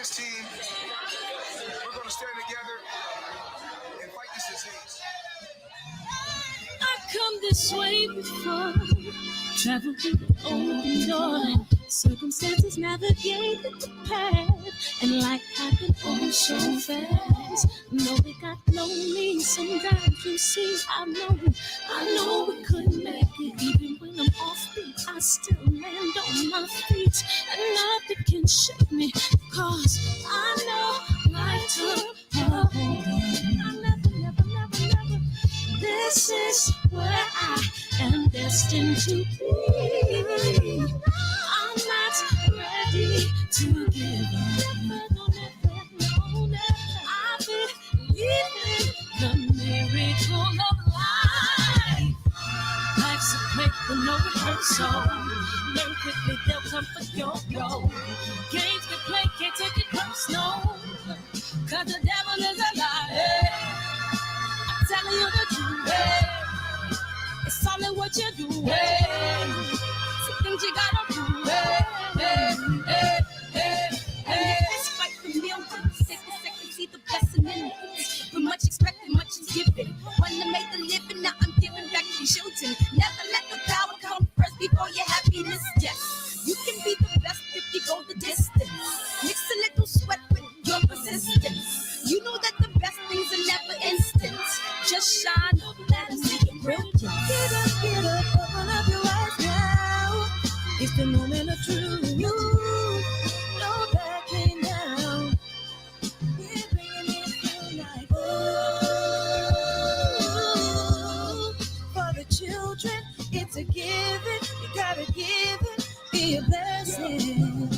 this team, we're going to stand together and fight this disease. I come this way before, travel through the open door, circumstances navigated the path, and life happened all so fast. No, it got lonely. Sometimes you see, I know we couldn't make it. Even when I'm off beat, I still land on my feet, and nothing can shake me, cause I know life took a hold of me. I never. This is where I am destined to be. I'm not ready to give up. No, I believe in the miracle of life. Life's a play for no rehearsal. Learn quickly, they'll come for your goal. Games to play, can't take it personal, cause the devil is a liar. Telling you the truth, it's all in what you do. Some things you gotta do. It's fight for me on purpose. Take a second, see the blessing in it. But much expected, much is given. Wanna make a living, now I'm giving back to children. Never let the power come first before your happiness. Yes, you can be the best if you go the distance. Mix a little sweat with your persistence. You know that the best things are never instant. Just shine up, let them see your brilliance. Get up, open up your eyes now. It's the moment of truth. No backing down. We're bringing it through like, oh, for the children, it's a given. You gotta give it, be a blessing.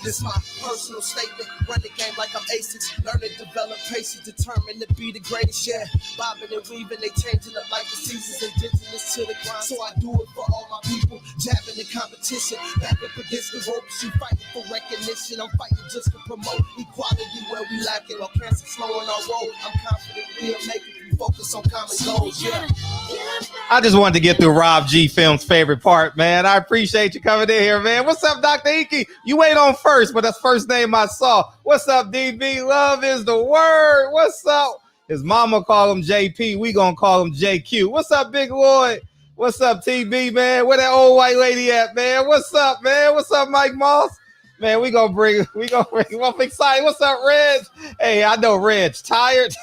This my personal statement. Run the game like I'm aces. Learn to develop patience, determined to be the greatest. Yeah, bobbing and weaving, they changing up like the seasons. Indigenous to the grind, so I do it for all my people. Jabbing the competition, back up against the ropes. You fighting for recognition. I'm fighting just to promote equality where we lack it. Or cancer slowing our road. I'm confident we'll make it. Focus on common goals. Yeah. I just wanted to get through Rob G Film's favorite part, man. I appreciate you coming in here, man. What's up, Dr. Inky? You wait on first, but that's first name I saw. What's up, DB? Love is the word. What's up? His mama call him JP. We gonna call him JQ. What's up, Big Lloyd? What's up, TB, man? Where that old white lady at, man? What's up, man? What's up, Mike Moss? Man, we gonna bring him up excited. What's up, Reg? Hey, I know Reg. Tired?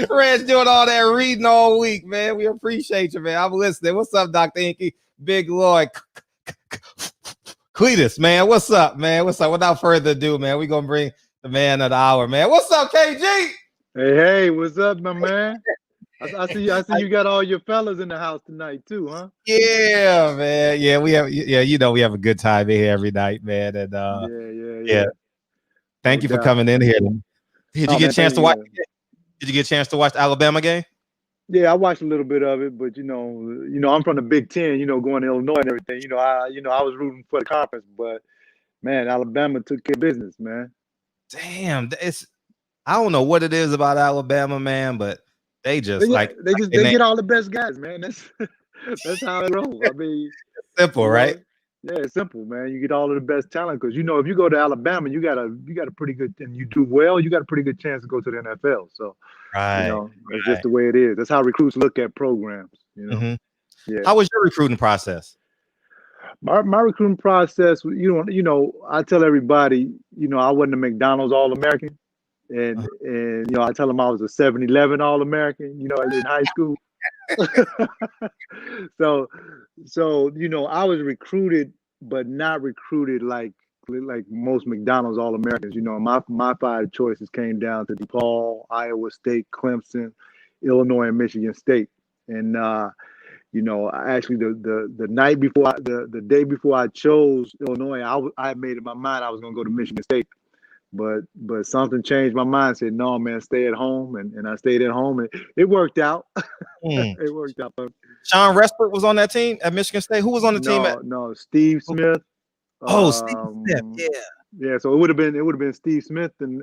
Reg doing all that reading all week, man. We appreciate you, man. I'm listening. What's up, Dr. Inky? Big Lloyd. Cletus, man. What's up, man? What's up? Without further ado, man, we gonna bring the man of the hour, man. What's up, KG? Hey, what's up, my man? I see you got all your fellas in the house tonight too, huh? Yeah, man. Yeah, we have. Yeah, you know we have a good time in here every night, man. And yeah. Thank you for coming in here. Did you get a chance to watch? Did you get a chance to watch the Alabama game? Yeah, I watched a little bit of it, but you know, I'm from the Big Ten. You know, going to Illinois and everything. I was rooting for the conference, but man, Alabama took care of business, man. Damn, I don't know what it is about Alabama, man, but they get all the best guys, man. That's how it rolls. I mean, simple, right? Yeah, it's simple, man. You get all of the best talent because if you go to Alabama, you got a pretty good, and you do well, you got a pretty good chance to go to the NFL. So, it's just the way it is. That's how recruits look at programs. Mm-hmm. Yeah. How was your recruiting process? My recruiting process, I tell everybody, I wasn't a McDonald's All-American. And I tell them I was a 7-Eleven All-American, in high school. so I was recruited, but not recruited like most McDonald's All-Americans. My 5 choices came down to DePaul, Iowa State, Clemson, Illinois, and Michigan State. And actually the night before, the day before I chose Illinois, I had made in my mind I was going to go to Michigan State. But something changed my mind. Said, no, man, stay at home, and I stayed at home, and it worked out. It worked out. Sean Respert was on that team at Michigan State. Who was on the team? No, Steve Smith. Steve Smith. Yeah. So it would have been Steve Smith and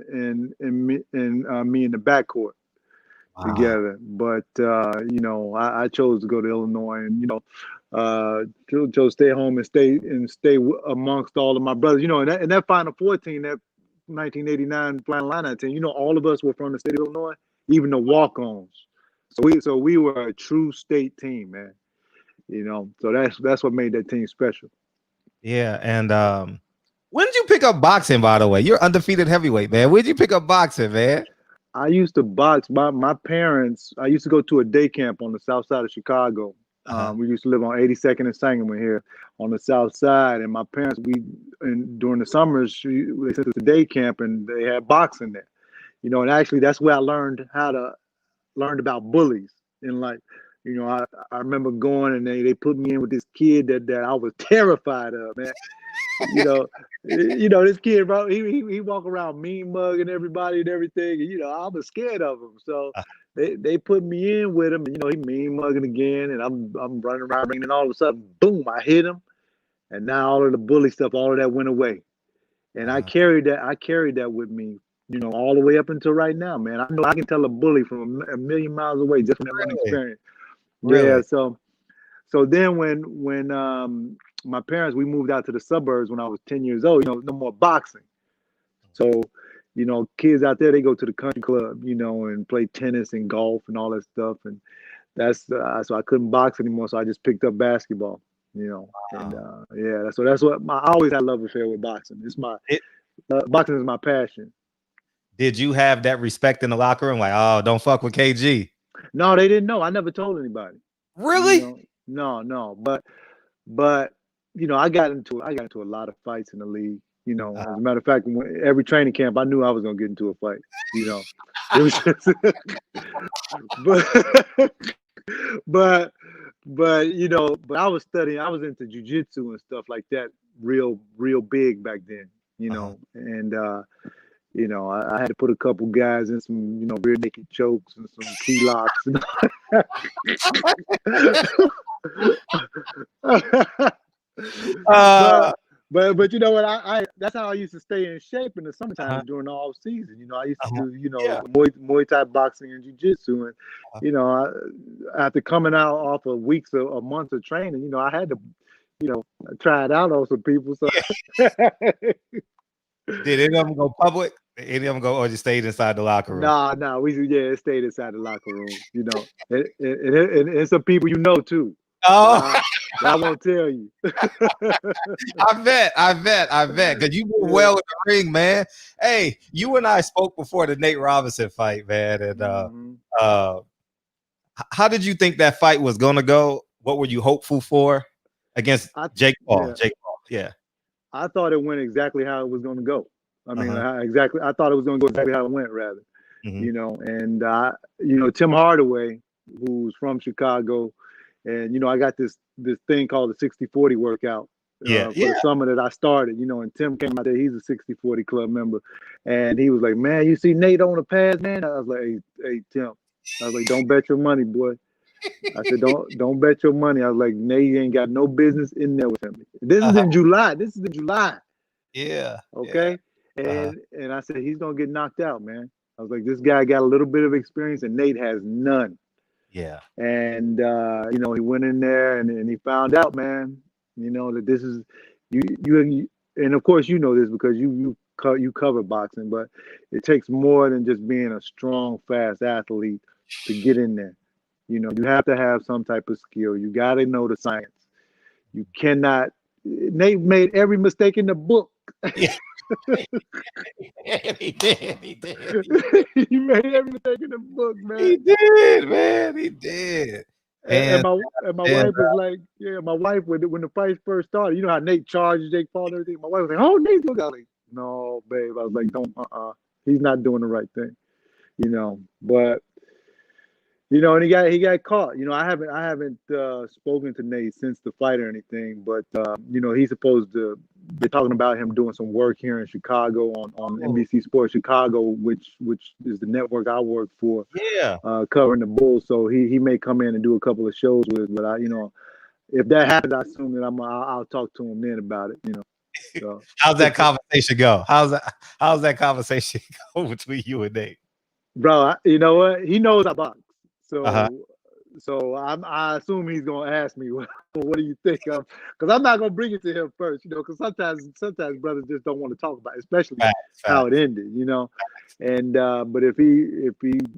me in the backcourt. together. But I chose to go to Illinois, and chose to stay home and stay amongst all of my brothers. In that Final Four team, that 1989 Flying Illini team, all of us were from the state of Illinois, even the walk-ons. So we were a true state team, man. So that's what made that team special. Yeah, and when did you pick up boxing, by the way? You're undefeated heavyweight, man. When did you pick up boxing, man? I used to box. My parents, I used to go to a day camp on the south side of Chicago. We used to live on 82nd and Sangamon here on the south side. And my parents, during the summers, they sent us to day camp, and they had boxing there. And actually that's where I learned about bullies in life. I remember going, and they put me in with this kid that I was terrified of, man. This kid, bro, he walk around mean mugging everybody and everything. And, I was scared of him. So they put me in with him, and, he mean mugging again. And I'm running around, and all of a sudden, boom, I hit him. And now all of the bully stuff, all of that went away. And I carried that with me, all the way up until right now, man. I know I can tell a bully from a million miles away just from that one experience. Really? Yeah. So then when my parents, we moved out to the suburbs when I was 10 years old, no more boxing. So, kids out there, they go to the country club, and play tennis and golf and all that stuff. And that's so I couldn't box anymore. So I just picked up basketball, Wow. And that's what I always had a love affair with boxing. Boxing is my passion. Did you have that respect in the locker room? Like, oh, don't fuck with KG. No, they didn't know. I never told anybody. Really? No. But I got into a lot of fights in the league. As a matter of fact, every training camp, I knew I was gonna get into a fight. It was just, but I was studying. I was into jujitsu and stuff like that, real big back then. And I had to put a couple guys in some, rear naked chokes and some key locks. But you know what? I that's how I used to stay in shape in the summertime during the off season. I used to do, Muay Thai boxing and jiu-jitsu. And, after coming out off of weeks or months of training, I had to, try it out on some people. So did any of them go public? Any of them go, or just stayed inside the locker room? No, it stayed inside the locker room. And some people too. Oh, I won't tell you. I bet. Because you move well in the ring, man. Hey, you and I spoke before the Nate Robinson fight, man. And how did you think that fight was gonna go? What were you hopeful for against Jake Paul? Yeah. I thought it went exactly how it was gonna go. I mean, I thought it was going to go exactly how it went, rather. And Tim Hardaway, who's from Chicago, and I got this thing called the 60-40 workout for the summer that I started. And Tim came out there. He's a 60-40 club member, and he was like, "Man, you see Nate on the pads, man?" I was like, "Hey, Tim," I was like, "Don't bet your money, boy." I said, "Don't bet your money." I was like, "Nate ain't got no business in there with him." This is in July. Yeah. Okay. Yeah. And I said, he's going to get knocked out, man. I was like, this guy got a little bit of experience, and Nate has none. Yeah. And, he went in there, and he found out, man, that this is, you and of course, this because you cover boxing, but it takes more than just being a strong, fast athlete to get in there. You have to have some type of skill. You got to know the science. You cannot, Nate made every mistake in the book. Yeah. He did. He made every mistake in the book, man. He did, man. He did. And my wife was like, my wife, when the fight first started, you know how Nate charged Jake Paul and everything. My wife was like, "Oh, Nate's going to," like, "No, babe." I was like, "Don't, he's not doing the right thing." But and he got caught. I haven't spoken to Nate since the fight or anything, but he's supposed to. They're talking about him doing some work here in Chicago on NBC Sports Chicago, which is the network I work for. Yeah. Covering the Bulls, so he may come in and do a couple of shows with. But if that happens, I assume that I'll talk to him then about it. So. How's that conversation go? How's that conversation go between you and Nate? bro. You know what? He knows I box, so Uh-huh. I assume he's gonna ask me, what do you think of? Because I'm not gonna bring it to him first, you know. Because sometimes brothers just don't want to talk about it, especially how it ended, you know. And but if he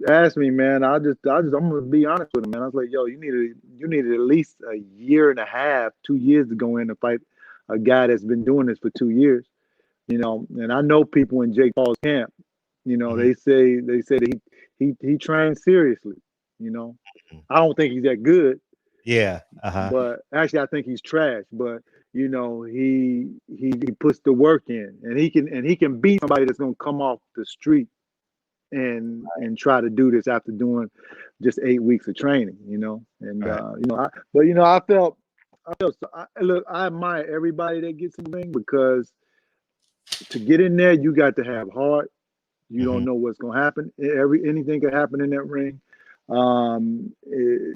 asks me, man, I'm gonna be honest with him, man. I was like, yo, you needed at least a year and a half, 2 years to go in and fight a guy that's been doing this for 2 years, you know. And I know people in Jake Paul's camp, you know, they say that he trains seriously, you know. I don't think he's that good. Yeah. But actually I think he's trash. But you know, he puts the work in, and he can beat somebody that's gonna come off the street and try to do this after doing just 8 weeks of training, you know. And you know, look, I admire everybody that gets in the ring, because to get in there, you got to have heart. You don't know what's gonna happen. Anything can happen in that ring.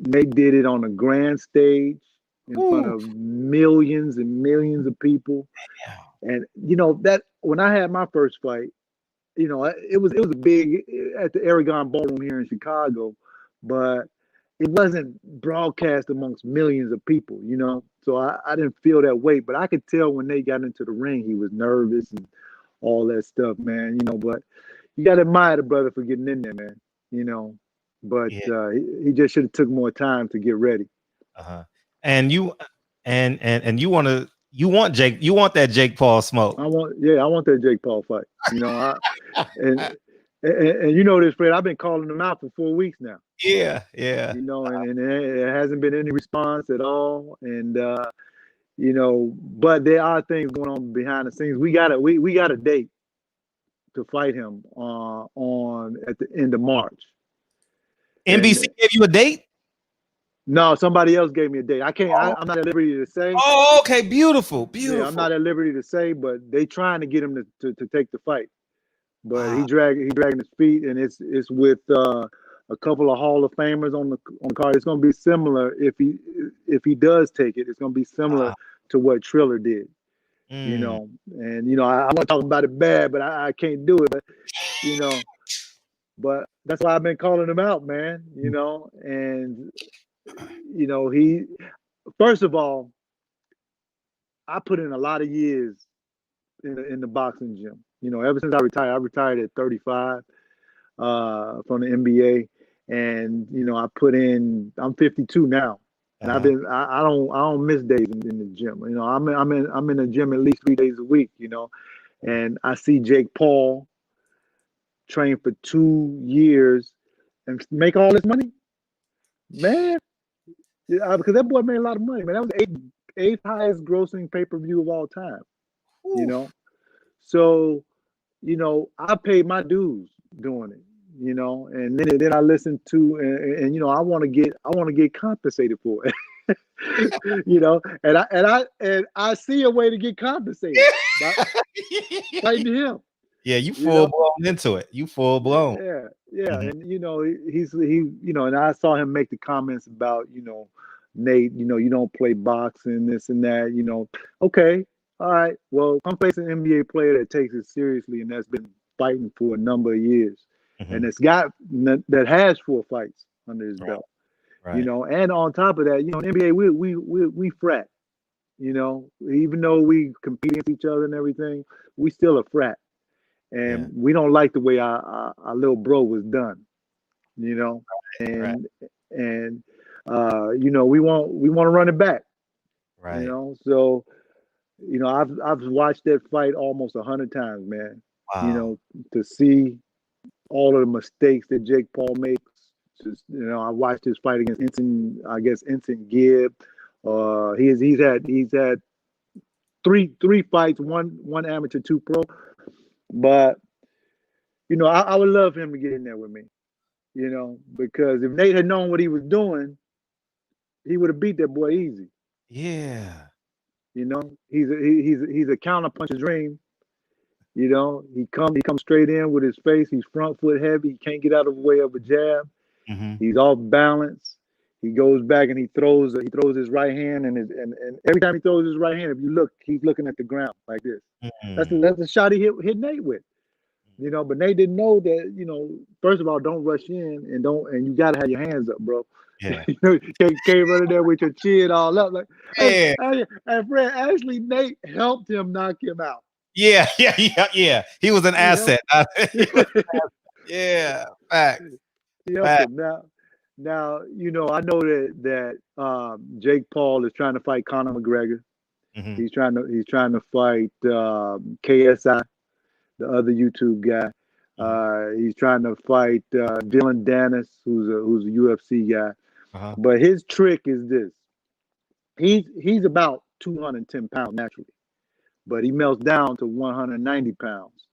They did it on a grand stage in front of millions and millions of people. And you know, that when I had my first fight, you know, it was a big at the Aragon Ballroom here in Chicago, but it wasn't broadcast amongst millions of people, you know. So I didn't feel that weight, but I could tell when they got into the ring, he was nervous and all that stuff, man. You know, but you got to admire the brother for getting in there, man. You know, but he just should have took more time to get ready. And you want that Jake Paul smoke. I want that Jake Paul fight. You know, and you know this, Fred. I've been calling him out for 4 weeks now. Yeah. You know, and it hasn't been any response at all. And you know, but there are things going on behind the scenes. We got a date to fight him on at the end of March. NBC gave you a date? No, somebody else gave me a date. I can't. I'm not at liberty to say. Oh, okay, beautiful. Yeah, I'm not at liberty to say, but they trying to get him to take the fight. But he dragging his feet, and it's with a couple of Hall of Famers on the card. It's going to be similar if he does take it. It's going to be similar to what Triller did. You know, and you know, I want to talk about it bad, but I can't do it. But you know, but that's why I've been calling him out, man. You know, and you know, first of all, I put in a lot of years in the boxing gym. You know, ever since I retired at 35 from the NBA, and you know, I'm 52 now. And I don't miss days in the gym. You know, I'm in the gym at least 3 days a week. You know, and I see Jake Paul train for 2 years and make all this money, man. Because that boy made a lot of money, man. That was eighth highest grossing pay-per-view of all time. Ooh. You know, so you know, I paid my dues doing it. You know, and then I listened to and you know, I want to get compensated for it. You know, and I see a way to get compensated by fighting him. Yeah, you full blown into it. You full blown. Yeah, and you know, he you know, and I saw him make the comments about, you know, Nate, you know, you don't play boxing, this and that, you know. Okay, all right. Well, I'm facing an NBA player that takes it seriously and that's been fighting for a number of years. And it's got that has 4 fights under his belt. Right. You know, and on top of that, you know, in NBA we frat. You know, even though we compete against each other and everything, we still a frat. And we don't like the way our little bro was done, you know, and you know, we want to run it back, right? You know, so you know, I've watched that fight almost 100 times, man. Wow. You know, to see all of the mistakes that Jake Paul makes. Just, you know, I watched his fight against Ensign Gibb. He's had three fights, one amateur, 2 pro. But, you know, I would love him to get in there with me, you know, because if Nate had known what he was doing, he would have beat that boy easy. Yeah. You know, he's a counterpuncher's dream. You know, he comes straight in with his face. He's front foot heavy. He can't get out of the way of a jab. He's off balance. He goes back and he throws his right hand, and every time he throws his right hand, if you look, he's looking at the ground like this. That's the shot he hit Nate with. You know, but Nate didn't know that, you know, first of all, don't rush in and you gotta have your hands up, bro. Yeah. You know, can't run in there with your chin all up. Like, Yeah. hey, Fred, actually, Nate helped him knock him out. Yeah. He was an asset. Yeah. Fact. He helped him. Now, you know, I know that Jake Paul is trying to fight Conor McGregor. Mhm. He's trying to fight KSI, the other YouTube guy. He's trying to fight Dylan Dennis, who's a UFC guy. Uh-huh. But his trick is this: he's about 210 pounds naturally, but he melts down to 190 pounds.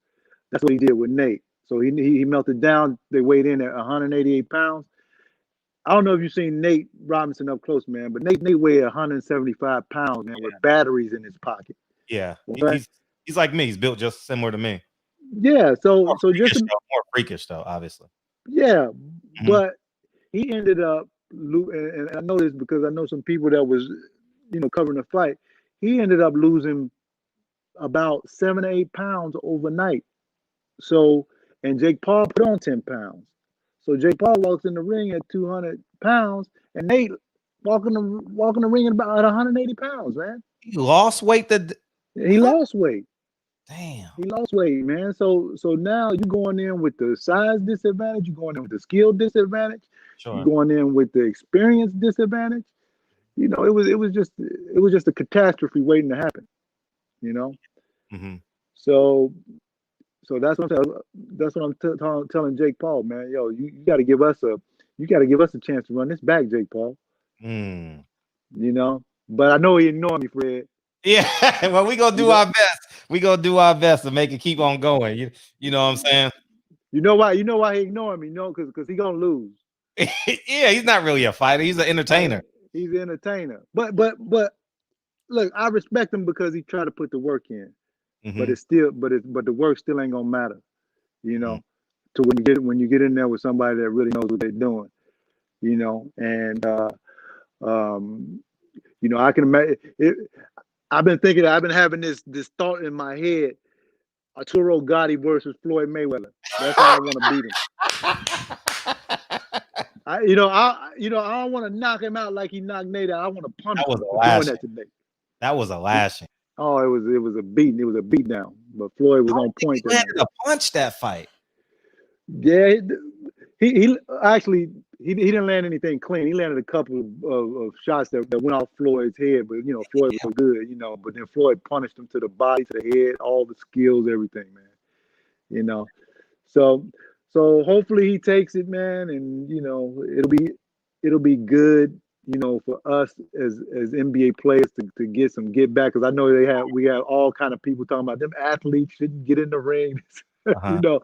That's what he did with Nate. So he melted down. They weighed in at 188 pounds. I don't know if you've seen Nate Robinson up close, man, but Nate weighed 175 pounds, man, with batteries in his pocket. Yeah. Okay? He's like me. He's built just similar to me. Yeah. So More freakish though, obviously. yeah, but he ended up, and I know this because I know some people that was, you know, covering the fight. He ended up losing about 7 to 8 pounds overnight. So, and Jake Paul put on 10 pounds. So Jake Paul walks in the ring at 200 pounds, and Nate walking the ring at about 180 pounds, man. He lost weight. He lost weight. Damn. He lost weight, man. So now you're going in with the size disadvantage. You're going in with the skill disadvantage. Sure. You're going in with the experience disadvantage. You know, it was just a catastrophe waiting to happen. You know. Mm-hmm. So that's what I'm telling Jake Paul, man. Yo, you got to give us a chance to run this back, Jake Paul. You know, but I know he ignored me, Fred. Yeah, well, we gonna do our best. We gonna do our best to make it keep on going. You know what I'm saying? You know why? You know why he ignoring me? No, because he gonna lose. Yeah, he's not really a fighter. He's an entertainer. He's an entertainer. But look, I respect him because he tried to put the work in. But it's still, but the work still ain't gonna matter, you know. To when you get in there with somebody that really knows what they're doing, you know. And you know, I can imagine it. I've been having this thought in my head: Arturo Gotti versus Floyd Mayweather. That's how I want to beat him. I don't want to knock him out like he knocked Nate out. I want to punish him for doing that today. That was a lashing. Oh, it was a beating. It was a beat down. But Floyd was on point. He landed a punch that fight. Yeah, he actually didn't land anything clean. He landed a couple of shots that went off Floyd's head, but you know Floyd was good, you know. But then Floyd punished him to the body, to the head, all the skills, everything, man. You know, so hopefully he takes it, man, and you know it'll be good. You know, for us as NBA players to get back, because I know we have all kind of people talking about them athletes shouldn't get in the ring, you know,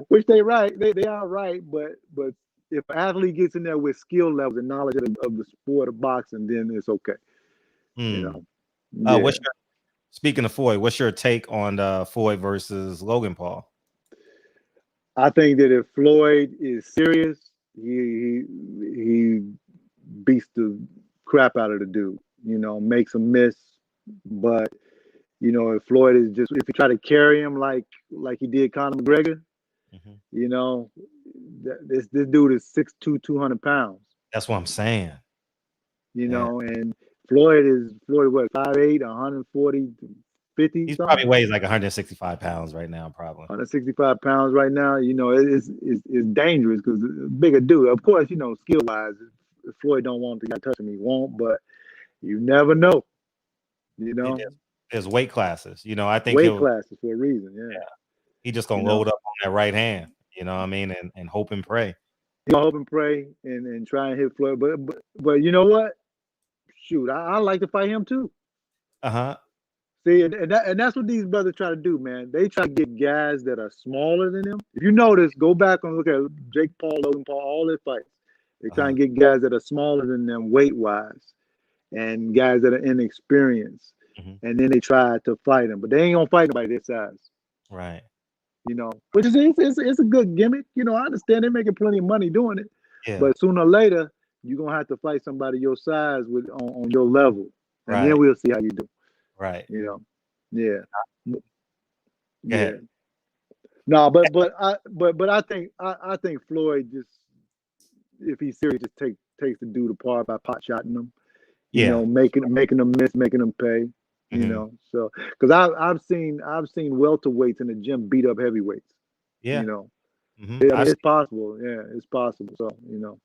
which they are right, but if an athlete gets in there with skill levels and knowledge of the sport of boxing, then it's okay. You know. Yeah. Speaking of Floyd, what's your take on Floyd versus Logan Paul? I think that if Floyd is serious, he beats the crap out of the dude, you know, makes him miss. But you know, if Floyd is if you try to carry him like he did Conor McGregor, you know, this dude is 6'2", 200 pounds. That's what I'm saying. You know, and Floyd what, 5'8", 140, 50. He probably weighs like 165 pounds right now, probably. 165 pounds right now. You know, it's dangerous because bigger dude. Of course, you know, skill wise, if Floyd don't want the guy touching him, he won't. But you never know. You know, there's weight classes. You know, I think weight classes for a reason. Yeah. He just gonna load up on that right hand. You know what I mean, and hope and pray. He gonna hope and pray and try and hit Floyd. But you know what? Shoot, I like to fight him too. See, and that's what these brothers try to do, man. They try to get guys that are smaller than them. If you notice, go back and look at Jake Paul, Logan Paul, all their fights. They try and get guys that are smaller than them weight-wise and guys that are inexperienced. And then they try to fight them. But they ain't going to fight nobody their size. Right. You know, which is it's a good gimmick. You know, I understand they're making plenty of money doing it. Yeah. But sooner or later, you're going to have to fight somebody your size on your level. And then we'll see how you do. Right. You know, yeah. Yeah. No, but I think Floyd just, if he's serious, just takes the dude apart by pot shotting him. You know, making them miss, making them pay. You know, so because I've seen welterweights in the gym beat up heavyweights. Yeah. You know, it's possible. Yeah, it's possible. So you know,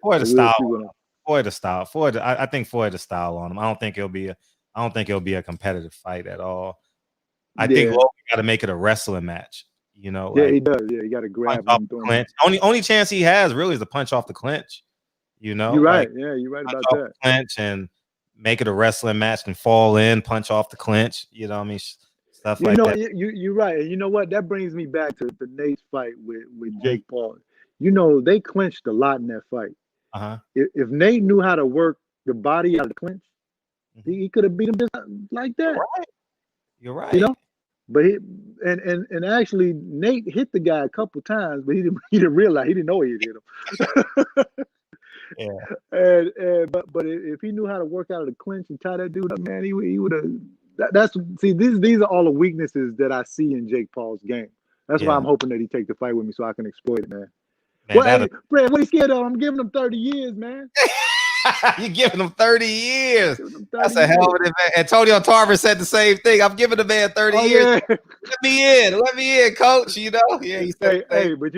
Floyd so the style. Floyd the style. Floyd. I think Floyd the style on him. I don't think it'll be a competitive fight at all. I think Logan got to make it a wrestling match. You know, he does. Yeah, you got to grab him. Clinch. Only chance he has really is to punch off the clinch. You know, you're right. You're right about that. Clinch and make it a wrestling match and fall in, punch off the clinch. You know what I mean? Stuff like that. You're right. And you know what? That brings me back to Nate's fight with Jake Paul. You know, they clinched a lot in that fight. If Nate knew how to work the body out of the clinch, he could have beat him just like that. You're right. You know? But and actually Nate hit the guy a couple times, but he didn't realize, he didn't know he hit him. But if he knew how to work out of the clinch and tie that dude up, man, he would have. These are all the weaknesses that I see in Jake Paul's game. That's why I'm hoping that he take the fight with me so I can exploit it, man. Fred, what are you scared of? I'm giving him 30 years, man. You're giving him 30 years. That's a hell of an event. Antonio Tarver said the same thing. I'm giving the man 30 years. Yeah. Let me in, coach. You know? Yeah, he said but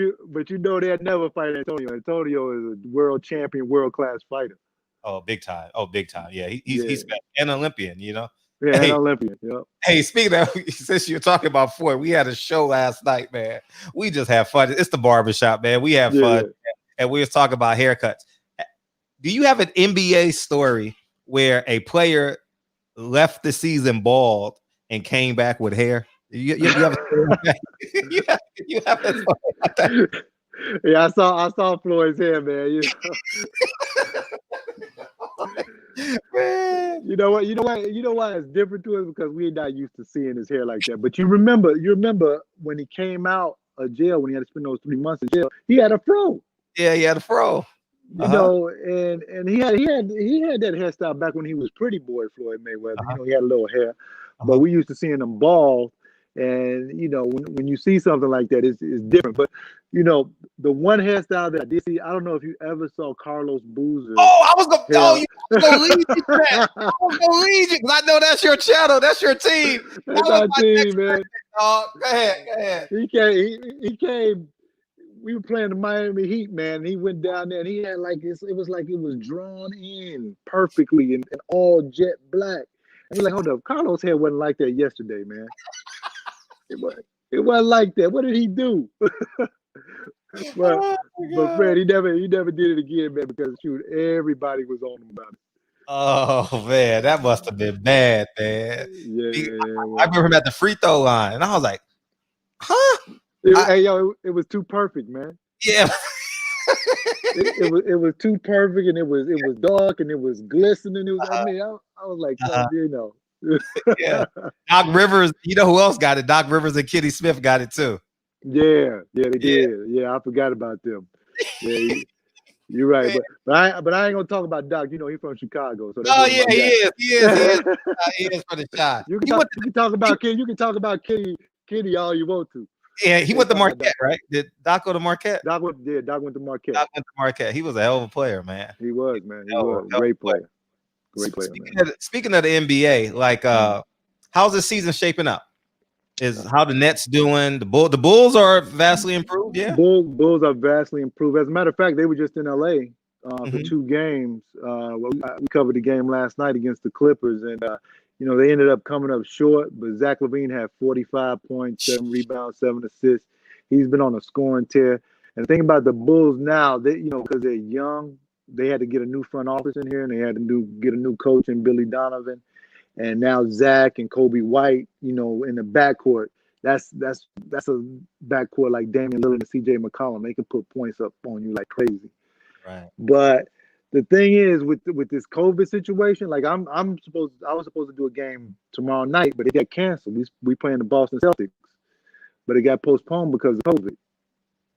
you know they'd never fight Antonio. Antonio is a world champion, world-class fighter. Oh, big time. Yeah, he's an Olympian, you know? Yeah, an Olympian. Yep. Hey, speaking of, since you're talking about Floyd, we had a show last night, man. We just had fun. It's the barbershop, man. We have fun. And we was talking about haircuts. Do you have an NBA story where a player left the season bald and came back with hair? You have a story like that? you have a story like that? Yeah, I saw Floyd's hair, man. You know why it's different to us, because we're not used to seeing his hair like that. But you remember when he came out of jail, when he had to spend those 3 months in jail, he had a fro. Yeah, he had a fro. You know, and he had that hairstyle back when he was Pretty Boy Floyd Mayweather. You know, he had a little hair, but we used to seeing him bald. And you know, when you see something like that, it's different. But you know, the one hairstyle that I did see, I don't know if you ever saw Carlos Boozer. Oh, I was gonna lead you to that. I was gonna lead you, because I know that's your channel, that's your team. That's our team, man. Go ahead. He came. We were playing the Miami Heat, man. He went down there and he had it was drawn in perfectly and all jet black. And we're like, hold up, Carlos' hair wasn't like that yesterday, man. It wasn't like that. What did he do? but Fred, he never did it again, man, because everybody was on him about it. Oh man, that must have been bad, man. I remember him at the free throw line, and I was like, huh? It was too perfect, man. Yeah. it was too perfect, and it was dark, and it was glistening. It was I was like, you know. Yeah. Doc Rivers, you know who else got it? Doc Rivers and Kenny Smith got it too. Yeah, they did. Yeah, I forgot about them. Yeah, you're right. But I ain't gonna talk about Doc. You know, he's from Chicago. So he is. He is for the shot. You can talk about Kenny. You can talk about Kenny all you want to. Yeah, he went to Marquette, right? Did Doc go to Marquette? Doc went to Marquette. Doc went to Marquette. He was a hell of a player, man. He was, man. He was a great player. Great player. Speaking of the NBA, like, how's this season shaping up? Is how the Nets doing? The Bulls are vastly improved. Yeah, Bulls are vastly improved. As a matter of fact, they were just in LA for 2 games. We covered the game last night against the Clippers, and you know, they ended up coming up short. But Zach LaVine had 45 points, 7 rebounds, 7 assists. He's been on a scoring tear. And the thing about the Bulls now, because they're young, they had to get a new front office in here, and they had to get a new coach in Billy Donovan. And now Zach and Kobe White, you know, in the backcourt, that's a backcourt like Damian Lillard and C.J. McCollum. They can put points up on you like crazy. Right. But the thing is, with this COVID situation, like I was supposed to do a game tomorrow night, but it got canceled. We playing the Boston Celtics, but it got postponed because of COVID.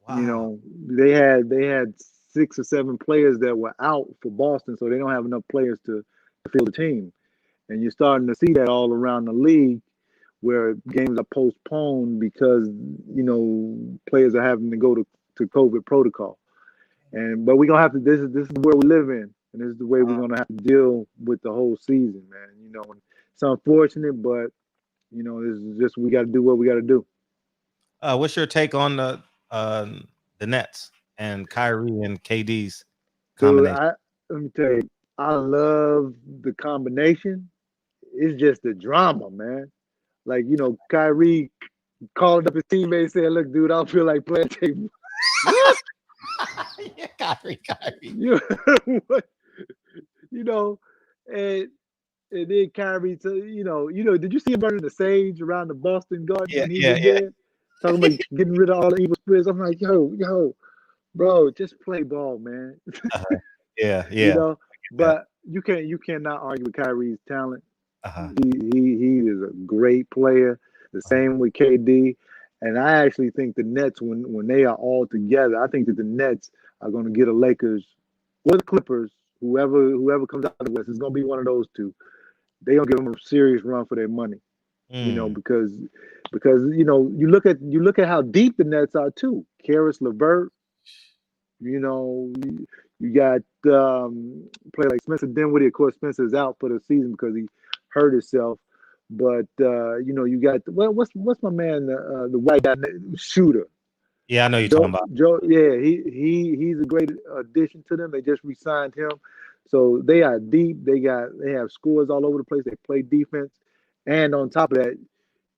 Wow. You know, they had 6 or 7 players that were out for Boston, so they don't have enough players to fill the team. And you're starting to see that all around the league, where games are postponed because players are having to go to COVID protocol. But we're gonna have to. This is where we live in, and this is the way we're gonna have to deal with the whole season, man. It's unfortunate, but this is just we got to do what we got to do. What's your take on the Nets and Kyrie and KD's combination? Dude, let me tell you, I love the combination. It's just the drama, man. Like, Kyrie called up his teammates saying, "Look, dude, I don't feel like playing." Yeah, Kyrie. And then Kyrie, did you see him burning the sage around the Boston Garden when he was there? Talking about getting rid of all the evil spirits. I'm like, yo, bro, just play ball, man. Yeah. But you cannot argue with Kyrie's talent. Uh-huh. He is a great player. The same with KD. And I actually think the Nets, when they are all together, I think that the Nets are going to get the Lakers or the Clippers, whoever comes out of the West, it's going to be one of those two. They're going to give them a serious run for their money, because you look at how deep the Nets are too. Karis LeVert, you got play like Spencer Dinwiddie. Of course, Spencer's out for the season because he hurt himself. But you got what's my man, the white guy shooter. Yeah, I know you're talking about. Joe, yeah, he's a great addition to them. They just re-signed him, so they are deep. They have scores all over the place. They play defense, and on top of that,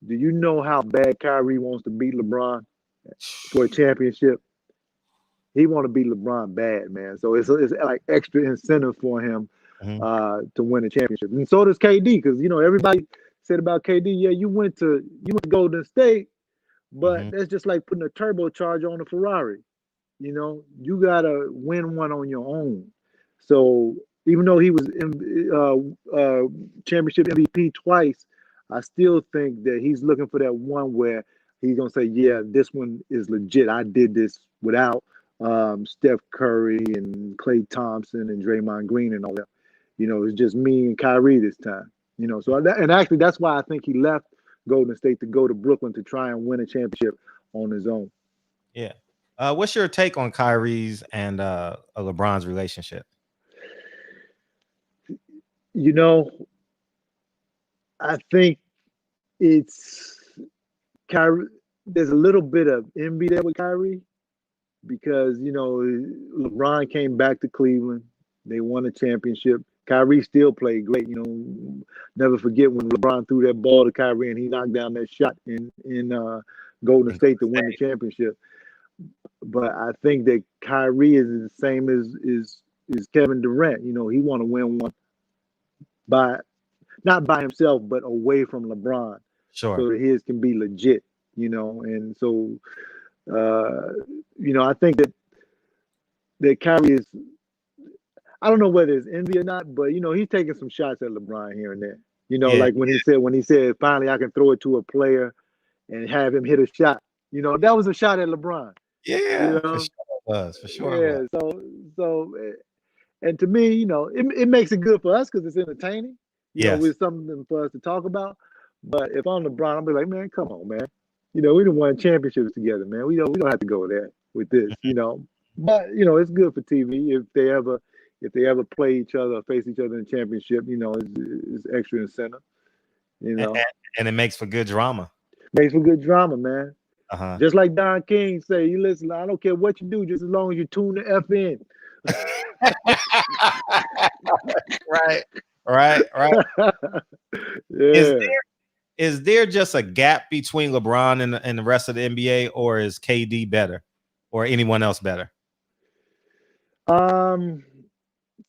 do you know how bad Kyrie wants to beat LeBron for a championship? He want to beat LeBron bad, man. So it's like extra incentive for him to win a championship, and so does KD, because everybody said about KD, yeah, you went to Golden State, but that's just like putting a turbocharger on a Ferrari. You gotta win one on your own. So even though he was championship MVP twice, I still think that he's looking for that one where he's gonna say, yeah, this one is legit. I did this without Steph Curry and Klay Thompson and Draymond Green and all that. It's just me and Kyrie this time. So and actually that's why I think he left Golden State to go to Brooklyn to try and win a championship on his own. Yeah. What's your take on Kyrie's and LeBron's relationship? I think it's Kyrie. There's a little bit of envy there with Kyrie because LeBron came back to Cleveland. They won a championship. Kyrie still played great. Never forget when LeBron threw that ball to Kyrie and he knocked down that shot in Golden State to win the championship. But I think that Kyrie is the same as Kevin Durant. He want to win one not by himself, but away from LeBron. Sure. So that his can be legit. And so I think that Kyrie is. I don't know whether it's envy or not, but he's taking some shots at LeBron here and there. Like when he said finally I can throw it to a player and have him hit a shot. That was a shot at LeBron. Yeah, for sure it was. For sure. Yeah. So and to me, it makes it good for us because it's entertaining. It's something for us to talk about. But if I'm LeBron, I'll be like, man, come on, man. We done won championships together, man. We don't have to go there with this, But it's good for TV if they ever play each other or face each other in the championship, it's extra incentive, And it makes for good drama. Makes for good drama, man. Uh-huh. Just like Don King say, you listen, I don't care what you do, just as long as you tune the F in. Right. Yeah. Is there just a gap between LeBron and the rest of the NBA, or is KD better or anyone else better?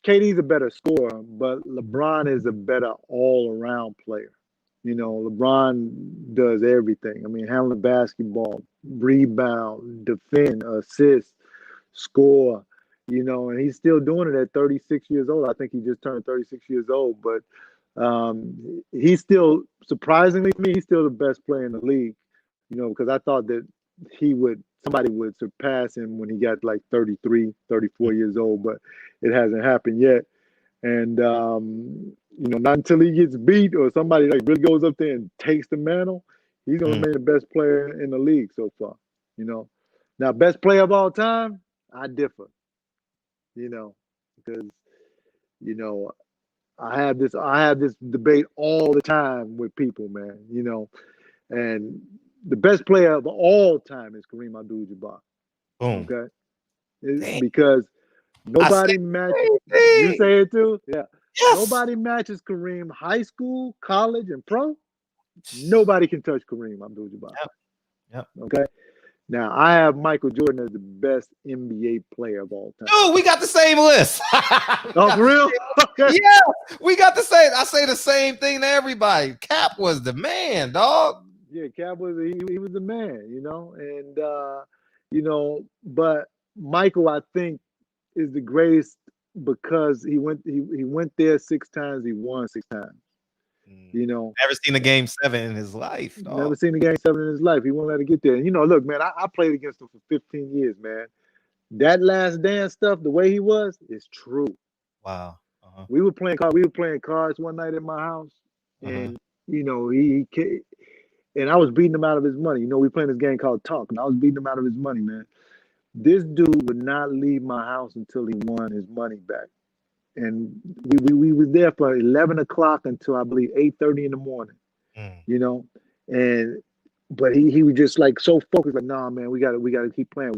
KD's a better scorer, but LeBron is a better all-around player. LeBron does everything. I mean, handle the basketball, rebound, defend, assist, score, and he's still doing it at 36 years old. I think he just turned 36 years old, but he's still, surprisingly to me, he's still the best player in the league, because I thought that somebody would surpass him when he got like 33, 34 years old, but it hasn't happened yet. And not until he gets beat or somebody like really goes up there and takes the mantle, he's gonna remain the best player in the league so far. Now best player of all time, I differ. Because I have this debate all the time with people, man. And the best player of all time is Kareem Abdul-Jabbar. Boom. Okay, because nobody matches. You say it too, yeah. Yes. Nobody matches Kareem high school, college, and pro. Nobody can touch Kareem Abdul-Jabbar. Yep. Okay. Now I have Michael Jordan as the best NBA player of all time. Oh, we got the same list. Oh, for real? Okay. Yeah, we got the same. I say the same thing to everybody. Cap was the man, dog. Yeah, Cap was he was the man, and but Michael, I think, is the greatest because he went there 6 times, he won 6 times. Never seen a game 7 in his life. Dog. Never seen a game 7 in his life. He won't let it get there. And look, man, I played against him for 15 years, man. That last dance stuff, the way he was, is true. Wow. We were playing cards one night at my house, and he and I was beating him out of his money. We playing this game called Talk, and I was beating him out of his money, man. This dude would not leave my house until he won his money back. And we was there for 11 o'clock until I believe 8:30 in the morning, but he was just like so focused, like, nah, man, we gotta keep playing.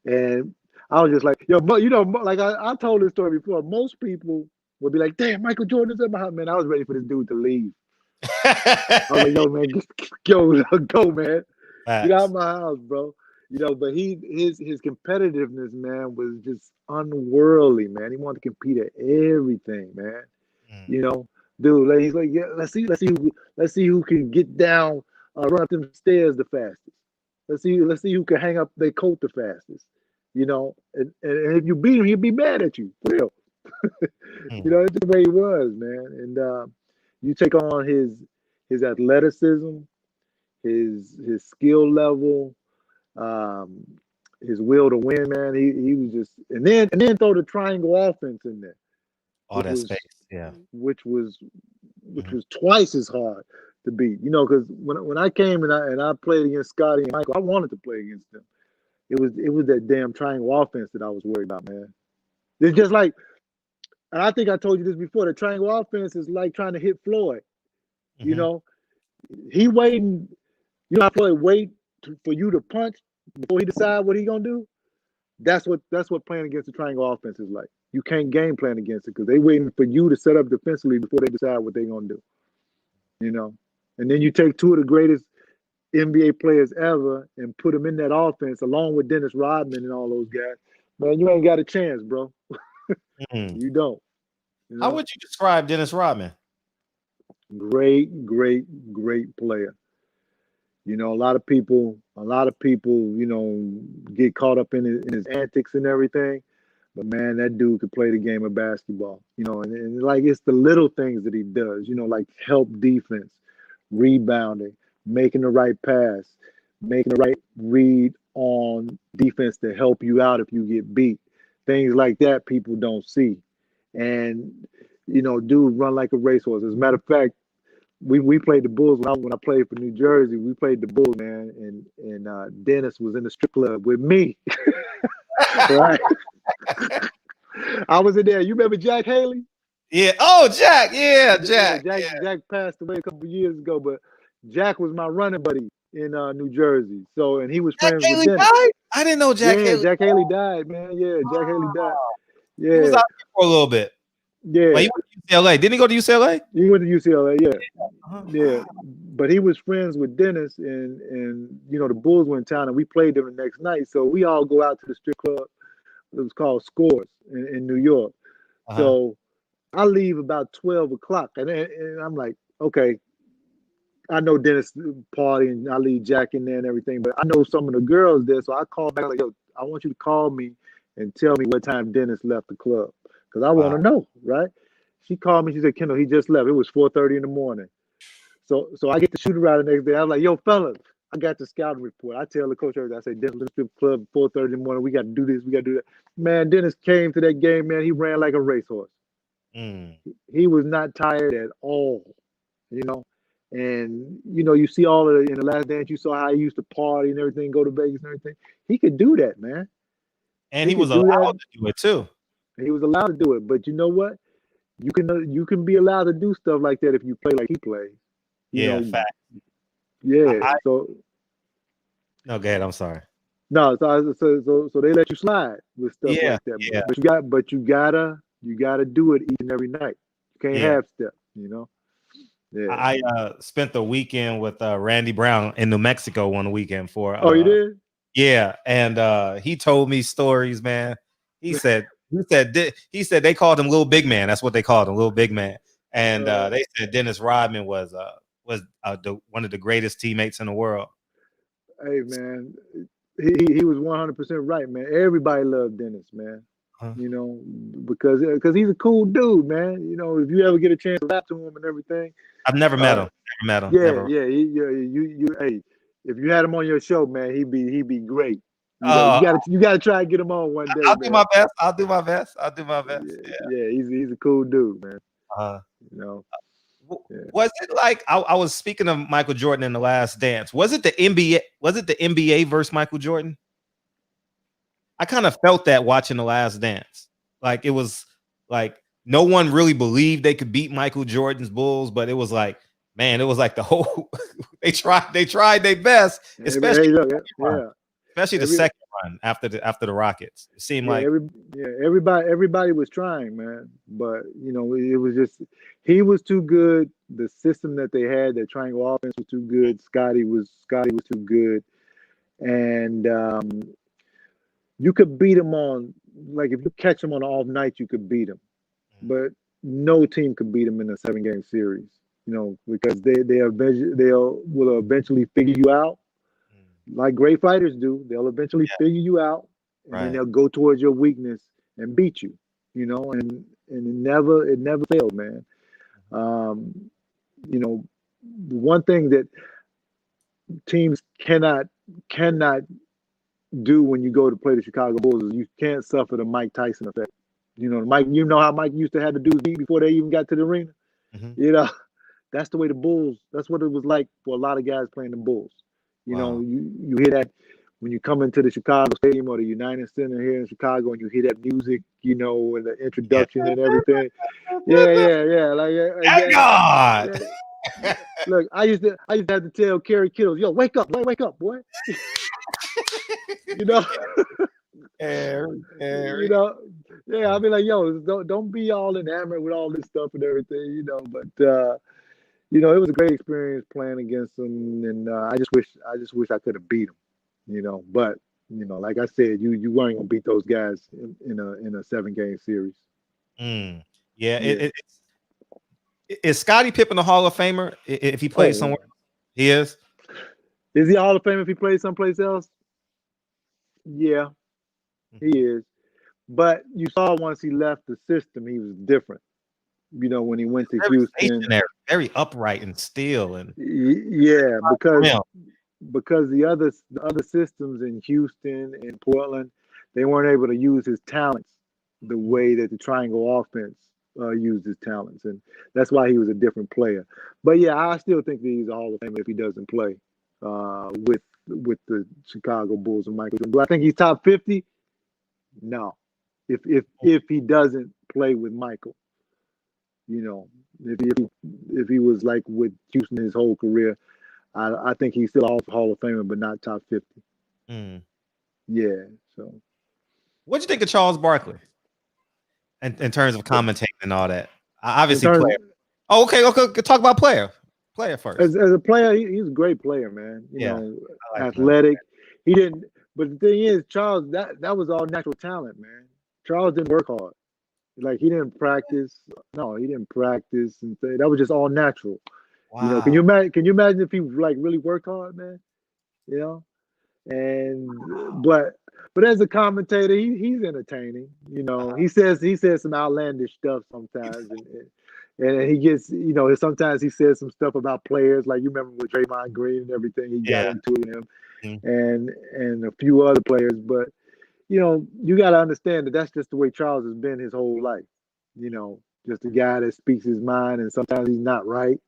And I was just like, yo, but like I told this story before, most people would be like, damn, Michael Jordan's at my house, man. I was ready for this dude to leave. I was like, yo, man, just go, man. Get out of my house, bro. But his competitiveness, man, was just unworldly, man. He wanted to compete at everything, man. Dude, like, he's like, yeah, let's see who can get down, run up them stairs the fastest. Let's see who can hang up their coat the fastest. And if you beat him, he'd be mad at you, for real. It's the way he was, man. And you take on his athleticism, his skill level. His will to win, man. He was just, and then throw the triangle offense in there. All that space, yeah. Which was twice as hard to beat. Because when I came and I played against Scottie and Michael, I wanted to play against them. It was that damn triangle offense that I was worried about, man. It's just like, and I think I told you this before. The triangle offense is like trying to hit Floyd. He waiting. How Floyd wait for you to punch before he decide what he gonna do. That's what playing against the triangle offense is like. You can't game plan against it because they waiting for you to set up defensively before they decide what they're gonna do. And then you take 2 of the greatest NBA players ever and put them in that offense along with Dennis Rodman and all those guys. Man, you ain't got a chance, bro. You don't. How would you describe Dennis Rodman? Great player. A lot of people, get caught up in his antics and everything. But man, that dude could play the game of basketball, and like it's the little things that he does, like help defense, rebounding, making the right pass, making the right read on defense to help you out if you get beat. Things like that people don't see. And, dude run like a racehorse. As a matter of fact, we played the Bulls when I played for New Jersey. We played the Bulls, man, and Dennis was in the strip club with me. Right? I was in there. You remember Jack Haley? Yeah. Oh, Jack. Yeah, Jack. Jack passed away a couple of years ago, but Jack was my running buddy in New Jersey. So, and he was Jack friends Haley with Dennis. died? I didn't know Jack Haley. Jack Haley died, man. Yeah, Jack Haley died. Yeah, he was out here for a little bit. Yeah, well, he went to UCLA. Didn't he go to UCLA? He went to UCLA. Yeah, yeah. But he was friends with Dennis, and the Bulls were in town, and we played them the next night. So we all go out to the strip club. It was called Scores in New York. So I leave about 12 o'clock, and I'm like, okay, I know Dennis party, and I leave Jack in there and everything, but I know some of the girls there, so I call back like, yo, I want you to call me and tell me what time Dennis left the club, because I want to know, right? She called me, she said, Kendall, he just left. It was 4:30 in the morning. So I get to shoot around the next day. I was like, yo, fellas, I got the scouting report. I tell the coach everything. I say, Dennis, let's do the club 4:30 in the morning. We got to do this. We got to do that. Man, Dennis came to that game, man. He ran like a racehorse. Mm. He was not tired at all, you know. And you see all of it in The Last Dance. You saw how he used to party and everything, go to Vegas and everything. He could do that, man. And he could was do allowed that. to do it too. He was allowed to do it. But you know what? You can be allowed to do stuff like that if you play like he plays. Yeah, fact. Yeah. So no, go ahead. I'm sorry. no, so they let you slide with stuff Yeah, like that. yeah. But you gotta do it each and every night. You can't half step, Yeah. I spent the weekend with Randy Brown in New Mexico one weekend for. Oh, you did? Yeah, and he told me stories, man. He said they called him Little Big Man. That's what they called him, Little Big Man. And they said Dennis Rodman was one of the greatest teammates in the world. Hey, man, he was 100% right, man. Everybody loved Dennis, man. Huh? Because he's a cool dude, man. If you ever get a chance to rap to him and everything. I've never met him. Yeah, never. yeah. Hey, if you had him on your show, man, he'd be great. You gotta try and get him on one day. I'll do my best. I'll do my best. Yeah, he's a cool dude, man. Was it like I was speaking of Michael Jordan in The Last Dance? Was it the NBA? Was it the NBA versus Michael Jordan? I kind of felt that watching The Last Dance. Like it was like no one really believed they could beat Michael Jordan's Bulls, but it was like, man, it was like the whole they tried their best, especially especially the second run after the Rockets. It seemed like everybody was trying, man. But it was just he was too good. The system that they had, their triangle offense was too good. Scottie was too good, and you could beat him on if you catch him on an off night, you could beat him. But no team could beat him in a 7-game series, because they will eventually figure you out. Like great fighters do. They'll eventually figure you out, and then they'll go towards your weakness and beat you. And it never failed, man. One thing that teams cannot do when you go to play the Chicago Bulls is you can't suffer the Mike Tyson effect. Mike. How Mike used to have the dudes beat before they even got to the arena. Mm-hmm. That's the way the Bulls. That's what it was like for a lot of guys playing the Bulls. You hear that when you come into the Chicago Stadium or the United Center here in Chicago, and you hear that music, and the introduction and everything. Yeah. God. Yeah. Look, I used to have to tell Kerry Kittles, "Yo, wake up, boy." Yeah, I mean, like, yo, don't be all enamored with all this stuff and everything, But it was a great experience playing against them, and I just wish I could have beat them, But like I said, you weren't gonna beat those guys in a 7-game series. Yeah. Is Scottie Pippen a Hall of Famer if he plays somewhere? He is. Is he a Hall of Famer if he plays someplace else? Yeah, he is. But you saw once he left the system, he was different. When he went to Houston, very upright and still, and because the other systems in Houston and Portland, they weren't able to use his talents the way that the triangle offense used his talents, and that's why he was a different player. But yeah, I still think that he's a Hall of Famer if he doesn't play with the Chicago Bulls and Michael Jordan. Do I think he's top 50? No. If he doesn't play with Michael, if he was like with Houston his whole career, I think he's still a Hall of Famer, but not top 50. Yeah. So, what do you think of Charles Barkley? In terms of commentating and all that, obviously player. Oh, okay. Talk about player first. As a player, he's a great player, man. Like athletic. He didn't. But the thing is, Charles, that was all natural talent, man. Charles didn't work hard. Like he didn't practice. No, he didn't practice, and that was just all natural. Wow. Can you imagine if he like really worked hard, man? And but as a commentator, he's entertaining. He says some outlandish stuff sometimes, and he gets sometimes he says some stuff about players, like you remember with Draymond Green and everything he got into him, and a few other players. But you got to understand that that's just the way Charles has been his whole life. just a guy that speaks his mind, and sometimes he's not right,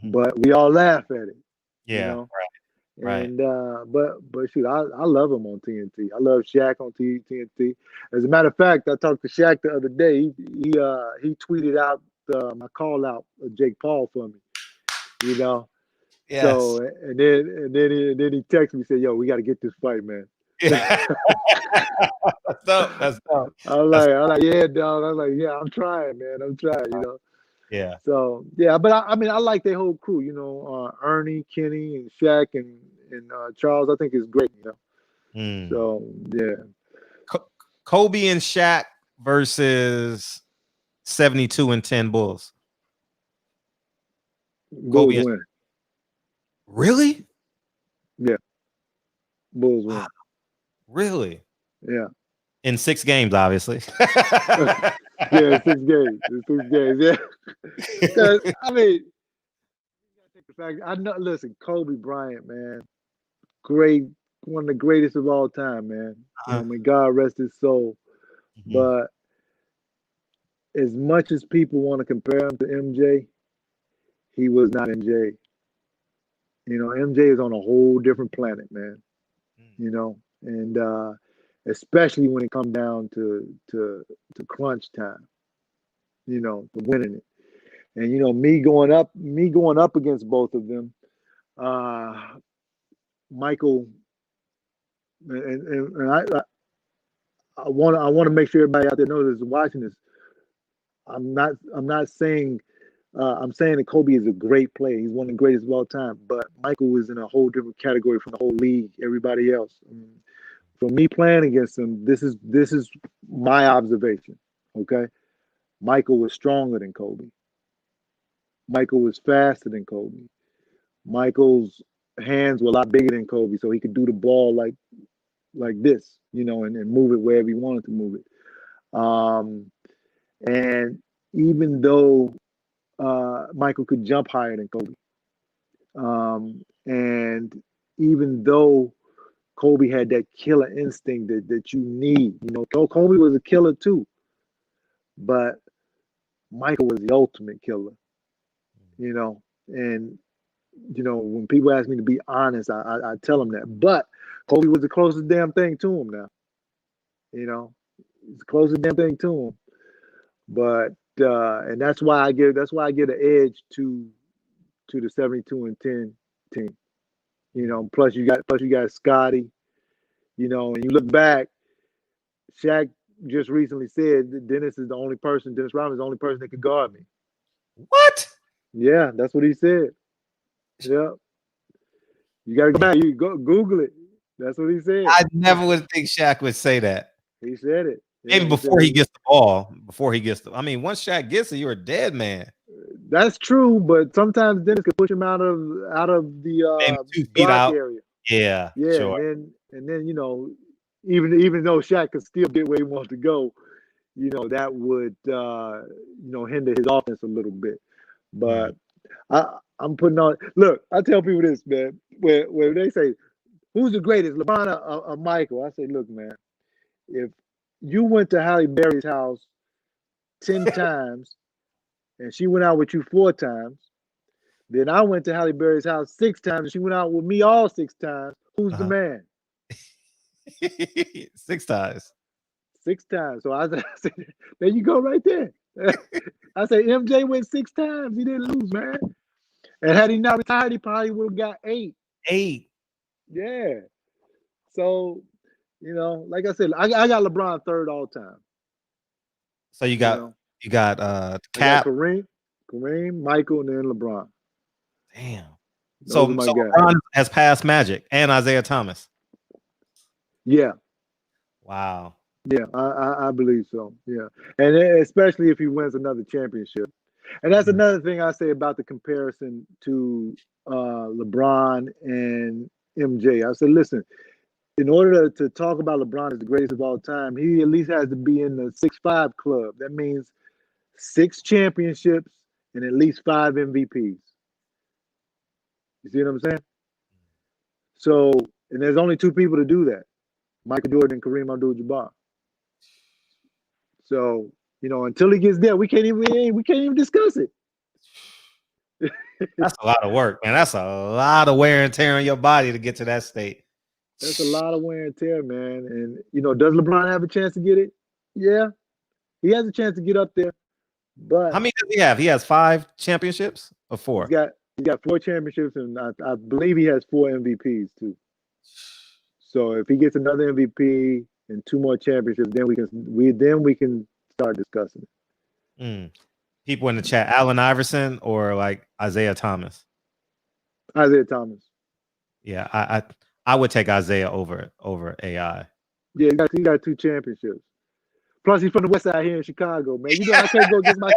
Mhm. but we all laugh at it. You Yeah, know? right. And but shoot, I love him on TNT. I love Shaq on TNT. As a matter of fact, I talked to Shaq the other day. He tweeted out my call out of Jake Paul for me. You know. Yes. So and then he texted me, said, "Yo, we got to get this fight, man." Yeah. That's dope. That's dope. I'm like, yeah, dog. I'm like, yeah, I'm trying, man. I'm trying, you know. Yeah. So yeah, but I mean, I like their whole crew. You know, Ernie, Kenny, and Shaq, and Charles. I think is great. You know. Mm. So yeah. Kobe and Shaq versus 72 and 10 Bulls. Bulls win. Really? Yeah. Bulls win. Wow. Really? Yeah. In 6 games, obviously. Yeah, 6 games. In 6 games. Yeah. I mean, I know. Listen, Kobe Bryant, man, great, one of the greatest of all time, man. You know, may God rest his soul. Mhm. But as much as people want to compare him to MJ, he was not MJ. You know, MJ is on a whole different planet, man. You know, and especially when it comes down to crunch time, you know, for winning it. And you know, me going up against both of them, Michael, and I want to make sure everybody out there knows that's watching this. I'm not saying I'm saying that Kobe is a great player. He's one of the greatest of all time. But Michael was in a whole different category from the whole league, everybody else. I mean, from me playing against him, this is my observation. Okay, Michael was stronger than Kobe. Michael was faster than Kobe. Michael's hands were a lot bigger than Kobe, so he could do the ball like this, you know, and move it wherever he wanted to move it. And even though Michael could jump higher than Kobe, and even though Kobe had that killer instinct that you need, you know, Kobe was a killer too, but Michael was the ultimate killer, you know. And you know, when people ask me to be honest, I tell them that. But Kobe was the closest damn thing to him now. You know, it's the closest damn thing to him. But and that's why I give an edge to the 72 and 10 team. You know, plus you got Scottie. You know, and you look back, Shaq just recently said that Dennis Rodman is the only person that could guard me. What? Yeah, that's what he said. Yeah. You gotta go back. You go Google it. That's what he said. I never would think Shaq would say that. He said it. Maybe before he gets the ball. I mean, once Shaq gets it, you're a dead man. That's true, but sometimes Dennis could push him out of the Maybe 2 feet block out. area. Yeah, sure. And then you know, even though Shaq could still get where he wants to go, you know, that would you know, hinder his offense a little bit. But I'm putting on. Look, I tell people this, man. Where they say, "Who's the greatest, LeBron or Michael?" I say, "Look, man, if you went to Halle Berry's house 10 times and she went out with you 4 times, then I went to Halle Berry's house 6 times and she went out with me all 6 times. Who's the man?" 6 times. 6 times. So I said, there you go, right there. I said, MJ went 6 times. He didn't lose, man. And had he not retired, he probably would have got 8. 8. Yeah. So, you know, like I said, I got LeBron third all time. So you got Cap, Kareem, Michael, and then LeBron. Damn. Those So LeBron has passed Magic and Isaiah Thomas. Yeah. Wow. Yeah, I believe so. Yeah, and especially if he wins another championship. And that's another thing I say about the comparison to LeBron and MJ. I said, listen, in order to talk about LeBron as the greatest of all time, he at least has to be in the 6-5 club. That means 6 championships and at least 5 MVPs. You see what I'm saying? So, and there's only 2 people to do that: Michael Jordan and Kareem Abdul-Jabbar. So, You know, until he gets there, we can't even discuss it. That's a lot of work, man. That's a lot of wear and tear on your body to get to that state. That's a lot of wear and tear, man. And you know, does LeBron have a chance to get it? Yeah, he has a chance to get up there. But how many does he have? He has 5 championships or 4? He's got 4 championships, and I believe he has 4 MVPs too. So if he gets another MVP and 2 more championships, then we can start discussing it. People in the chat, Allen Iverson or like Isaiah Thomas? Isaiah Thomas. Yeah, I would take Isaiah over AI. Yeah, he got 2 championships. Plus, he's from the West Side here in Chicago, man. You know I can't go against my.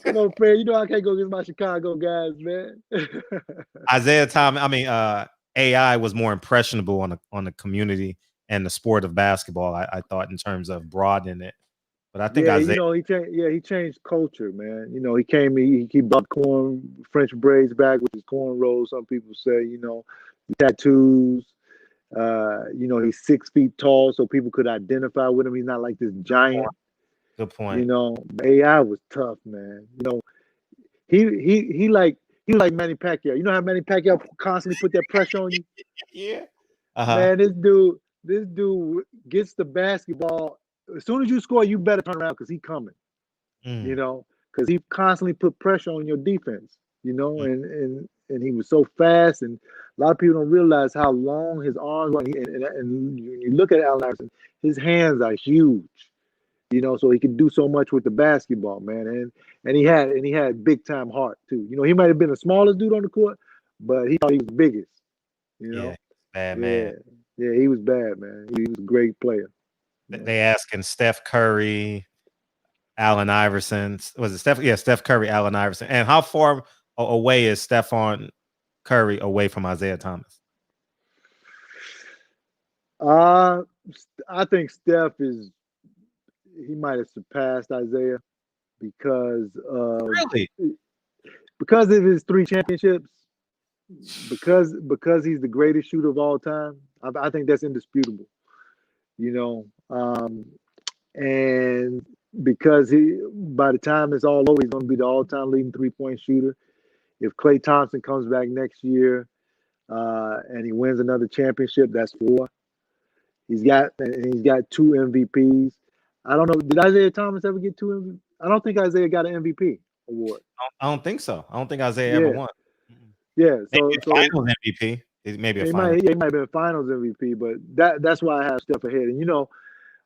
Come on, Fred. You know I can't go against my Chicago guys, man. Isaiah Thomas. I mean, AI was more impressionable on the community and the sport of basketball. I thought in terms of broadening it, but I think Isaiah. You know, he changed culture, man. You know, he brought French braids back with his cornrows. Some people say, you know, tattoos. You know, he's 6 feet tall, so people could identify with him. He's not like this giant. Good point. You know, AI was tough, man. You know, he like Manny Pacquiao. You know how Manny Pacquiao constantly put that pressure on you? Yeah. Man, this dude gets the basketball. As soon as you score, you better turn around because he's coming. You know, because he constantly put pressure on your defense. You know, and he was so fast, and a lot of people don't realize how long his arms were. And you look at Allen Iverson, his hands are huge. You know, so he could do so much with the basketball, man. And he had big time heart too. You know, he might have been the smallest dude on the court, but he thought he was the biggest. You know, bad man. Yeah, he was bad, man. He was a great player. They asking Steph Curry, Allen Iverson. Was it Steph? Yeah, Steph Curry, Allen Iverson. And how far away is Stephon Curry away from Isaiah Thomas? I think Steph he might have surpassed Isaiah because of his 3 championships, because he's the greatest shooter of all time. I think that's indisputable. You know, and because by the time it's all over, he's going to be the all-time leading 3-point shooter. If Klay Thompson comes back next year and he wins another championship, that's 4. He's got 2 MVPs. I don't know. Did Isaiah Thomas ever get 2 MVP? I don't think Isaiah got an MVP award. I don't think so. I don't think Isaiah ever won. Yeah, so finals MVP. Maybe a final. He might have been finals MVP, but that's why I have Steph ahead. And you know,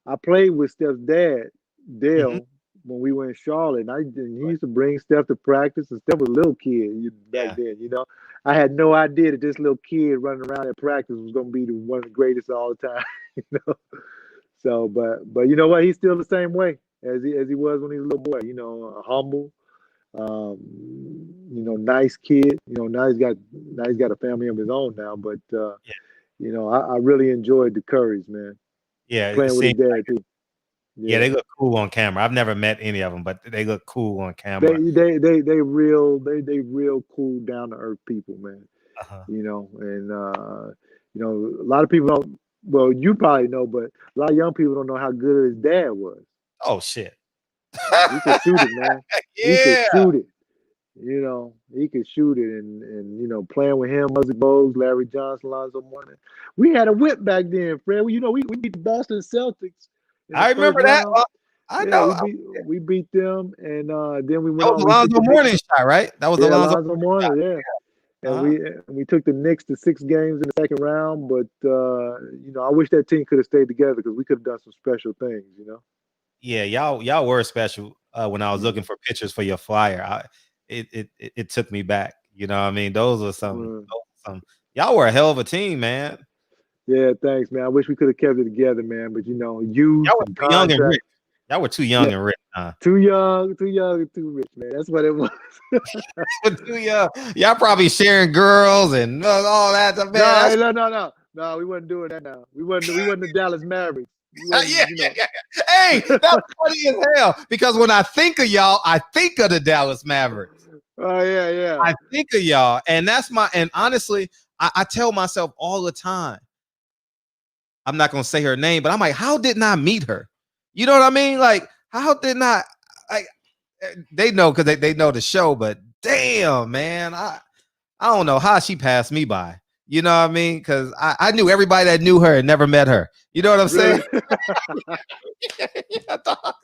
I played with Steph's dad, Dale, when we were in Charlotte, and he used to bring Steph to practice, and Steph was a little kid back then. You know, I had no idea that this little kid running around at practice was going to be one of the greatest of all time. You know. So, but you know what? He's still the same way as he was when he was a little boy. You know, humble, you know, nice kid. You know, now he's got a family of his own now. But you know, I really enjoyed the Currys, man. Yeah, playing with his dad too. Yeah, they look cool on camera. I've never met any of them, but they look cool on camera. They real cool, down to earth people, man. You know, and you know, a lot of people don't. Well, you probably know, but a lot of young people don't know how good his dad was. Oh shit! He could shoot it, man. Yeah. He could shoot it. You know, he could shoot it, and you know, playing with him, Muzzy Bowles, Larry Johnson, Lonzo Mourning. We had a whip back then, Fred. You know, we beat the Boston Celtics. I remember that. I know. We beat them, and then we went. That was Lonzo Mourning shot, right? That was Lonzo Mourning, yeah. And we took the Knicks to 6 games in the second round, but you know, I wish that team could have stayed together because we could have done some special things, you know. Yeah, y'all were special. When I was looking for pictures for your flyer, it took me back. You know what I mean? Those were some. Y'all were a hell of a team, man. Yeah, thanks, man. I wish we could have kept it together, man. But you know, y'all were too young and rich. Y'all were too young and rich. Too young and too rich, man. That's what it was. Too young. Y'all probably sharing girls and all that stuff, man. No, we wasn't doing that now. We wasn't the Dallas Mavericks. Yeah. Hey, that's funny as hell. Because when I think of y'all, I think of the Dallas Mavericks. Oh, yeah. I think of y'all. And honestly, I tell myself all the time, I'm not gonna say her name, but I'm like, how didn't I meet her? You know what I mean? Like, How did not? They know because they know the show, but damn, man, I don't know how she passed me by. You know what I mean? Because I knew everybody that knew her and never met her. You know what I'm saying? Yeah,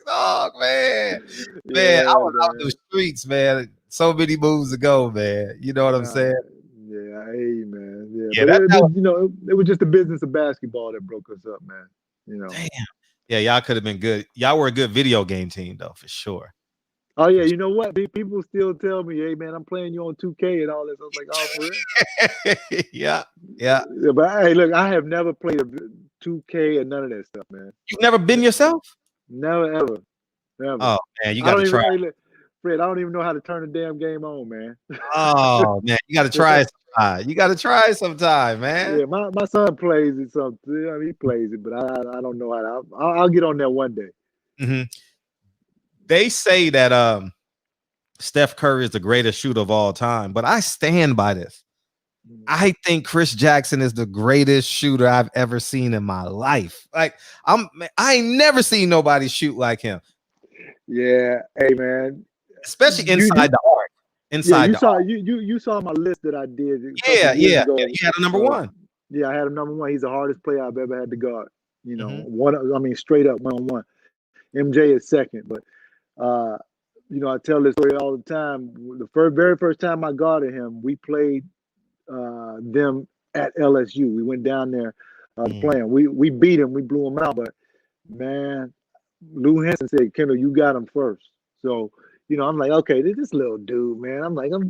dog, man. Man, I was out the streets, man, so many moves ago, man. You know what I'm saying? Yeah, hey, man. Yeah, But it was just the business of basketball that broke us up, man. You know. Damn. Yeah, y'all could have been good. Y'all were a good video game team, though, for sure. Oh yeah, you know what? People still tell me, "Hey man, I'm playing you on 2K and all this." I was like, "Oh, for real?" Yeah. But hey, look, I have never played a 2K and none of that stuff, man. You've never been yourself? Never, ever. Oh man, you got to try. Fred, I don't even know how to turn the damn game on, man. Oh man, you got to try it sometime. You got to try it sometime, man. Yeah, my son plays it something. I mean, he plays it, but I don't know how to. I'll get on there one day. Mm-hmm. They say that Steph Curry is the greatest shooter of all time, but I stand by this. I think Chris Jackson is the greatest shooter I've ever seen in my life. Like I ain't never seen nobody shoot like him. Yeah, hey man, especially inside the arc. Inside you saw my list that I did. Yeah, you had a number one. Yeah, I had a number one. He's the hardest player I've ever had to guard. You know, straight up 1-on-1. MJ is second, but you know, I tell this story all the time. The very first time I guarded him, we played them at LSU. We went down there playing. We beat him. We blew him out. But man, Lou Henson said, "Kendall, you got him first." So you know, I'm like, okay, this little dude, man. I'm gonna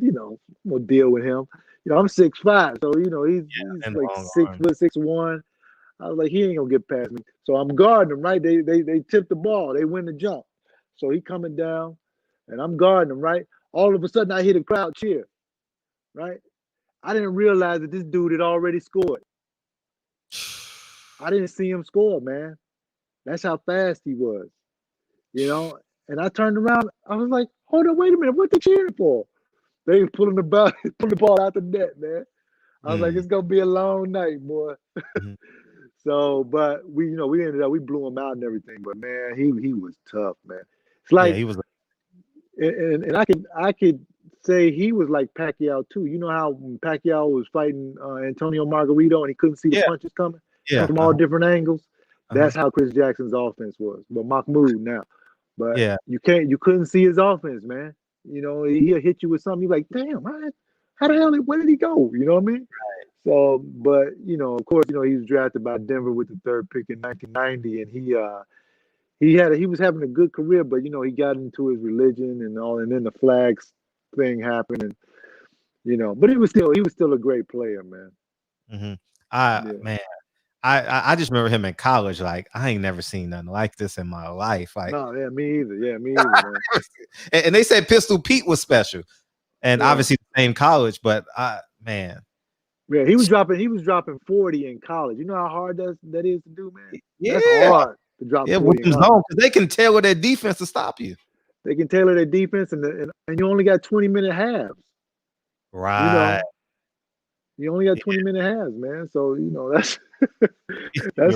deal with him. You know, I'm 6'5", so you know he's like 6 foot 6'1". I was like, he ain't gonna get past me. So I'm guarding him, right? They tip the ball, they win the jump. So he coming down, and I'm guarding him, right? All of a sudden I hear the crowd cheer, right? I didn't realize that this dude had already scored. I didn't see him score, man. That's how fast he was. You know, and I turned around, I was like, hold on, wait a minute, what they cheering for? They pulling the ball out the net, man. I was like, it's gonna be a long night, boy. So, but we ended up, we blew him out and everything. But man, he was tough, man. It's like he was, and I could say he was like Pacquiao too. You know how when Pacquiao was fighting Antonio Margarito and he couldn't see the punches coming from all different angles. That's how Chris Jackson's offense was. But Mahmoud now, but you couldn't see his offense, man. You know, he'll hit you with something. You're like, damn, how the hell? Where did he go? You know what I mean? Right. So, but you know, of course, you know, he was drafted by Denver with the 3rd pick in 1990, and he was having a good career, but you know, he got into his religion and all, and then the flags thing happened, and you know, but he was still a great player, man. Man, I just remember him in college. Like, I ain't never seen nothing like this in my life. Like, no, me either. Yeah, me either, man. and they said Pistol Pete was special, and obviously the same college, but man. Yeah, he was dropping 40 in college. You know how hard that is to do, man? Yeah. That's hard to drop 40 in college. Because they can tailor their defense to stop you. They can tailor their defense, and you only got 20-minute halves. Right. You only got 20-minute halves, man. So, you know, that's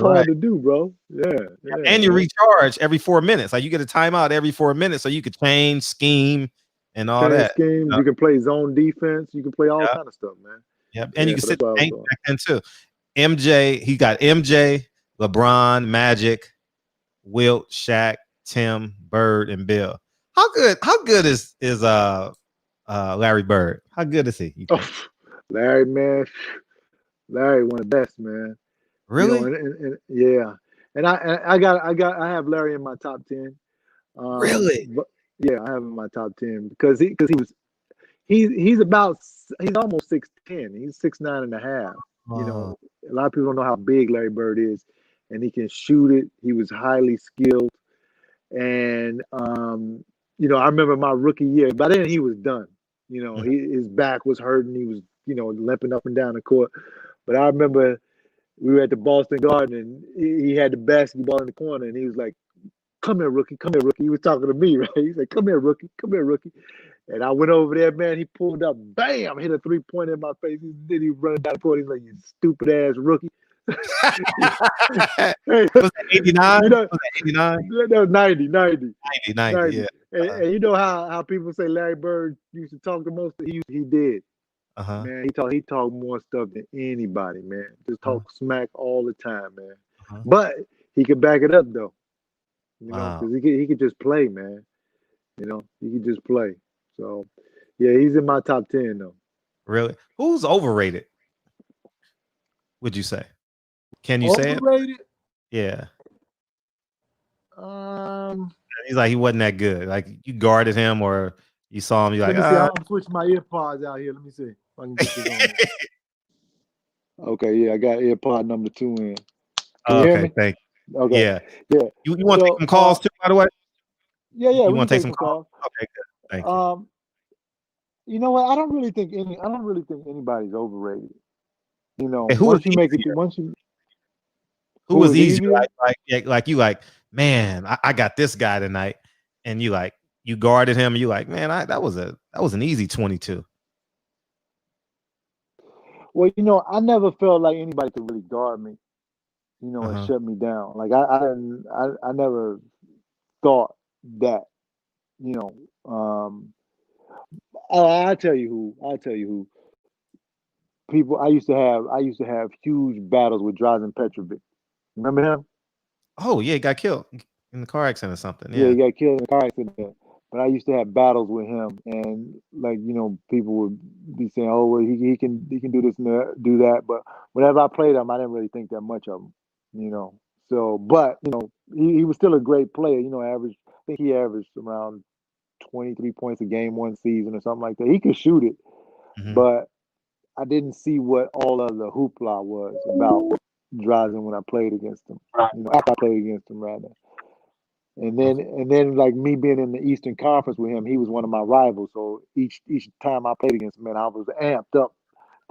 hard to do, bro. Yeah. And you recharge every 4 minutes. Like, you get a timeout every 4 minutes, so you could change, scheme, and all that. Schemes. You can play zone defense. You can play all kind of stuff, man. Yep. And you can sit back then too. MJ, he got MJ, LeBron, Magic, Wilt, Shaq, Tim, Bird, and Bill. How good is Larry Bird? How good is he? Larry, man. Larry, one of the best, man. Really? You know, and I have Larry in my top 10. Really? But, yeah, I have him in my top 10 because he's almost 6'10". He's 6'9.5". You know, a lot of people don't know how big Larry Bird is, and he can shoot it. He was highly skilled, and you know, I remember my rookie year. By then, he was done. You know, his back was hurting. He was, you know, limping up and down the court. But I remember we were at the Boston Garden, and he had the basketball in the corner, and he was like, "Come here, rookie. Come here, rookie." He was talking to me, right? He's like, "Come here, rookie. Come here, rookie." And I went over there, man. He pulled up, bam, hit a 3-pointer in my face. Then he running down the court. He's like, "You stupid ass rookie." Hey, Was it 89? you know, Was it 89? that was 90. 90, yeah. And you know how people say Larry Bird used to talk the most? He did. Uh-huh. Man, he talked more stuff than anybody, man. Just Uh-huh. talk smack all the time, man. Uh-huh. But he could back it up though. You know, Wow. because he could just play, man. You know, he could just play. So yeah, he's in my top 10 though. Really? Who's overrated? Would you say? Can you say it? Overrated? Yeah. Um, He's like he wasn't that good. Like you guarded him or you saw him, you're let like, me see. I'm switching my earpods out here. Let me see if I can get this on. Okay, yeah, I got earpod number 2 in. Can you hear me? Thank you. Okay. Yeah. Yeah. You want to take some calls too, by the way? Yeah, You we want can to take some calls? Okay, good. Thank you. You know what? I don't really think anybody's overrated. You know, Hey, who once was you make it, easier? who was was easier? easier? Like you like, man, I got this guy tonight, and you like you guarded him, and you like, man, that was an easy 22. Well, you know, I never felt like anybody could really guard me, you know, and Uh-huh. shut me down. Like I never thought that, you know. I'll tell you who. People I used to have huge battles with Drazen Petrovic. Remember him? Oh yeah, he got killed in the car accident or something. Yeah, Yeah. he got killed in a car accident. But I used to have battles with him, and like you know, people would be saying, "Oh, well, he can do this and do that." But whenever I played him, I didn't really think that much of him, you know. So, but you know, he was still a great player. You know, I think he averaged around 23 points a game one season or something like that. He could shoot it, but I didn't see what all of the hoopla was about Drazen when I played against him. You know, after I played against him, rather. And then like me being in the Eastern Conference with him, he was one of my rivals. So each time I played against him, man, I was amped up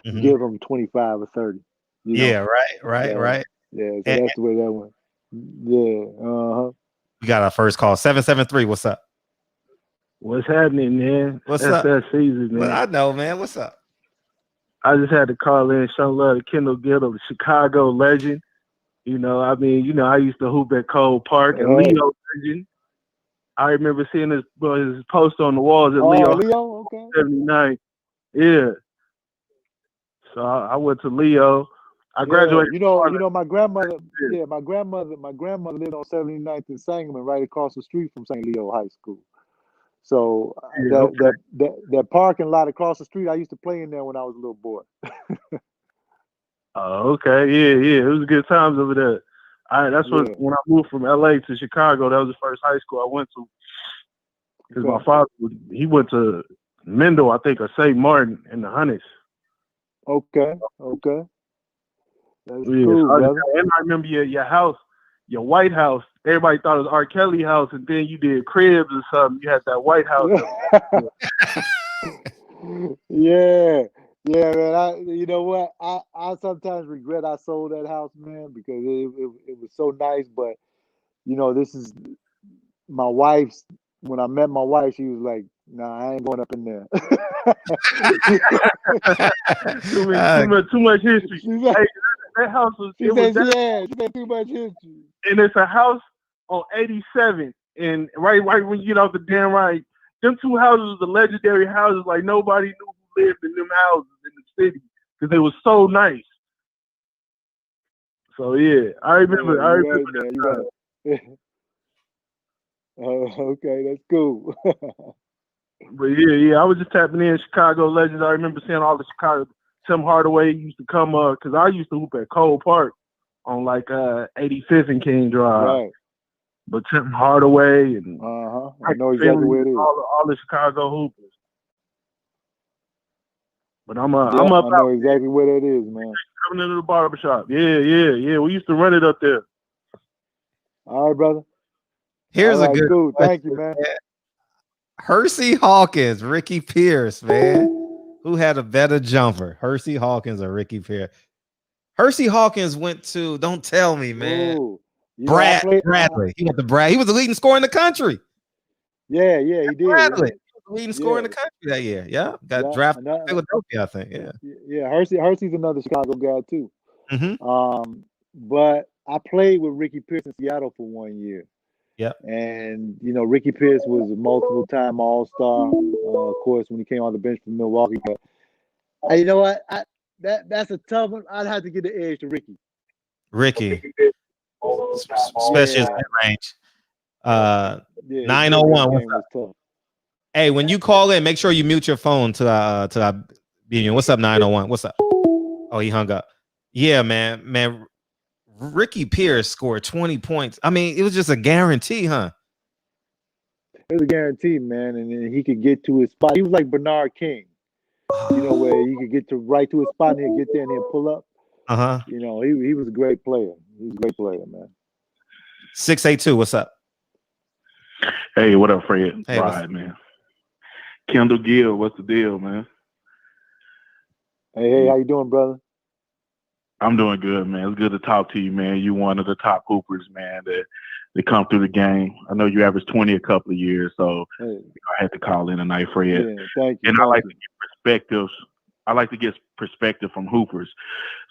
to give him 25 or 30. You know? Yeah, right. Yeah, so that's the way that went. Yeah, We got our first call. 773. What's up? What's happening, man? What's that's up? that season, man. Well, I know, man. What's up? I just had to call in, show love to Kendall, Gill, the Chicago legend. You know, I mean, you know, I used to hoop at Cole Park and Leo legend. I remember seeing his post on the walls at Leo, okay. 79. Yeah. So I went to Leo. I graduated. You know, my grandmother. Yeah, my grandmother lived on 79th and Sangamon, right across the street from St. Leo High School. So that parking lot across the street, I used to play in there when I was a little boy. Oh, okay. Yeah. It was good times over there. That's when I moved from LA to Chicago, that was the first high school I went to. Because my father, he went to Mendel, I think, or St. Martin in the Hunnids. Okay. That's cool, brother. And I remember your house, your White House. Everybody thought it was R. Kelly house, and then you did cribs or something. You had that White House. Yeah, man. You know what? I sometimes regret I sold that house, man, because it was so nice. But you know, this is my wife's. When I met my wife, she was like, "Nah, I ain't going up in there." too much history. That house was. She said too much history. And it's a house on 87, and right when you get off the damn right, them two houses, the legendary houses, like nobody knew who lived in them houses in the city because they were so nice. So yeah, I remember. Right. Okay, that's cool. But yeah, I was just tapping in Chicago legends. I remember seeing all the Chicago. Tim Hardaway used to come because I used to hoop at Cole Park on like 85th and King Drive. Right. But Tim Hardaway and I know exactly where it is. All the Chicago hoopers. But I'm up. I know exactly where that is, man. Coming into the barbershop. Yeah. We used to run it up there. All right, brother. Here's a good cool. Thank you, man. Hersey Hawkins, Ricky Pierce, man. Who had a better jumper, Hersey Hawkins or Ricky Pierce? Hersey Hawkins went to, don't tell me, man. Ooh, Bradley. He went to Brad. He was the leading scorer in the country. Yeah, he did. Bradley. Leading scorer in the country that year. Yeah. Got drafted in Philadelphia, I think. Yeah. Yeah, Hersey's another Chicago guy too. But I played with Ricky Pierce in Seattle for 1 year. Yep. And, Ricky Pierce was a multiple-time All-Star, of course, when he came on the bench from Milwaukee. But you know what? That's a tough one. I'd have to give the edge to Ricky. Especially his mid-range. 901. What's up? Tough. Hey, when you call in, make sure you mute your phone to our union. What's up, 901? What's up? Oh, he hung up. Yeah, man. Ricky Pierce scored 20 points. I mean, it was just a guarantee, huh? It was a guarantee, man. And then he could get to his spot. He was like Bernard King, where he could get right to his spot and he'll get there and he'll pull up. He was a great player. He was a great player, man. 682, what's up? Hey, what up, Fred? Hey, right, man. Kendall, Gill, what's the deal, man? Hey, how you doing, brother? I'm doing good, man. It's good to talk to you, man. You one of the top hoopers, man, that come through the game. I know you averaged 20 a couple of years, so I had to call in tonight, Fred. Yeah, thank you. And I like to get perspectives. I like to get perspective from hoopers.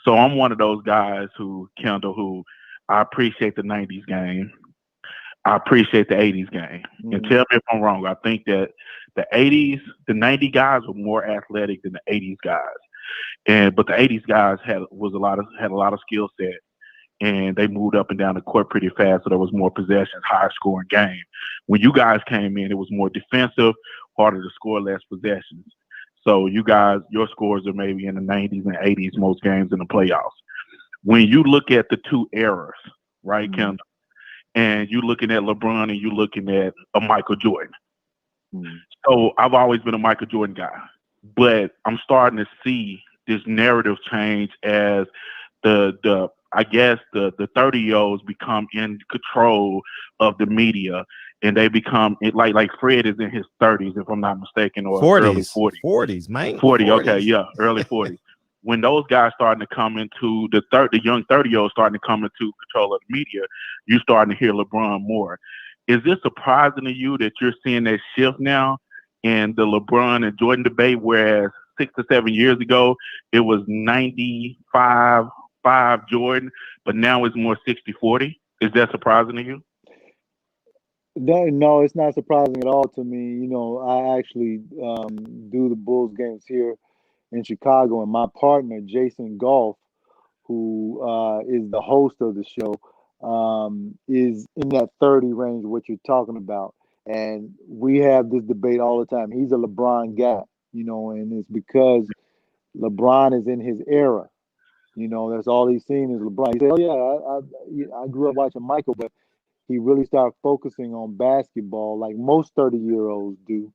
So I'm one of those guys who I appreciate the 90s game. I appreciate the 80s game. And tell me if I'm wrong. I think that the 90 guys were more athletic than the 80s guys. But the 80s guys had a lot of skill set, and they moved up and down the court pretty fast, so there was more possessions, higher scoring game. When you guys came in, it was more defensive, harder to score, less possessions. So you guys, your scores are maybe in the 90s and 80s most games in the playoffs. When you look at the two eras, right, Kendall, and you're looking at LeBron and you're looking at a Michael Jordan. So I've always been a Michael Jordan guy, but I'm starting to see this narrative change as the 30-year-olds become in control of the media, and they become like Fred is in his 30s, if I'm not mistaken, or 40s, early 40s. 40s, man. 40, okay, yeah, early 40s. When those guys starting to come into the young 30-year-olds starting to come into control of the media, you starting to hear LeBron more. Is this surprising to you that you're seeing that shift now in the LeBron and Jordan debate, whereas 6 to 7 years ago it was 95-5 Jordan, but now it's more 60-40? Is that surprising to you? No, it's not surprising at all to me. I actually do the Bulls games here in Chicago, and my partner Jason Goff, who is the host of the show, is in that 30 range, what you're talking about. And we have this debate all the time. He's a LeBron guy, and it's because LeBron is in his era. That's all he's seen is LeBron. He said, "Oh yeah, I grew up watching Michael, but he really started focusing on basketball like most 30-year-olds do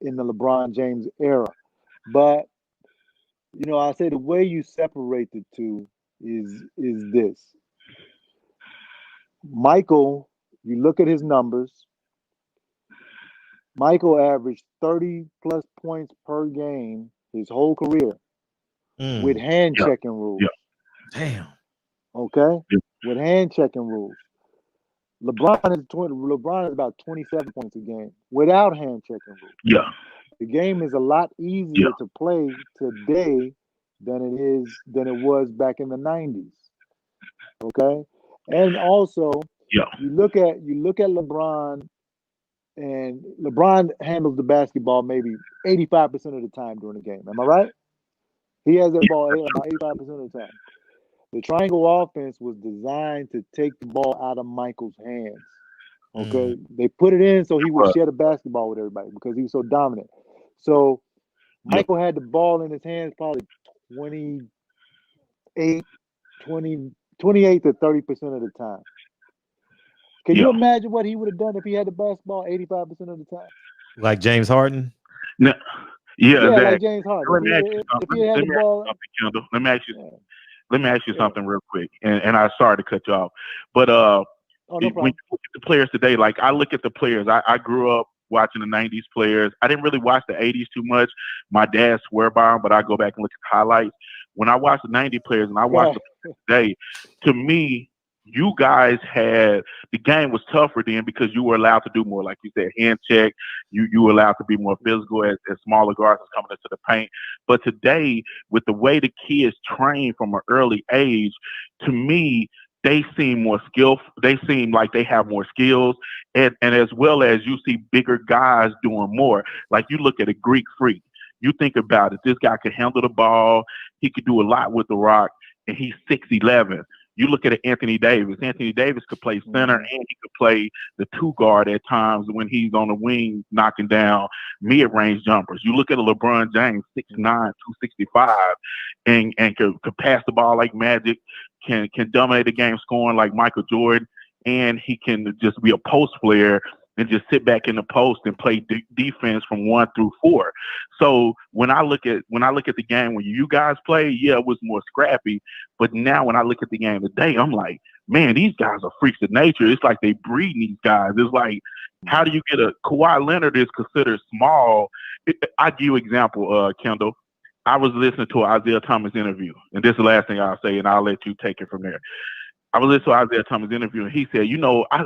in the LeBron James era." But I say the way you separate the two is this. Michael, you look at his numbers. Michael averaged 30 plus points per game his whole career with hand checking rules. Damn. Okay? With hand checking rules. LeBron is about 27 points a game without hand checking rules. Yeah. The game is a lot easier to play today than it was back in the 90s. Okay? And also, you look at LeBron, and LeBron handles the basketball maybe 85% of the time during the game. Am I right? He has that ball about 85% of the time. The triangle offense was designed to take the ball out of Michael's hands. Okay? They put it in so he would share the basketball with everybody because he was so dominant. So Michael had the ball in his hands probably 28 to 30% of the time. Can you imagine what he would have done if he had the basketball 85% of the time? Like James Harden? No. Like James Harden. Let me ask you something. Let me ask you something real quick. And I'm sorry to cut you off. But no when you look at the players today, like I look at the players, I grew up watching the 90s players. I didn't really watch the 80s too much. My dad swear by them, but I go back and look at the highlights. When I watch the 90 players and I watch the players today, to me, you guys had the game was tougher then because you were allowed to do more, like you said, hand check. You were allowed to be more physical as smaller guards was coming into the paint. But today, with the way the kids train from an early age, to me, they seem more skillful. They seem like they have more skills, and as well as you see bigger guys doing more. Like you look at a Greek freak. You think about it. This guy could handle the ball. He could do a lot with the rock, and he's 6'11". You look at Anthony Davis. Anthony Davis could play center and he could play the two guard at times when he's on the wing knocking down mid-range jumpers. You look at a LeBron James, 6'9", 265, and could pass the ball like Magic, can dominate the game scoring like Michael Jordan, and he can just be a post player and just sit back in the post and play defense from 1 through 4. So when I look at the game when you guys play, yeah, it was more scrappy. But now when I look at the game today, I'm like, man, these guys are freaks of nature. It's like they breed these guys. It's like, how do you get a Kawhi Leonard is considered small? I give you an example, Kendall. I was listening to an Isaiah Thomas interview, and this is the last thing I'll say, and I'll let you take it from there. I was listening to Isaiah Thomas interview, and he said,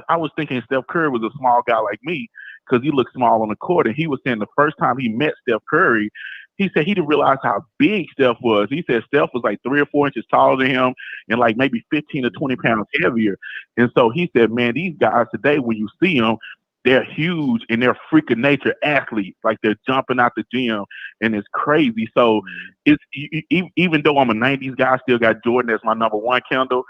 I was thinking Steph Curry was a small guy like me because he looked small on the court. And he was saying the first time he met Steph Curry, he said he didn't realize how big Steph was. He said Steph was like 3 or 4 inches taller than him and like maybe 15 or 20 pounds heavier. And so he said, man, these guys today, when you see them, they're huge and they're freak of nature athletes. Like they're jumping out the gym and it's crazy. So it's even though I'm a 90s guy, I still got Jordan as my number one, Kendall.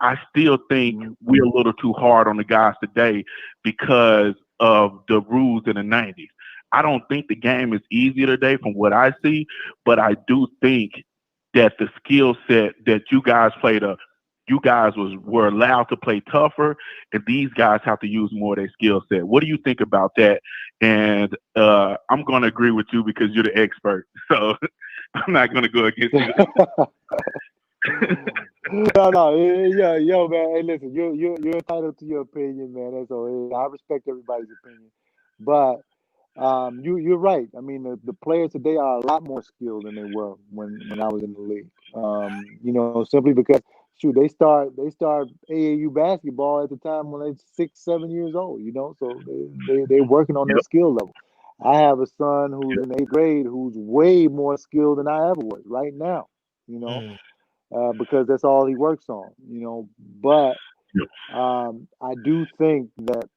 I still think we're a little too hard on the guys today because of the rules in the 90s. I don't think the game is easier today from what I see, but I do think that the skill set that you guys played you guys were allowed to play tougher, and these guys have to use more of their skill set. What do you think about that? And I'm going to agree with you because you're the expert, so I'm not going to go against you. No, yeah, yo, man. Hey, listen, you're entitled to your opinion, man. That's all. I respect everybody's opinion, but you're right. I mean, the players today are a lot more skilled than they were when I was in the league. Simply because they start AAU basketball at the time when they're 6, 7 years old. So they're working on their skill level. I have a son who's in 8th grade who's way more skilled than I ever was right now. Because that's all he works on, But I do think that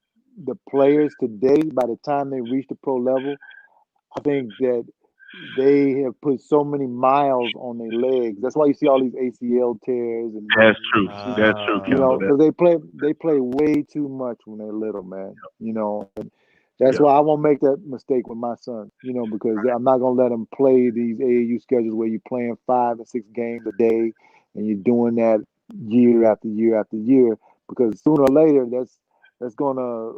the players today, by the time they reach the pro level, I think that they have put so many miles on their legs. That's why you see all these ACL tears. And that's true. That's true. Because they play way too much when they're little, man. And that's why I won't make that mistake with my son. Because I'm not gonna let him play these AAU schedules where you're playing 5 and 6 games a day. And you're doing that year after year after year, because sooner or later that's gonna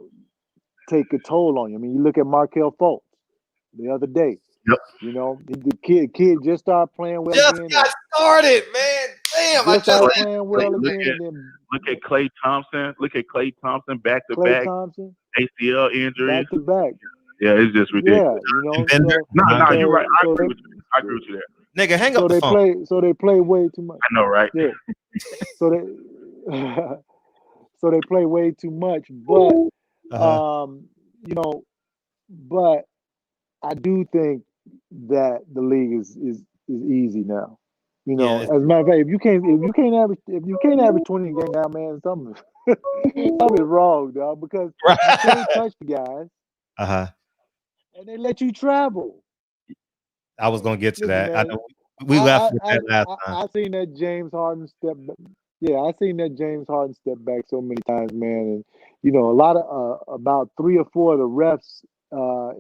take a toll on you. I mean, you look at Markelle Fultz the other day. Yep. The kid just started playing well just again. Got started, man. Damn, I just started playing well again. Look at Klay Thompson. Back to Klay back. Thompson, ACL injuries. back to back. Yeah, it's just ridiculous. Yeah, No, you're right. I agree with you there. Nigga, hang up the phone. So they play way too much. I know, right? Yeah. so they play way too much, but but I do think that the league is easy now. As a matter of fact, if you can't average 20 a game now, man, something is wrong, dog. Because you can't touch the guys, and they let you travel. I was gonna get to that. Man, I know we left with that last time. I seen that James Harden step back. Yeah, I seen that James Harden step back so many times, man. And a lot of about 3 or 4 of the refs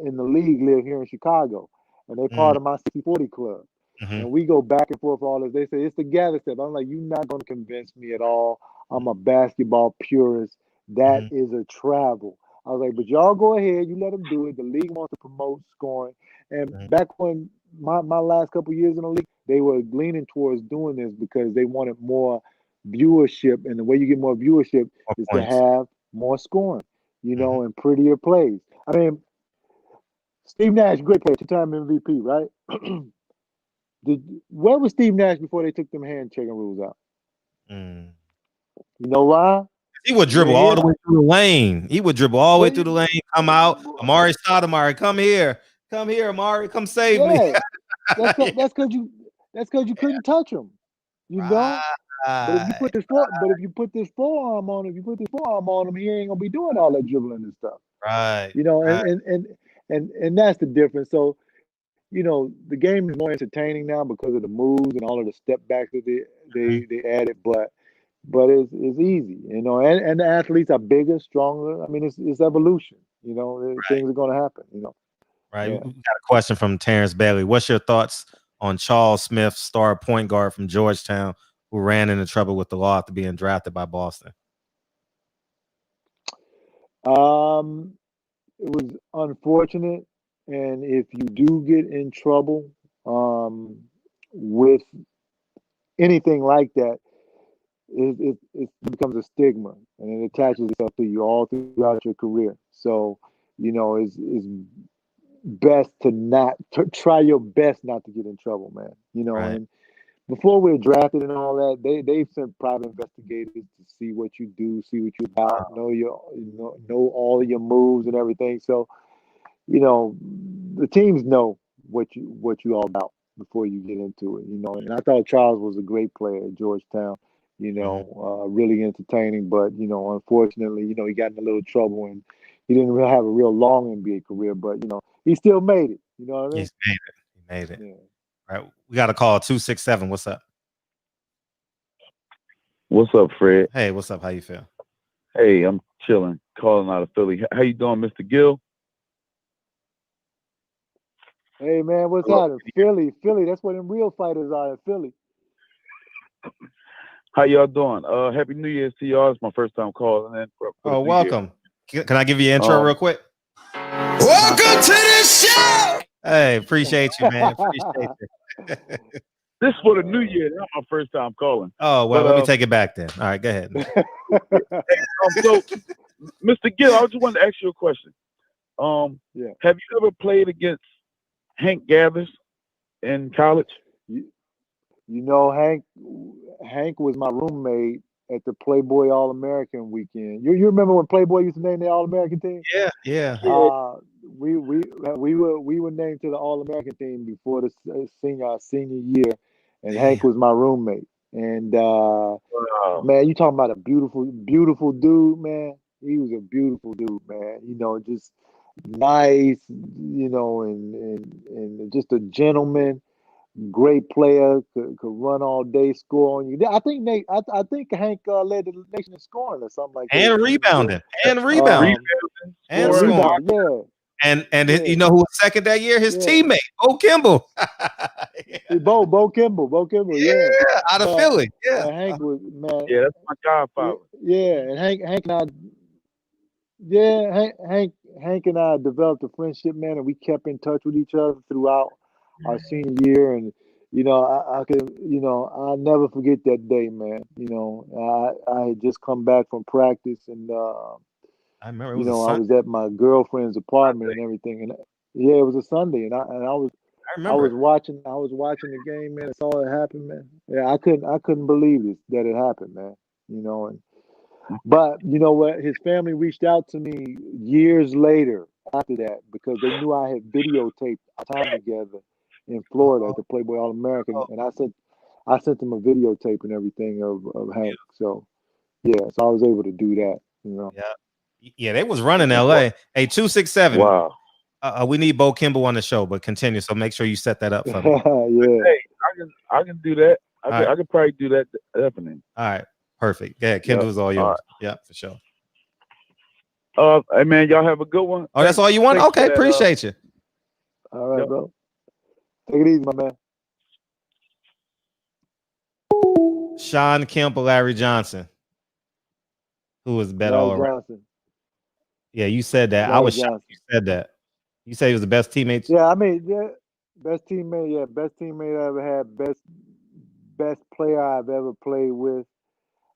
in the league live here in Chicago, and they're part of my 60-40 club. And we go back and forth all this. They say it's the gather step. I'm like, you're not going to convince me at all. I'm a basketball purist. That is a travel. I was like, but y'all go ahead. You let them do it. The league wants to promote scoring. And back when my last couple of years in the league, they were leaning towards doing this because they wanted more viewership. And the way you get more viewership is to have more scoring, and prettier plays. I mean, Steve Nash, great player, 2-time MVP, right? Where was Steve Nash before they took them hand checking rules out? You know why? He would dribble all the way through the lane. He would dribble all the way through the lane, come out. Amari Stoudemire, come here, Amari, come save me. That's because you couldn't touch him. You know. But if you put this forearm on him, he ain't gonna be doing all that dribbling and stuff. Right. You know, right. and that's the difference. So, you know, the game is more entertaining now because of the moves and all of the step backs that they added. But it's easy, you know, and the athletes are bigger, stronger. I mean, it's evolution. You know, things are gonna happen. You know. Right. Yeah. We got a question from Terrence Bailey. What's your thoughts on Charles Smith, star point guard from Georgetown, who ran into trouble with the law after being drafted by Boston? It was unfortunate, and if you do get in trouble with anything like that, it becomes a stigma, and it attaches itself to you all throughout your career. So, you know, it's best to try your best not to get in trouble, man. You know, Right. and before we're drafted and all that, they've sent private investigators to see what you do, see what you're about, know all of your moves and everything. So, you know, the teams know what you all about before you get into it. You know, and I thought Charles was a great player at Georgetown. You know, really entertaining, but you know, unfortunately, you know, he got in a little trouble and he didn't really have a real long NBA career. But you know, he still made it. You know what I mean? He's made it. He made it. Yeah. All right. We got a call 267. What's up? What's up, Fred? Hey, what's up? How you feel? Hey, I'm chilling, calling out of Philly. How you doing, Mr. Gill? Hey man, what's happening? Philly. That's where them real fighters are in Philly. How y'all doing? Happy New Year's to y'all. It's my first time calling in. Oh, welcome. Can I give you an intro real quick? Welcome to the show. Hey, appreciate you, man. Appreciate you. This is for the New Year. That's my first time calling. Oh, well, let me take it back then. All right, go ahead. So, Mr. Gill, I just wanted to ask you a question. Have you ever played against Hank Gathers in college? You know, Hank was my roommate at the Playboy All-American weekend. You remember when Playboy used to name the All-American team? Yeah. We were named to the All-American team before the senior year, and Hank was my roommate. And man, you talking about a beautiful dude, man. He was a beautiful dude, man. You know, just nice, you know, and just a gentleman. Great player, could run all day, score on you. I think Hank led the nation in scoring or something like that. And rebounding. And scoring. And you know who was second that year? His teammate, Bo Kimball. Bo Kimball, yeah. Out of Philly. Yeah. Hank was, man. Yeah, that's my godfather. Yeah, and Hank and I developed a friendship, man, and we kept in touch with each other throughout our senior year. And you know, I'll never forget that day, man. You know, I had just come back from practice, and I remember I was at my girlfriend's apartment and everything, and it was a Sunday, and I was watching the game, man. I saw it happen, man. Yeah, I couldn't believe it that it happened, man. You know, but you know what? His family reached out to me years later after that because they knew I had videotaped our time together in Florida at the Playboy All-American, and I sent them a videotape and everything of Hank. So so I was able to do that. You know. Yeah, they was running LA. Hey, 267. Wow. We need Bo Kimball on the show, but continue. So make sure you set that up for me. Yeah. Hey, I can do that. I could probably do that definitely. All right. Perfect. Yeah, Kendall's all yours. Yeah, for sure. Hey man, y'all have a good one. Oh, that's all you want? Okay, appreciate you. All right, bro. Take it easy, my man. Sean Kemp or Larry Johnson? Who was better all around? Yeah, you said that. I was shocked you said that. You said he was the best teammate. Yeah, I mean, best teammate. Yeah, best teammate I ever had. Best player I've ever played with.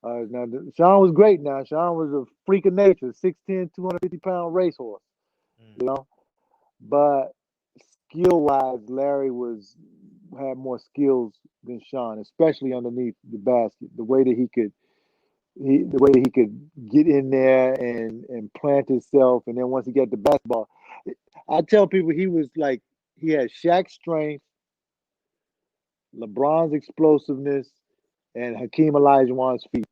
Now, Sean was great. Now, Sean was a freak of nature, 6'10", 250-pound racehorse. You know, but skill-wise, Larry had more skills than Sean, especially underneath the basket. The way that he could the way he could get in there and plant himself, and then once he got the basketball, I tell people he was like he had Shaq's strength, LeBron's explosiveness, and Hakeem Olajuwon's feet.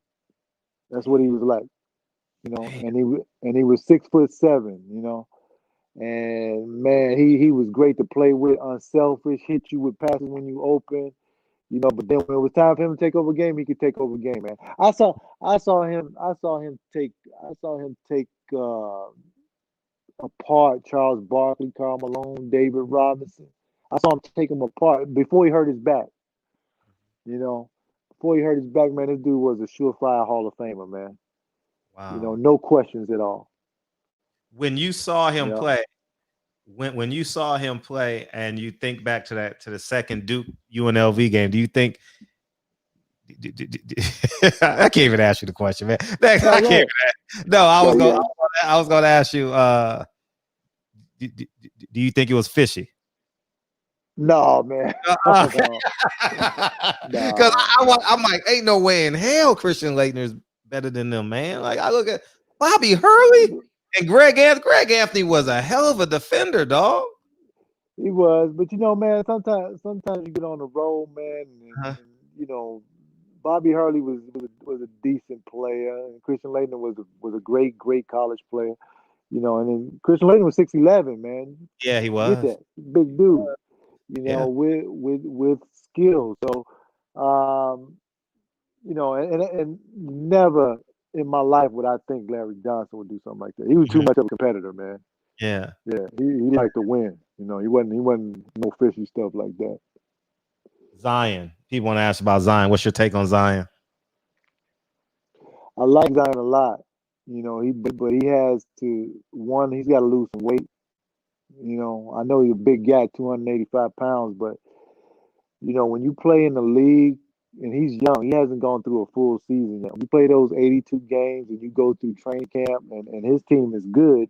That's what he was like, and he was 6'7", and man, he was great to play with, unselfish, hit you with passes when you open. But then when it was time for him to take over a game, he could take over a game, man. I saw him take apart Charles Barkley, Karl Malone, David Robinson. I saw him take him apart before he hurt his back. Before he hurt his back, man, this dude was a surefire Hall of Famer, man. Wow. No questions at all. When you saw him play, when you saw him play, and you think back to the second Duke UNLV game, do you think? I can't even ask you the question, man. I can't. Even ask. No, I was going to ask you. Do you think it was fishy? No, man. Because I'm like, ain't no way in hell Christian Laettner is better than them, man. Like I look at Bobby Hurley and Greg Anthony. Greg Anthony was a hell of a defender, dog. He was, but man, sometimes you get on the road, man, and Bobby Hurley was a decent player, and Christian Laettner was a great college player, and then Christian Laettner was 6'11", man. Yeah, he was. Get that big dude, with skill. So, and never in my life would I think Larry Johnson would do something like that. He was too much of a competitor, man. Yeah. He liked to win. He wasn't no fishy stuff like that. Zion. People want to ask about Zion. What's your take on Zion? I like Zion a lot. But he has to he's got to lose some weight. I know he's a big guy, 285 pounds, but when you play in the league and he's young, he hasn't gone through a full season yet. When you play those 82 games and you go through training camp and his team is good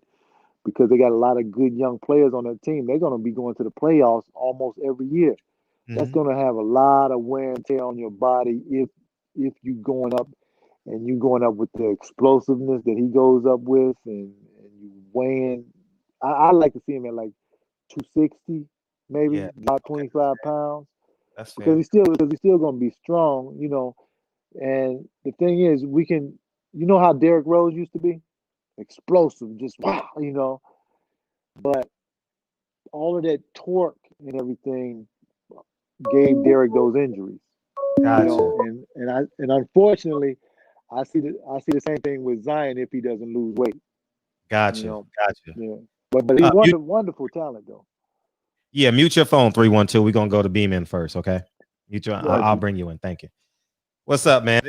because they got a lot of good young players on their team. They're going to be going to the playoffs almost every year. Mm-hmm. That's going to have a lot of wear and tear on your body if you going up with the explosiveness that he goes up with and you weighing. I like to see him at like 260, maybe about 25 pounds. That's fair. Because he's still going to be strong, And the thing is, we can, how Derrick Rose used to be, explosive, just wow, But all of that torque and everything gave Derrick those injuries. Gotcha. And unfortunately, I see the same thing with Zion if he doesn't lose weight. Gotcha. Yeah. But he's wonderful talent, though. Yeah, mute your phone, 312. We're going to go to Beeman first, okay? I'll bring you in. Thank you. What's up, man?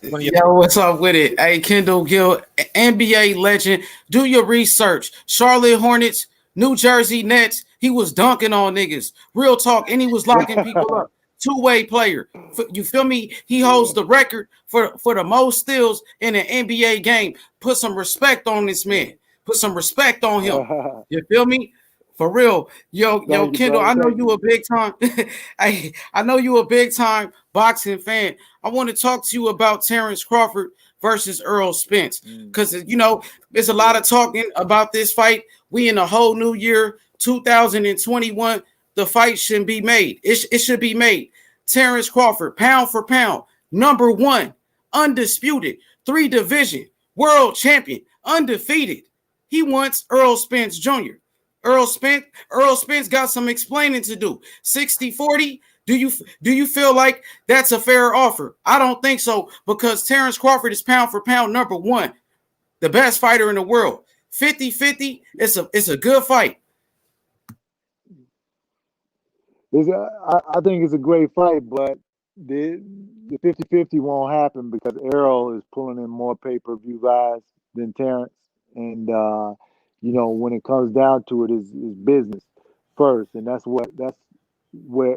Yo, what's up with it? Hey, Kendall, Gill, NBA legend. Do your research. Charlotte Hornets, New Jersey Nets. He was dunking on niggas. Real talk. And he was locking people up. Two-way player. You feel me? He holds the record for the most steals in an NBA game. Put some respect on this man. Put some respect on him. You feel me? For real. Yo, Kendall, I know you a big time. I know you a big time boxing fan. I want to talk to you about Terrence Crawford versus Earl Spence. Because, there's a lot of talking about this fight. We in a whole new year, 2021. The fight shouldn't be made. It should be made. Terrence Crawford, pound for pound, number one, undisputed, 3 division, world champion, undefeated. He wants Earl Spence Jr. Earl Spence got some explaining to do. 60-40. Do you feel like that's a fair offer? I don't think so, because Terrence Crawford is pound for pound number one, the best fighter in the world. 50-50. It's a good fight. I think it's a great fight, but the 50-50 won't happen because Errol is pulling in more pay-per-view guys than Terrence. And, when it comes down to it, is business first. And that's where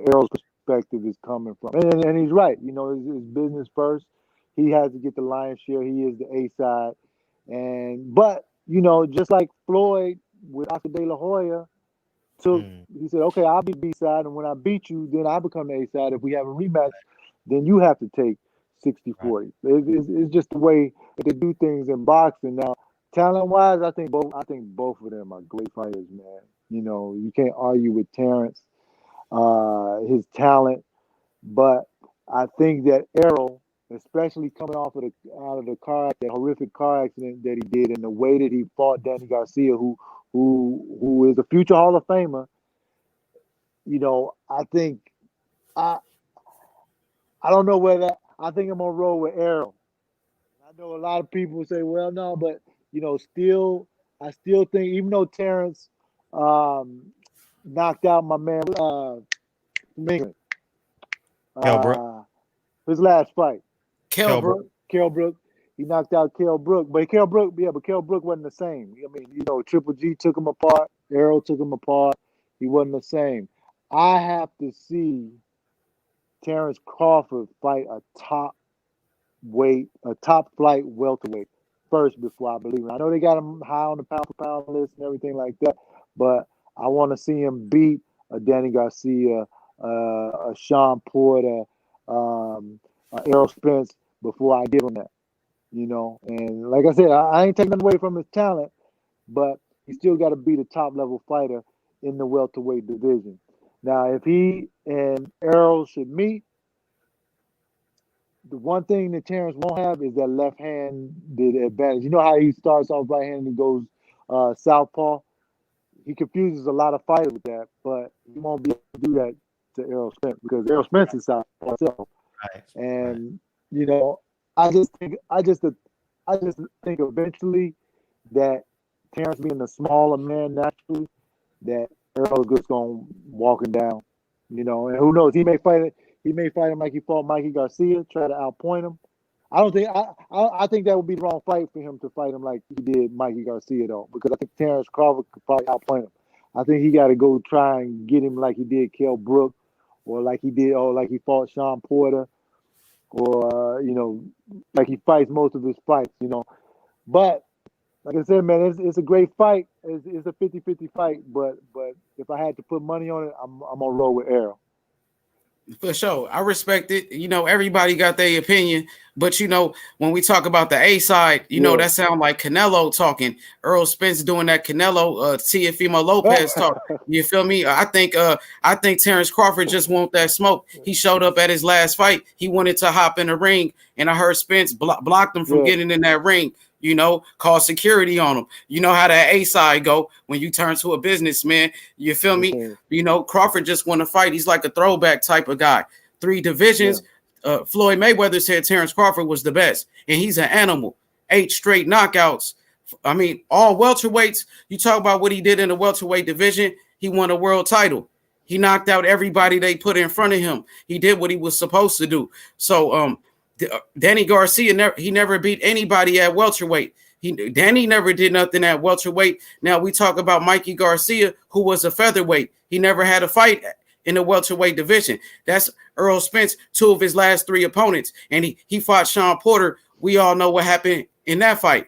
Errol's perspective is coming from. And he's right. It's business first. He has to get the lion's share. He is the A side. But just like Floyd with Oscar De La Hoya, he said, okay, I'll be B side, and when I beat you, then I become the A side. If we have a rematch, then you have to take 60-40. It's just the way that they do things in boxing. Now, talent-wise, I think both of them are great fighters, man. You know, you can't argue with Terrence, his talent, but I think that Errol, especially coming out of the that horrific car accident that he did, and the way that he fought Danny Garcia, who is a future Hall of Famer, you know, I think I don't know whether I think I'm gonna roll with Errol. I know a lot of people say, well, no, but you know, I still think even though Terrence knocked out my man from England, Kell Brook. his last fight. Kell Brook. Kell Brook. He knocked out Kell Brook. But Kell Brook wasn't the same. I mean, you know, Triple G took him apart. Errol took him apart. He wasn't the same. I have to see Terrence Crawford fight a top flight welterweight first before I believe it. I know they got him high on the pound for pound list and everything like that, but I want to see him beat a Danny Garcia, a Sean Porter, Errol Spence before I give him that. You know, and like I said, I ain't taking nothing away from his talent, but he still got to be the top level fighter in the welterweight division. Now, if he and Errol should meet, the one thing that Terrence won't have is that left-handed advantage. You know how he starts off right-handed and goes southpaw? He confuses a lot of fighters with that, but he won't be able to do that to Errol Spence because Errol Spence is southpaw himself. Right. And you know, I just think eventually that Terrence being a smaller man naturally, that Errol's just gonna walk him down. You know, and who knows? He may fight him like he fought Mikey Garcia, try to outpoint him. I think that would be the wrong fight for him to fight him like he did Mikey Garcia though, because I think Terrence Crawford could probably outpoint him. I think he got to go try and get him like he did Kell Brook, or like he fought Sean Porter, or you know, like he fights most of his fights. You know, but like I said, man, it's a great fight. It's a 50-50 fight, but if I had to put money on it, I'm gonna roll with Errol. For sure. I respect it. You know, everybody got their opinion, but you know, when we talk about the A side, you know, that sound like Canelo talking. Earl Spence doing that Canelo Teofimo Lopez talk. You feel me? I think Terrence Crawford just want that smoke. He showed up at his last fight. He wanted to hop in the ring, and I heard Spence blocked him from getting in that ring. You know, call security on him. You know how that A side go when you turn to a businessman. You feel me? You know, Crawford just want to fight. He's like a throwback type of guy. 3 divisions. Floyd Mayweather said Terrence Crawford was the best, and he's an animal. 8 straight knockouts. I mean, all welterweights. You talk about what he did in the welterweight division. He won a world title. He knocked out everybody they put in front of him. He did what he was supposed to do. So, Danny Garcia never beat anybody at welterweight. Danny never did nothing at welterweight. Now we talk about Mikey Garcia, who was a featherweight. He never had a fight in the welterweight division. That's Earl Spence, 2 of his last 3 opponents, and he fought Sean Porter. We all know what happened in that fight.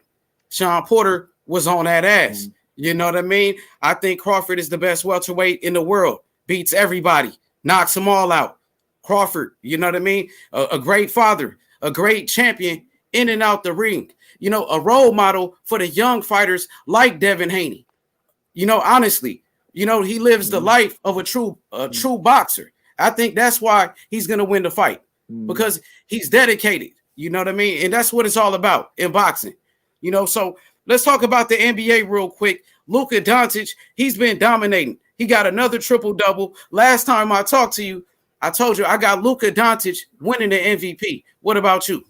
Sean Porter was on that ass. You know what I mean? I think Crawford is the best welterweight in the world. Beats everybody, knocks them all out. Crawford, you know what I mean? A great father, a great champion in and out the ring. You know, a role model for the young fighters like Devin Haney. You know, honestly, you know, he lives the life of a true boxer. I think that's why he's going to win the fight, because he's dedicated. You know what I mean? And that's what it's all about in boxing. You know, so let's talk about the NBA real quick. Luka Doncic, he's been dominating. He got another triple-double. Last time I talked to you, I told you I got Luka Doncic winning the MVP. What about you?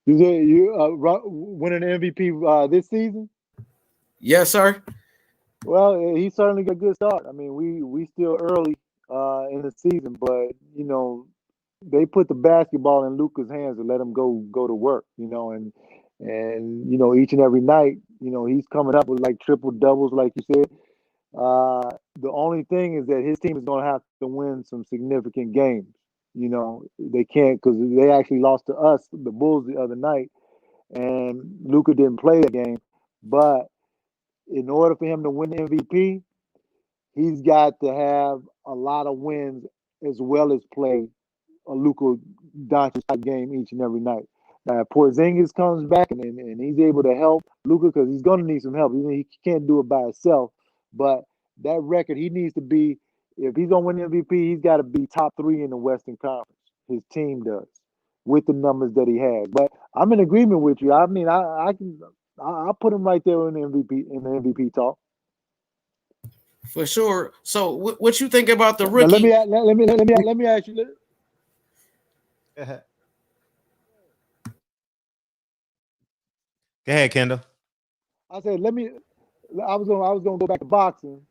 You winning the MVP this season? Yes, sir. Well, he certainly got a good start. I mean, we still early in the season, but you know, they put the basketball in Luka's hands and let him go to work. You know, and you know, each and every night, you know, he's coming up with like triple doubles, like you said. The only thing is that his team is going to have to win some significant games. You know, they can't, because they actually lost to us, the Bulls, the other night, and Luka didn't play that game. But in order for him to win the MVP, he's got to have a lot of wins as well as play a Luka Doncic type game each and every night. Now, if Porzingis comes back and he's able to help Luka, because he's going to need some help. He can't do it by himself. But that record, he needs to be, if he's going to win MVP, he's got to be top 3 in the Western Conference. His team does, with the numbers that he has. But I'm in agreement with you. I mean, I'll put him right there in the MVP talk. For sure. So what you think about the Now, rookie? let me ask you. Go ahead. Go ahead, Kendall. I said, I was gonna go back to boxing.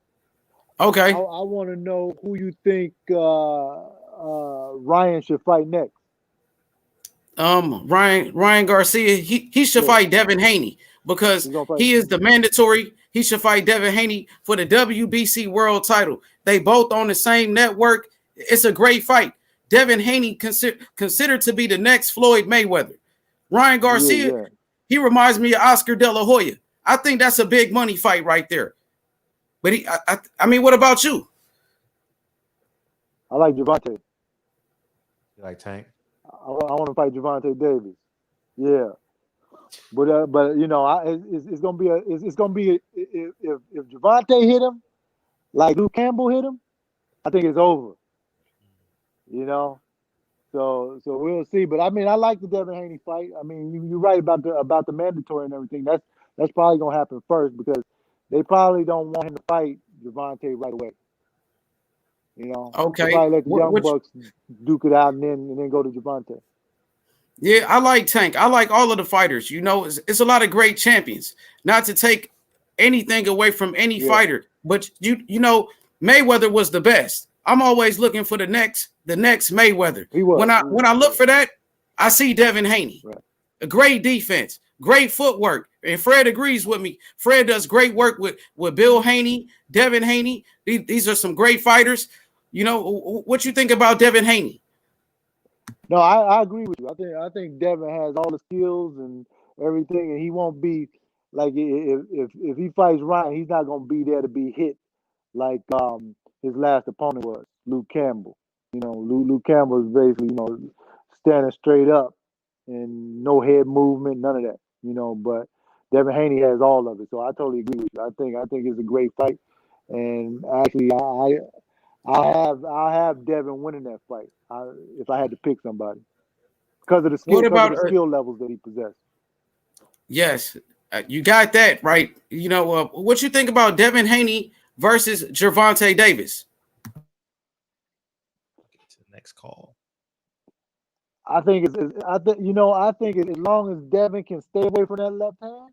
Okay. I want to know who you think Ryan should fight next. Ryan Garcia, he should fight Devin Haney because he is the mandatory. He should fight Devin Haney for the WBC world title. They both on the same network. It's a great fight. Devin Haney considered to be the next Floyd Mayweather. Ryan Garcia, he reminds me of Oscar De La Hoya. I think that's a big money fight right there. But I mean, what about you? I like Gervonta. You like Tank? I want to fight Gervonta Davis. Yeah, but you know, it's gonna be if Gervonta hit him like Luke Campbell hit him, I think it's over. You know, so we'll see. But I mean, I like the Devin Haney fight. I mean, you're right about the mandatory and everything. That's probably gonna happen first because they probably don't want him to fight Gervonta right away. You know, okay. Probably let the young bucks duke it out and then go to Gervonta. Yeah, I like Tank. I like all of the fighters. You know, it's a lot of great champions. Not to take anything away from any fighter, but you know, Mayweather was the best. I'm always looking for the next Mayweather. When I look for that, I see Devin Haney. Right. A great defense, great footwork. And Fred agrees with me. Fred does great work with Bill Haney, Devin Haney. These are some great fighters. You know, what you think about Devin Haney? No, I agree with you. I think Devin has all the skills and everything, and he won't be like if he fights Ryan, he's not gonna be there to be hit like his last opponent was, Luke Campbell. You know, Luke Campbell is basically, you know, standing straight up and no head movement, none of that. You know, but Devin Haney has all of it, so I totally agree with you. I think it's a great fight, and actually, I have Devin winning that fight if I had to pick somebody because of the skill levels that he possesses. Yes, you got that right. You know, what you think about Devin Haney versus Gervonta Davis? To the next call. I think as long as Devin can stay away from that left hand,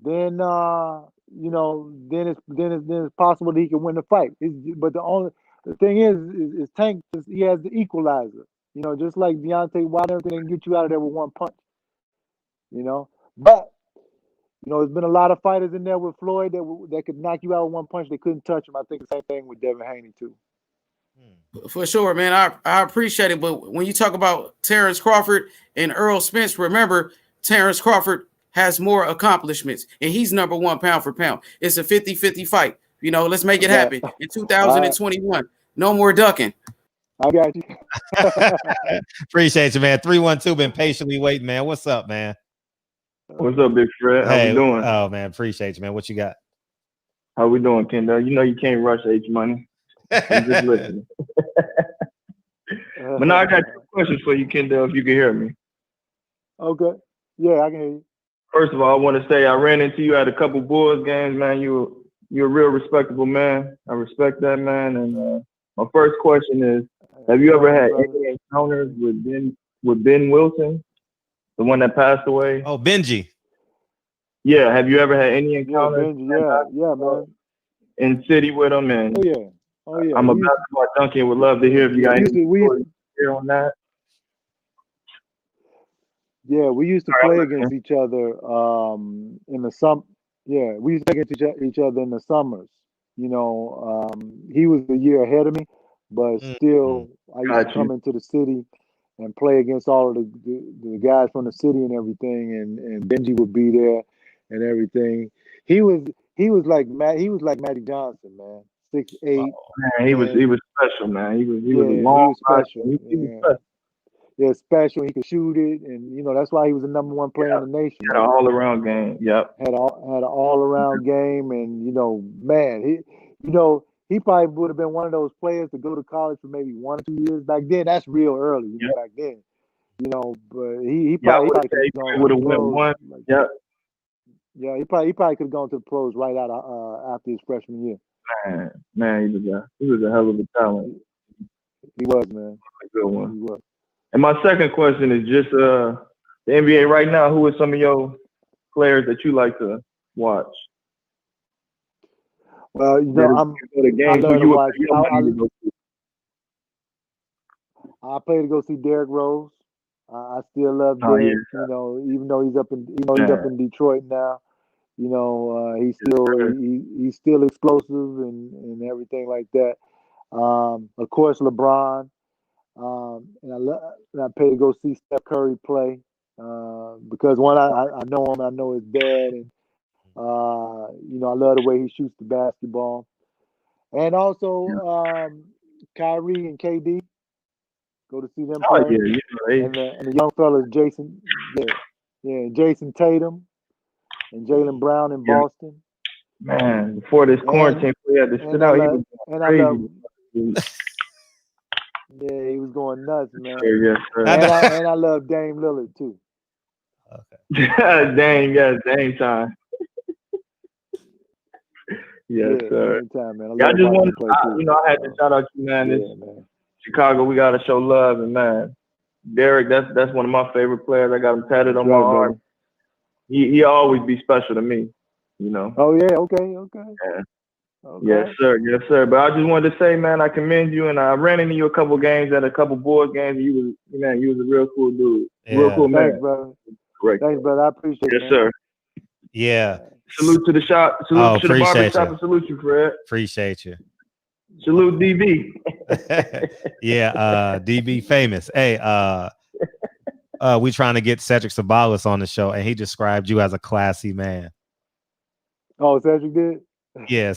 then you know, then it's possible that he can win the fight. But the thing is Tank, he has the equalizer. You know, just like Deontay Wilder, everything can get you out of there with one punch. You know, but you know, there's been a lot of fighters in there with Floyd that could knock you out with one punch. They couldn't touch him. I think the same thing with Devin Haney too. For sure, man. I appreciate it. But when you talk about Terrence Crawford and Earl Spence, remember Terrence Crawford has more accomplishments, and he's number one pound for pound. It's a 50-50 fight. You know, let's make it happen in 2021. No more ducking. I got you. Appreciate you, man. 312 been patiently waiting, man. What's up, man? What's up, Big Fred? How we doing? Oh, man, appreciate you, man. What you got? How we doing, Kendall? You know you can't rush H Money. I'm just listening. But now I got 2 questions for you, Kendall, if you can hear me. Okay. Yeah, I can hear you. First of all, I want to say I ran into you at a couple Bulls games, man. You're a real respectable man. I respect that, man. And my first question is, have you ever had any encounters with Ben Wilson, the one that passed away? Oh, Benji. Yeah. Have you ever had any encounters? Yeah, man. In city with him? And Oh yeah. I'm a basketball junkie. Would love to hear if you got any stories here on that. Yeah, we used to play against each other in the summer. Yeah, we used to play against each other in the summers. You know, he was a year ahead of me, but still, I used to come into the city and play against all of the guys from the city and everything. And Benji would be there and everything. He was like Magic Johnson, man. 6'8". Man, he was special, man. He was a He long was special. He was Yeah. special. Yeah, special. He could shoot it, and that's why he was the number one player in the nation. He had an all around game. Yep. Had an all around game, and man, he probably would have been one of those players to go to college for maybe 1 or 2 years back then. That's real early, back then. But he probably would have went one. Yep. Yeah, he probably could have gone to the pros right out after his freshman year. Man, he was a hell of a talent. He was, man. A good one. He was. And my second question is just the NBA right now. Who are some of your players that you like to watch? Well, I play to go see Derrick Rose. I still love Derrick. Even though he's up in Detroit now. He's still explosive and everything like that. Of course, LeBron. And I pay to go see Steph Curry play because one, I know him, I know his dad, and I love the way he shoots the basketball, and also Kyrie and KD, go to see them play, and the young fellas Jason Tatum and Jaylen Brown in Boston. Man, before this quarantine, we had to sit out. Yeah, he was going nuts, man. Yes, sir. And I love Dame Lillard too. Okay. Dame time. Yes, sir. Dame time, man. I just wanted to, I had to shout out you, man. Man. Chicago, we gotta show love, and man, Derrick, that's one of my favorite players. I got him tatted on my arm. He always be special to me, Oh yeah, okay. Yeah. Okay. Yes, sir. But I just wanted to say, man, I commend you, and I ran into you a couple games at a couple board games. And you was a real cool dude, real cool man. Thanks, brother. Great. Thanks, brother. I appreciate it. Yes, sir. Yeah. Salute to the shop. Salute to the barbershop, and salute you, Fred. Appreciate you. Salute DB. Yeah, DB famous. Hey, we trying to get Cedric Sabalas on the show, and he described you as a classy man. Oh, Cedric did? Yeah,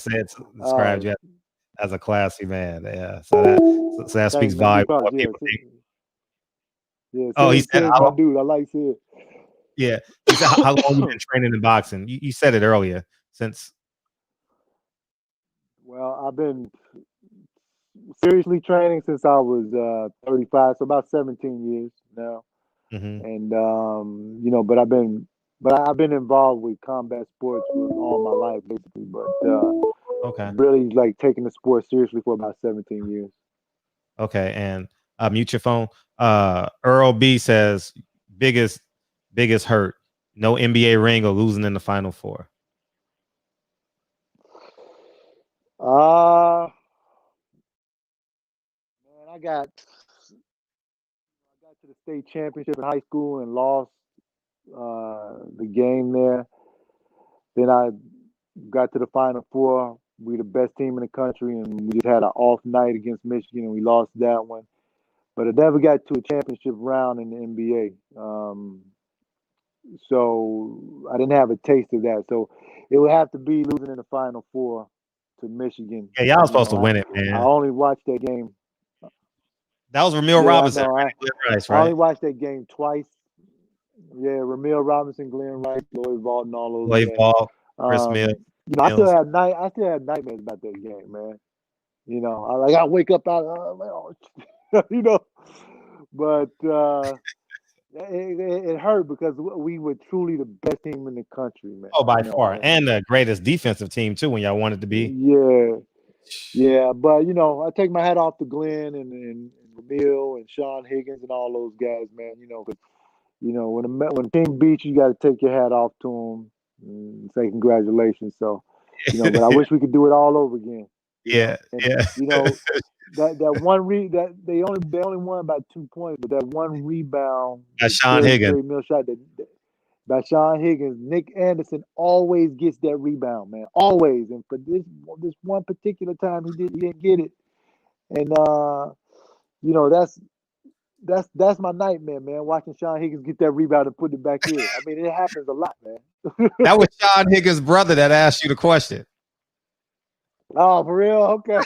described you as a classy man. Yeah, so that speaks volumes. He said, my dude. I like Sid. Yeah, he said, how long you been training in boxing? You said it earlier. Well, I've been seriously training since I was 35, so about 17 years now. Mm-hmm. And but I've been involved with combat sports for all my life, basically. But really like taking the sport seriously for about 17 years. Okay, and mute your phone. Earl B says biggest hurt, no NBA ring or losing in the Final Four. Man, I got to the state championship in high school and lost the game there. Then I got to the Final Four. We the best team in the country, and we just had an off night against Michigan, and we lost that one. But I never got to a championship round in the NBA. So I didn't have a taste of that. So it would have to be losing in the Final Four to Michigan. Yeah, y'all supposed to win it, man. I only watched that game. That was Ramil Robinson. Right? I only watched that game twice. Yeah, Ramil Robinson, Glenn Rice, Lloyd Vaughn, and all those. Lloyd Vaughn, Chris Mills. I still have nightmares about that game, man. I wake up out, but it hurt because we were truly the best team in the country, man. Oh, by far, and the greatest defensive team too. When y'all wanted to be. Yeah, but I take my hat off to Glenn and Ramil and Sean Higgins and all those guys, man. Because when a team beats you, you got to take your hat off to them and say congratulations. So, but I wish we could do it all over again. Yeah. That one they only won about 2 points, but that one rebound by Sean Higgins, by Sean Higgins, Nick Anderson always gets that rebound, man, always. And for this one particular time, he didn't get it, and that's my nightmare, man. Watching Sean Higgins get that rebound and put it back in. I mean, it happens a lot, man. That was Sean Higgins' brother that asked you the question. Oh, for real? Okay.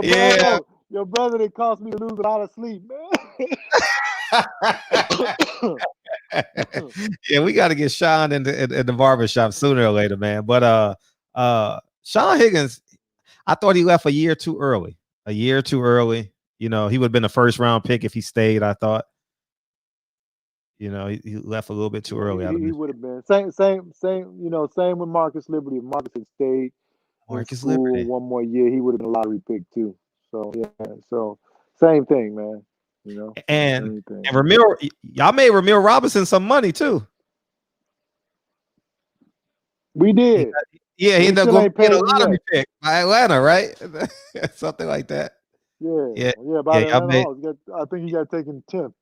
Yeah. Your brother that caused me to lose a lot of sleep, man. Yeah, we got to get Sean in the barbershop sooner or later, man. But Sean Higgins, I thought he left a year too early. A year too early. You know, he would have been a first round pick if he stayed, I thought. You know, he left a little bit too early. He would have been same. You know, same with Marcus Liberty. If Marcus had stayed in Marcus school Liberty. one more year, he would have been a lottery pick too. So yeah, so same thing, man. You know, And same thing. Ramil, y'all made Ramil Robinson some money too. We did. He ended up still going ain't to get a paid him lottery yet. pick by Atlanta, right? Something like that. Yeah, Yeah, by the y'all Atlanta made, Hawks. I think he got taken 10th.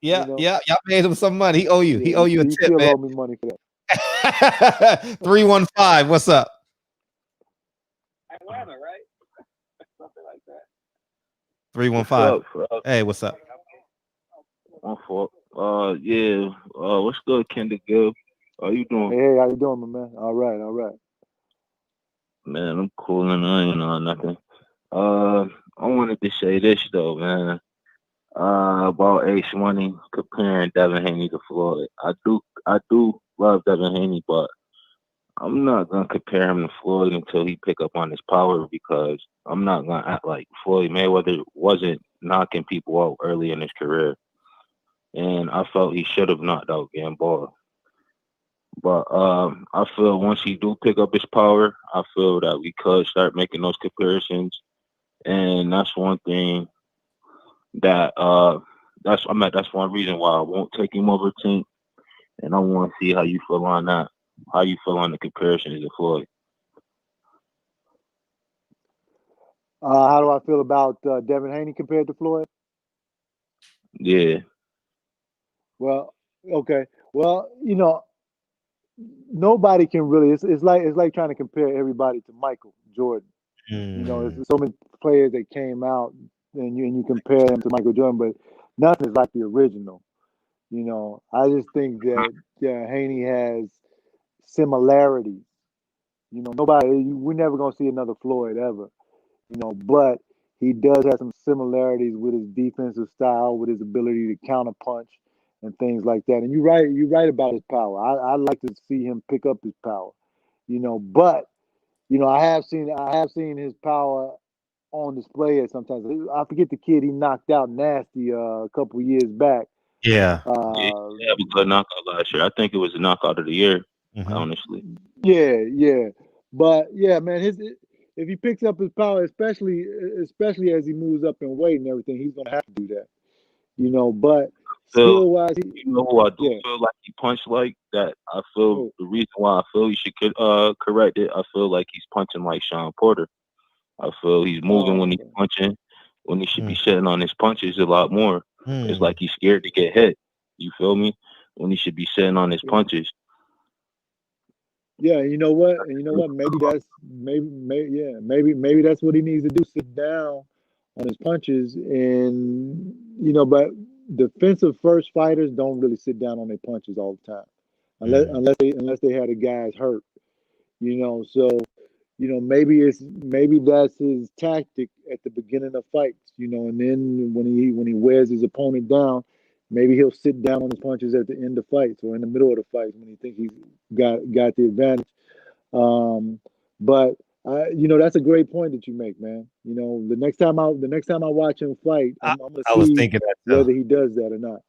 yeah, You know? yeah. Y'all paid him some money. He owe you. Yeah, He owe you a he tip, still man. owe me money for that. 315. What's up? Atlanta, right? Something like that. 315. Hey, what's up? My fault. Yeah. What's good, Kendall? Gill? How you doing? Hey, how you doing, my man? All right. Man, I'm cool and I ain't on nothing. I wanted to say this though, man. About Ace Money comparing Devin Haney to Floyd. I do love Devin Haney, but I'm not gonna compare him to Floyd until he pick up on his power because I'm not gonna act like Floyd Mayweather wasn't knocking people out early in his career. And I felt he should have knocked out Gamboa. But I feel once he do pick up his power, I feel that we could start making those comparisons. And that's one thing that that's one reason why I won't take him over Tink. And I want to see how you feel on that. How you feel on the comparisons to Floyd. How do I feel about Devin Haney compared to Floyd? Yeah. Well, okay. Well, you know, nobody can really. It's like trying to compare everybody to Michael Jordan. You know, there's so many players that came out, and you compare them to Michael Jordan, but nothing is like the original. You know, I just think that Haney has similarities. You know, we're never gonna see another Floyd ever. You know, but he does have some similarities with his defensive style, with his ability to counterpunch and things like that. And you're right about his power. I like to see him pick up his power. You know, but you know, I have seen his power on display at sometimes. I forget the kid he knocked out nasty a couple years back. Yeah. Yeah, he had a good knockout last year. I think it was the knockout of the year, honestly. Yeah. But yeah, man, if he picks up his power, especially as he moves up in weight and everything, he's gonna have to do that. You know, but So, skill wise, you know who I do feel like he punched like that? I feel the reason why I feel he should correct it, I feel like he's punching like Sean Porter. I feel he's moving when he's punching, when he should be sitting on his punches a lot more. It's like he's scared to get hit. You feel me? When he should be sitting on his punches. Yeah, you know what? Maybe that's what he needs to do. Sit down on his punches, and you know, but defensive first fighters don't really sit down on their punches all the time, unless they had the guys hurt. You know, so you know maybe that's his tactic at the beginning of fights. You know, and then when he wears his opponent down, maybe he'll sit down on his punches at the end of fights or in the middle of the fights when he thinks he's got the advantage. But you know, that's a great point that you make, man. You know, the next time I watch him fight, I'm gonna I was see thinking that too. whether he does that or not.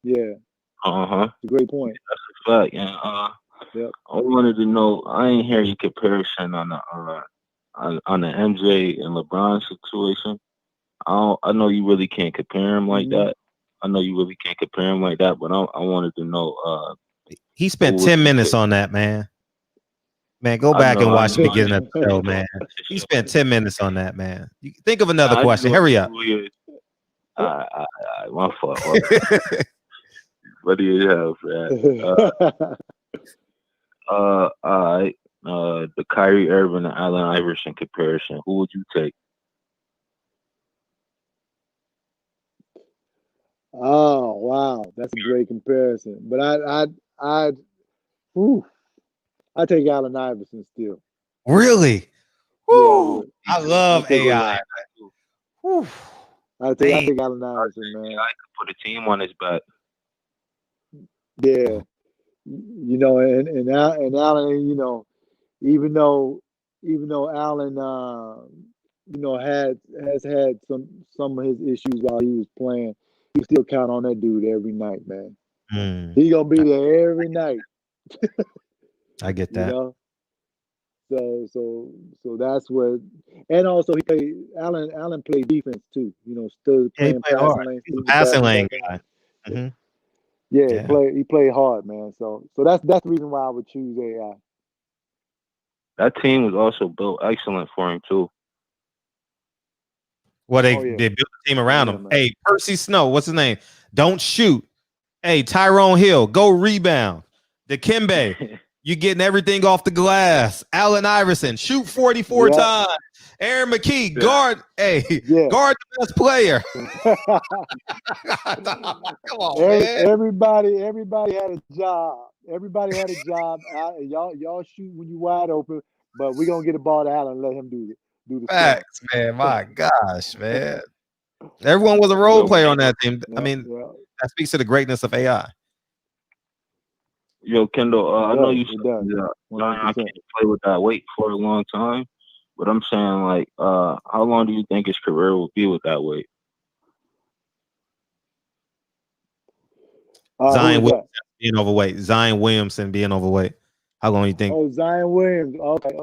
Yeah. It's a great point. That's a fact. And I wanted to know. I ain't hear your comparison on the MJ and LeBron situation. I know you really can't compare him like that. I know you really can't compare him like that. But I wanted to know. He spent 10 minutes on that, man. Man, go back and watch the beginning of the show, man. He spent 10 minutes on that, man. You think of another question. Hurry up. My fault. What do you have, man? All right. The Kyrie Irving and Allen Iverson comparison. Who would you take? Oh wow, that's a great comparison. But I take Allen Iverson still. Really? Yeah, Woo! I I love take AI. Whew. I take Allen Iverson, man. I could put a team on his back. Yeah, you know, and Allen, you know, even though Allen, you know, has had some of his issues while he was playing, you still count on that dude every night, man. He gonna be there every night. I get You that. know, so that's what, and also he played. Allen played defense too. You know, still Yeah, he playing played passing hard. lane, He's a still passing lane back guy. end. hmm Yeah, Yeah. he played hard, man. So that's the reason why I would choose AI. That team was also built excellent for him too. Well, they Oh, yeah. built a team around yeah, him. man. Hey, Percy Snow, what's his name? Don't shoot. Hey, Tyrone Hill, go rebound. Dikembe, you getting everything off the glass. Allen Iverson, shoot 44 Yeah. times. Aaron McKee, guard. Hey, Yeah. guard the best player. Come on, man. Everybody had a job. Everybody had a job. Y'all shoot when you wide open, but we're gonna get the ball to Allen and let him do the scoring. Facts, man. My gosh, man. Everyone was a role player on that team. I mean, that speaks to the greatness of AI. Yo, Kendall, I know you It said does. Zion can't play with that weight for a long time, but I'm saying, like, how long do you think his career will be with that weight? Zion who is Williamson being overweight. Zion Williamson being overweight. How long do you think? Oh, Zion Williams. Okay.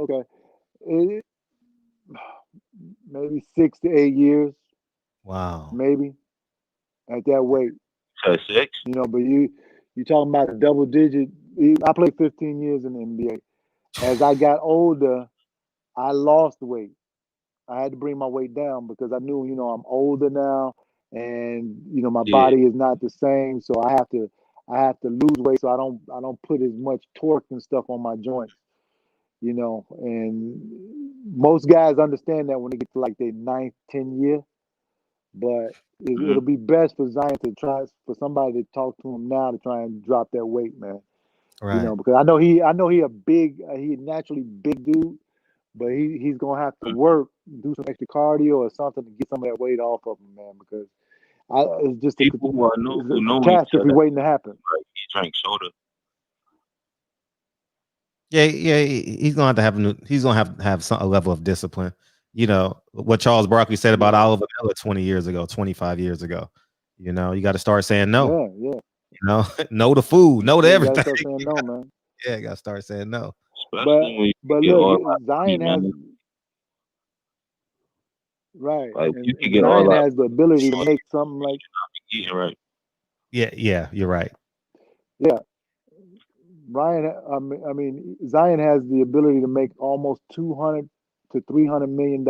Maybe 6 to 8 years. Wow. Maybe at that weight. So 6? You know, but you talking about a double digit. I played 15 years in the NBA. As I got older, I lost weight. I had to bring my weight down because I knew, you know, I'm older now, and you know my body is not the same. So I have to lose weight so I don't put as much torque and stuff on my joints. You know, and most guys understand that when they get to like their 9th, 10th year. But it'll be best for Zion for somebody to talk to him now to try and drop that weight, man. Right. You know, because I know he a big, he naturally big dude, but he's gonna have to work, do some extra cardio or something to get some of that weight off of him, man. Because it's just people who know a catastrophe waiting to happen. Right, he drank soda. Yeah, he's gonna have to have a level of discipline. You know what Charles Barkley said about Oliver Miller 20 years ago, 25 years ago. You know, you got to start saying no. Yeah. You know, no to food, no to everything. You gotta start saying no, man. Yeah, you got to start saying no. But look, Zion has right. Like and, you can and get all Zion that. has the ability to make something like Eating right. Yeah, you're right. Yeah. Ryan, I mean, Zion has the ability to make almost $200 to $300 million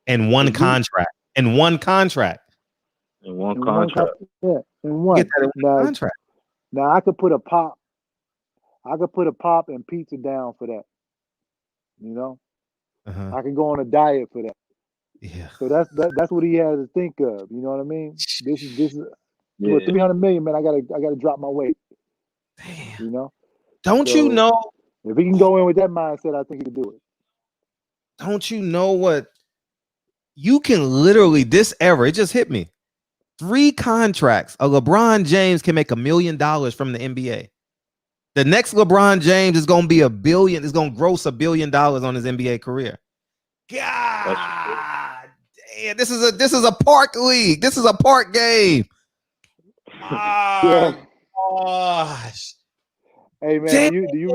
in one contract. In one contract. In one contract. Yeah, in one. Get that in one contract. Now I could put a pop and pizza down for that. You know, I could go on a diet for that. Yeah. So that's what he has to think of. You know what I mean? This is for 300 million, man. I gotta drop my weight. Damn. You know? Don't you know? If he can go in with that mindset, I think he can do it. Don't you know what? You can literally this era. It just hit me. 3 contracts. A LeBron James can make $1 million from the NBA. The next LeBron James is going to be $1 billion. Is going to gross $1 billion on his NBA career. God damn! This is a park league. This is a park game. My gosh. Hey man, do you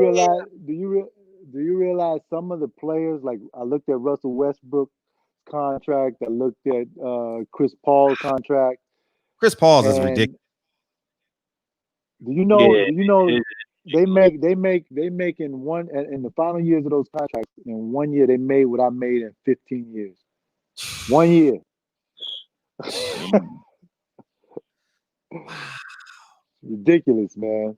realize some of the players? Like I looked at Russell Westbrook's contract. I looked at Chris Paul's contract. Chris Paul's is ridiculous. Do you know? They make in the final years of those contracts. In 1 year, they made what I made in 15 years. 1 year. Ridiculous, man.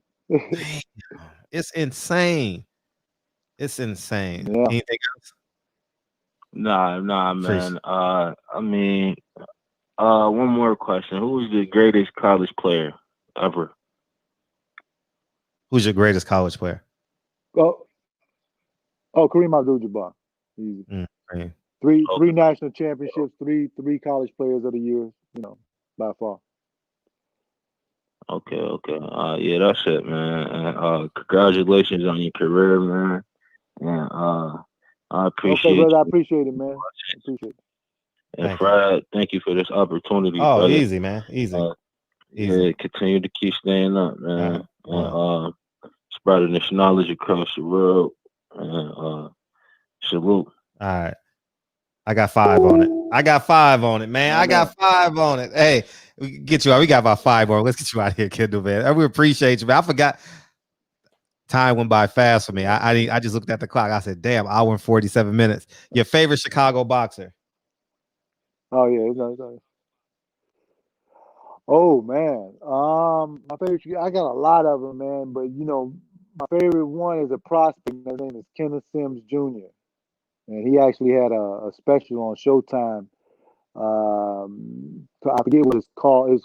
It's insane. It's insane. Yeah. Anything else? Nah, man. I mean, one more question. Who is the greatest college player ever? Who's your greatest college player? Well, Oh, Kareem Abdul-Jabbar. Easy. Right. Three national championships, three college players of the year, by far. Okay. Yeah, that's it, man. And congratulations on your career, man. And I appreciate Okay, brother, you. I appreciate it, man. I appreciate it. And Thank Fred, thank you for this opportunity, Oh, brother. easy, man. Easy. Yeah, continue to keep staying up, man. And spreading this knowledge across the world. And salute. All right. I got 5 on it. Man. I got 5 on it. Hey, we can get you out. We got about 5 more. Let's get you out of here, Kendall, man. We appreciate you, man. I forgot. Time went by fast for me. I just looked at the clock. I said, damn, hour and 47 minutes. Your favorite Chicago boxer? Oh, yeah. Oh, man. My favorite, I got a lot of them, man. But, my favorite one is a prospect. His name is Kenneth Sims Jr. And he actually had a special on Showtime. I forget what it's called. I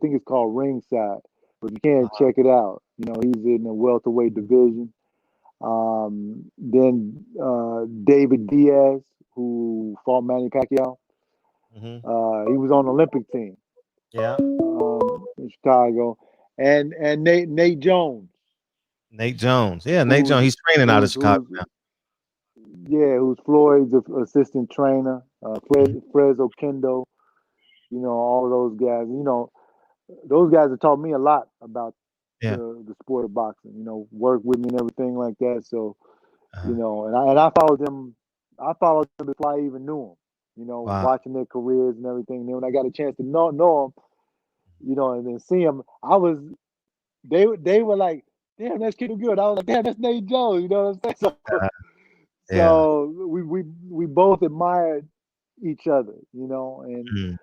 think it's called Ringside. But you can check it out. He's in the welterweight division. Then David Diaz, who fought Manny Pacquiao. He was on the Olympic team. Yeah. In Chicago. And Nate Jones. Nate Jones. Yeah, Nate Jones. He's training out of Chicago now. Yeah, who's Floyd's assistant trainer. Fred Oquendo. All of those guys. Those guys have taught me a lot about the sport of boxing. Work with me and everything like that. So, and I followed them. I followed them before I even knew them. Watching their careers and everything. And then when I got a chance to know them, and then see them, they were like, damn, that's Kendall good. I was like, damn, that's Nate Jones. You know what I'm saying? So we both admired each other, and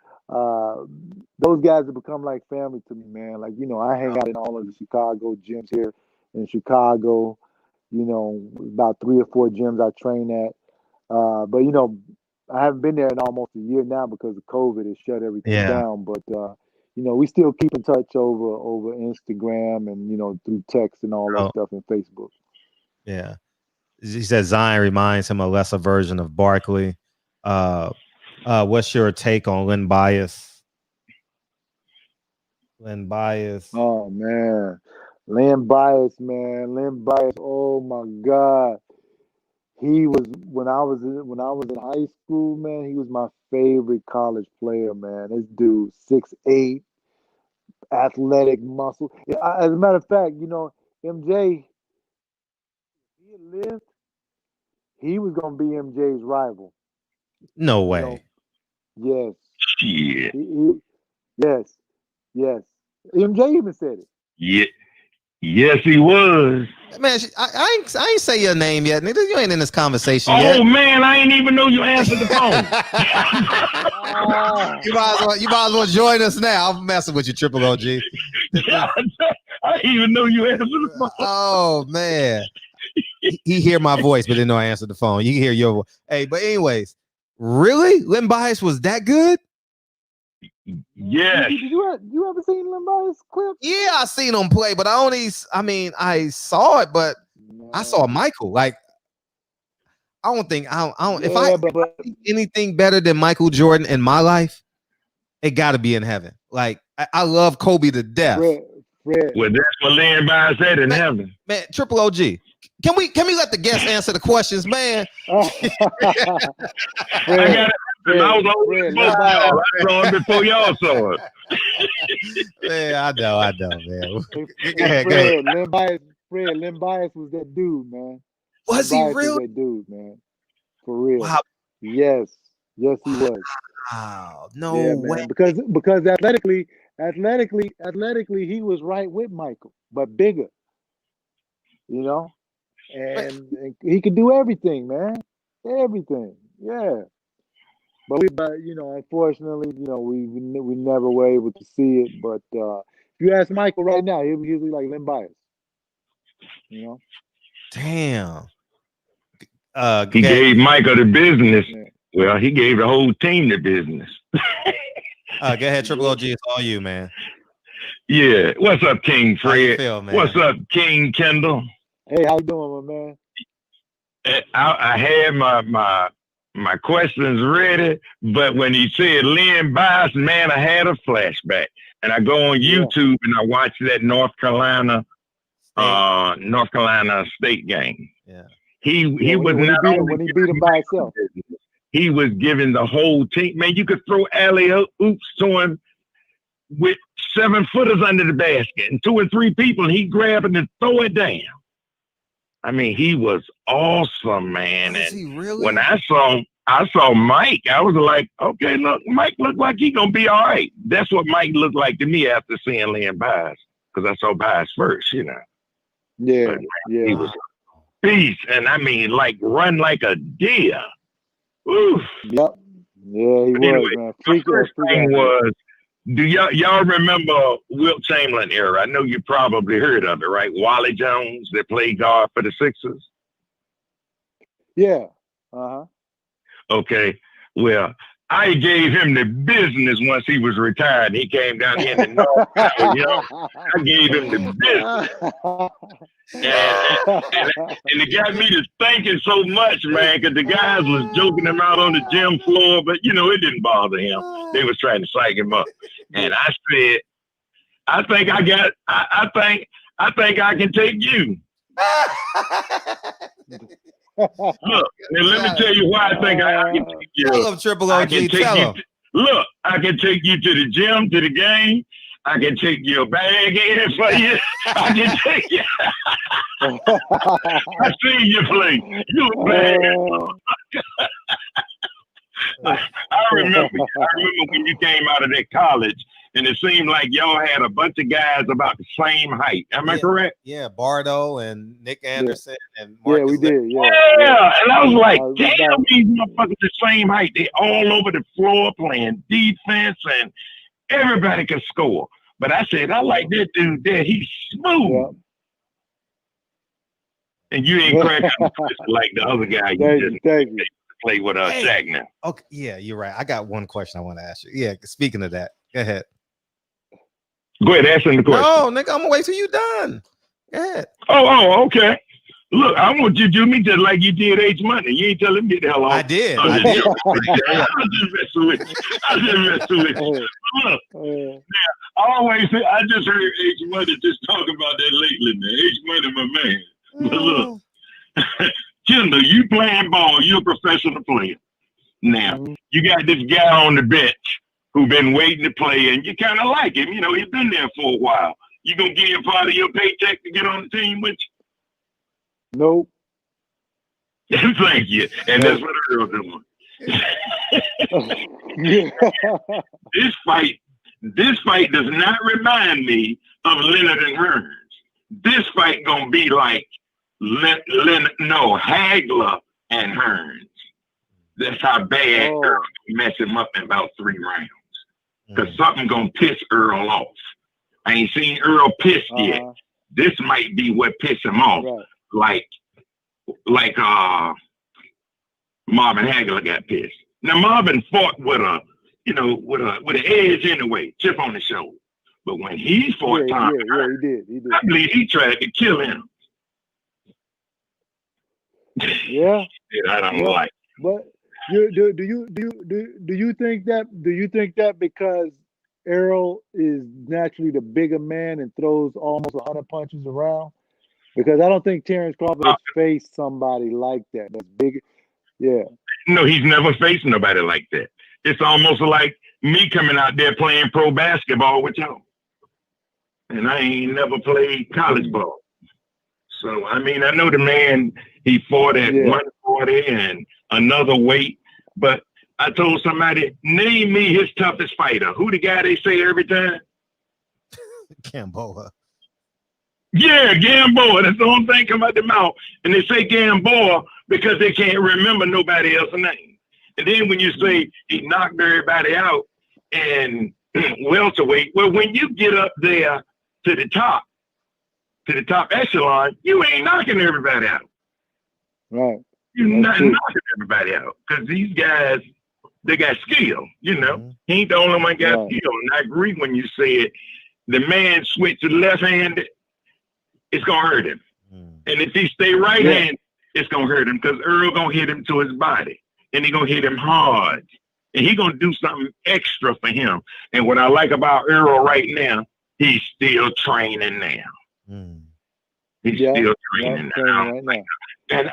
those guys have become like family to me, man. Like, I hang out in all of the Chicago gyms here in Chicago, about 3 or 4 gyms I train at. But, I haven't been there in almost a year now because of COVID. It shut everything down. But, we still keep in touch over Instagram and, through text and all that stuff and Facebook. Yeah. He said Zion reminds him a lesser version of Barkley. What's your take on Len Bias? Len Bias. Oh man, Len Bias, man. Len Bias. Oh my God. He was when I was in high school, man. He was my favorite college player, man. This dude, 6'8", athletic muscle. As a matter of fact, MJ, he had lived, he was gonna be MJ's rival. No way. Yes. Shit. Yes. MJ even said it. Yeah. Yes, he was. Man, I ain't say your name yet, nigga. You ain't in this conversation yet. Oh man, I ain't even know you answered the phone. You might as well join us now. I'm messing with you, Triple OG. I didn't even know you answered the phone. Oh man, he hear my voice, but didn't know I answered the phone. You can hear your voice. Hey, but anyways, really, Len Bias was that good? Yes. Did you ever seen Len Bias clip? Yeah, I seen him play, but I saw it, but I saw Michael. Like, I don't. If I see anything better than Michael Jordan in my life, it got to be in heaven. Like, I love Kobe to death. Fred. Well, that's what Len Bias said in heaven. Man, Triple OG. Can we let the guests answer the questions, man? I saw it before y'all saw it. Man, I know, man. Go ahead. Len Bias was that dude, man. Was he real? Was that dude, man. For real. Wow. Yes, he was. Wow. No way. Man. Because athletically, he was right with Michael, but bigger. And he could do everything, man. Everything. Yeah. But unfortunately, we never were able to see it. But if you ask Michael right now, he'll be usually like Len Bias. Damn. He gave Michael the business. Yeah. Well, he gave the whole team the business. Go ahead, Triple OG. It's all you, man. Yeah. What's up, King Fred? How you feel, man? What's up, King Kendall? Hey, how you doing, my man? I had my questions ready, but when he said Lynn Bias, man, I had a flashback. And I go on YouTube and I watch that North Carolina State game. Yeah. He was when not he only beat him by himself. He was giving the whole team. Man, you could throw alley oops to him with 7-footers under the basket and 2 or 3 people, and he'd grab it and throw it down. I mean, he was awesome, man. Is and he really? when I saw Mike, I was like, okay, look, Mike looked like he gonna be all right. That's what Mike looked like to me after seeing Lynn Bias, because I saw Bias first, you know. Yeah, but, man, he was a beast, and I mean, like run like a deer. Oof. Yep. Yeah, he But was, anyway, man. the first thing was, do y'all remember Wilt Chamberlain era? I know you probably heard of it, right? Wally Jones that played guard for the Sixers. Yeah. Uh-huh. Okay. Well, I gave him the business once he was retired. He came down here in the North. I gave him the business. And it got me to thinking so much, man, because the guys was joking him out on the gym floor, but, you know, it didn't bother him. They was trying to psych him up. And I said, I think I can take you. Look, and let me tell you why I think I can take you. Tell him, Triple OG, tell him. Look, I can take you to the gym, to the game. I can take your bag in for you. I can take you. I seen you play. You were bad. I remember when you came out of that college, and it seemed like y'all had a bunch of guys about the same height. Am I correct? Yeah, Bardo and Nick Anderson and Marcus. Yeah, we did. Yeah, and I was like, damn, these motherfuckers the same height. They all over the floor playing defense, and everybody can score. But I said, I like that dude there. He's smooth. Yeah. And you ain't cracking like the other guy. Thank you. Play with Shaq now. Okay, yeah, you're right. I got one question I want to ask you. Yeah, speaking of that, go ahead. Go ahead, ask him the question. No, nigga, I'm gonna wait till you done. Go ahead. Oh, okay. Look, I want you to do me just like you did H Money. You ain't telling me the hell off. I did. I just messing with you. Look, now, I just heard H Money just talking about that lately, man. H Money, my man. But look, Kendall, you playing ball. You're a professional player. Now, you got this guy on the bench who been waiting to play, and you kind of like him. You know, he's been there for a while. You gonna give him part of your paycheck to get on the team with you? Nope. Thank you. And that's what Earl doing. This fight does not remind me of Leonard and Hearns. This fight gonna be like Hagler and Hearns. That's how bad Earl mess him up in about 3 rounds. Because something gonna piss Earl off. I ain't seen Earl pissed yet. This might be what pissed him off. Right. Like Marvin Hagler got pissed. Now Marvin fought with an edge anyway, chip on the shoulder. But when he fought Tom, he did. I believe he tried to kill him. Yeah. I don't like. But do you think that because Errol is naturally the bigger man and throws almost 100 punches around? Because I don't think Terrence Crawford has faced somebody like that. That's big. Yeah. No, he's never faced nobody like that. It's almost like me coming out there playing pro basketball with y'all. And I ain't never played college ball. So, I mean, I know the man, he fought at 140 and another weight. But I told somebody, name me his toughest fighter. Who the guy they say every time? Gamboa. Yeah, Gamboa. That's the only thing come out their mouth. And they say Gamboa because they can't remember nobody else's name. And then when you say he knocked everybody out and welterweight, well, when you get up there to the top echelon, you ain't knocking everybody out. Right. You're not knocking everybody out because these guys, they got skill, you know. He ain't the only one got skill. And I agree when you said the man switched to left-handed, it's going to hurt him. And if he stay right-handed, it's gonna hurt him because Earl gonna hit him to his body, and he gonna hit him hard, and he gonna do something extra for him. And what I like about Earl right now, he's still training now. He's still training now. Right now. And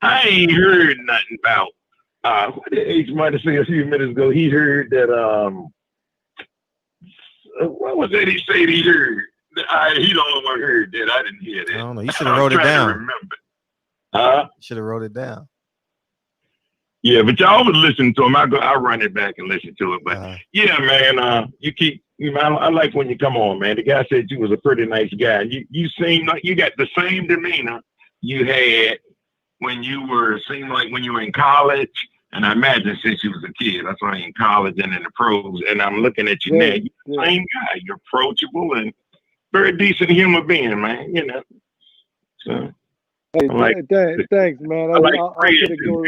I ain't heard nothing about what did H might have said a few minutes ago. He heard that what was that he said he heard? He the only one heard that. I didn't hear that. I don't know. You should have wrote it down. Remember. You should have wrote it down. Yeah, but y'all was listening to him. I'll run it back and listen to it. But yeah, man, you keep. I like when you come on, man. The guy said you was a pretty nice guy. You seem like you got the same demeanor you had when you were in college. And I imagine since you was a kid, that's why in college and in the pros. And I'm looking at you now. You're the same guy. You're approachable and very decent human being, man. You know. So. Hey, thanks, man. I should go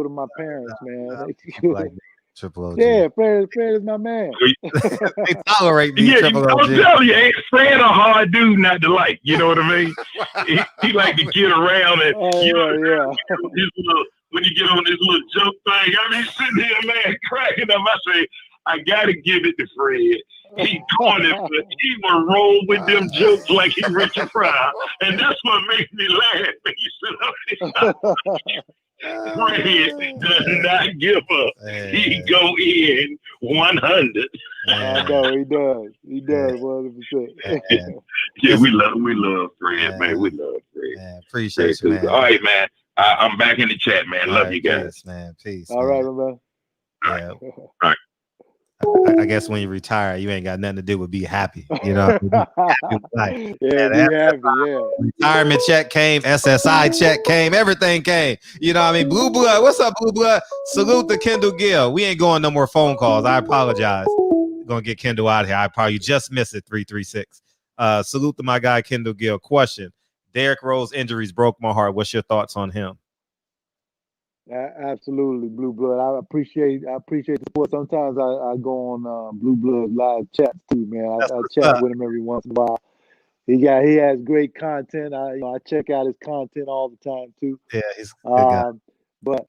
to my parents, man. Triple OG. Yeah, Fred is my man. They tolerate me. Yeah, Triple I'm OG. telling you, ain't Fred a hard dude not to like. You know what I mean? he like to get around and when you get on this little joke thing. I mean, sitting here, man, cracking up. I say, I gotta give it to Fred. He doing it, but he will roll with them jokes like he Richard Pryor, and that's what makes me laugh. He said, Fred does not give up. He go in 100. I know he does. He does 100%. Yeah, we love Fred, man. We love Fred. Man, appreciate you, man. All right, man. I'm back in the chat, man. Love you guys. Peace, man. Peace. All right, man. Yeah. All right. I guess when you retire, you ain't got nothing to do with be happy. You know, be happy. Yeah. Retirement check came, SSI check came, everything came. You know what I mean? Blue Blood, what's up, Blue Blood? Salute to Kendall Gill. We ain't going no more phone calls. I apologize. Gonna get Kendall out of here. I probably just missed it. 336. Salute to my guy Kendall Gill. Question: Derrick Rose injuries broke my heart. What's your thoughts on him? Absolutely, Blue Blood. I appreciate the support. Sometimes I go on Blue Blood live chats too, man. I chat with him every once in a while. He has great content. I check out his content all the time too. Yeah, he's a good guy. But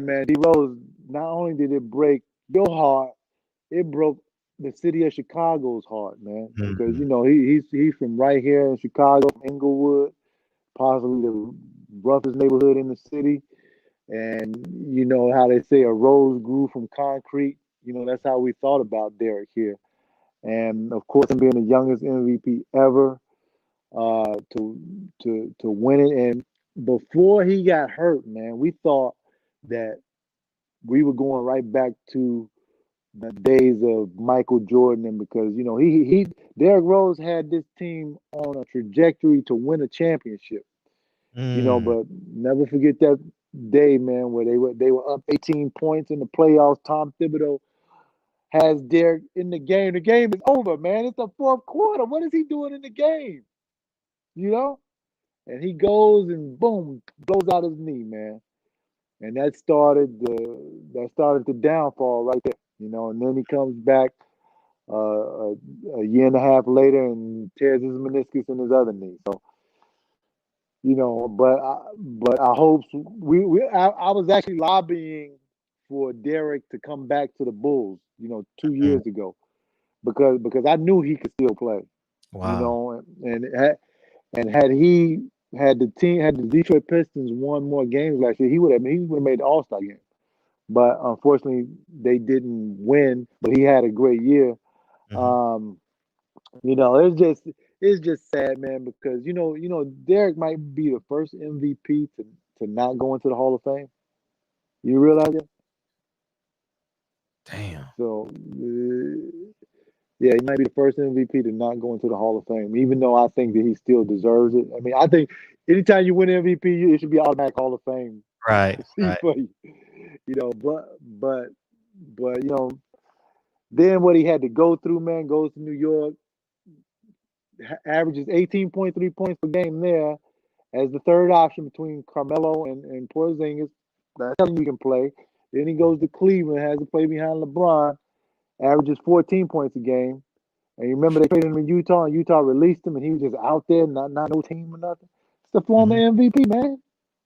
man, D Rose. Not only did it break your heart, it broke the city of Chicago's heart, man. Because he's from right here in Chicago, Inglewood, possibly the roughest neighborhood in the city. And you know how they say a rose grew from concrete. You know, that's how we thought about Derrick here. And of course, him being the youngest MVP ever to win it. And before he got hurt, man, we thought that we were going right back to the days of Michael Jordan, and because Derrick Rose had this team on a trajectory to win a championship. But never forget that day, man, where they were up 18 points in the playoffs. Tom Thibodeau has Derrick in the game. The game is over, man. It's the fourth quarter. What is he doing in the game? And he goes and boom, blows out his knee, man. And that started the downfall right there. And then he comes back a year and a half later and tears his meniscus in his other knee. So, but I hope I was actually lobbying for Derrick to come back to the Bulls, 2 years ago, because I knew he could still play. Wow. And had the Detroit Pistons won more games last year, he would have made the All-Star game. But unfortunately, they didn't win. But he had a great year. It's just sad, man, because Derrick might be the first MVP to not go into the Hall of Fame. You realize that? Damn. So he might be the first MVP to not go into the Hall of Fame, even though I think that he still deserves it. I mean, I think anytime you win MVP, it should be automatic Hall of Fame. Right. For you. But then what he had to go through, man, goes to New York, averages 18.3 points per game there as the third option between Carmelo and Porzingis. That's how you can play. Then he goes to Cleveland, has to play behind LeBron, averages 14 points a game. And you remember they played him in Utah, and Utah released him, and he was just out there, not no team or nothing. the former MVP, man.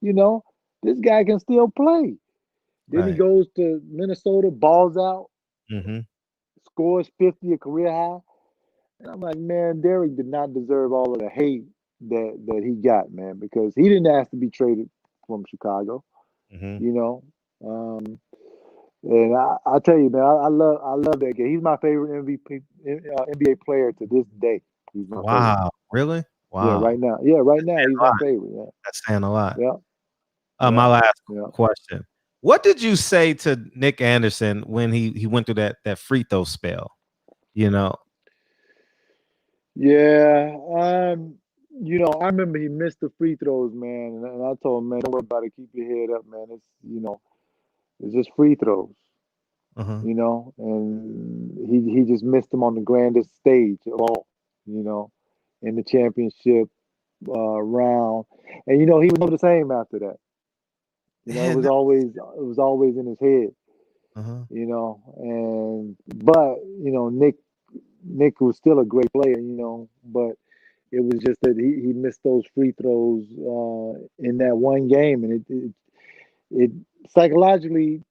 You know, this guy can still play. Then he Right. goes to Minnesota, balls out, Mm-hmm. scores 50, a career high. And I'm like, man, Derrick did not deserve all of the hate that he got, man, because he didn't ask to be traded from Chicago. Mm-hmm. You know, and I tell you, man, I love that guy. He's my favorite MVP NBA player to this day. He's my favorite. Wow. Really? Yeah, Wow. right now. Yeah, right now he's my favorite. Yeah, That's saying a lot. yeah. My last Yeah. question. What did you say to Nick Anderson when he went through that free throw spell? You know, Yeah, you know, I remember he missed the free throws, man, and I told him, man, don't worry about it. Keep your head up, man. It's it's just free throws, uh-huh. and he just missed them on the grandest stage of all, in the championship round, and he was never the same after that. It was always in his head, Uh-huh. and but Nick was still a great player, but it was just that he missed those free throws in that one game, and it psychologically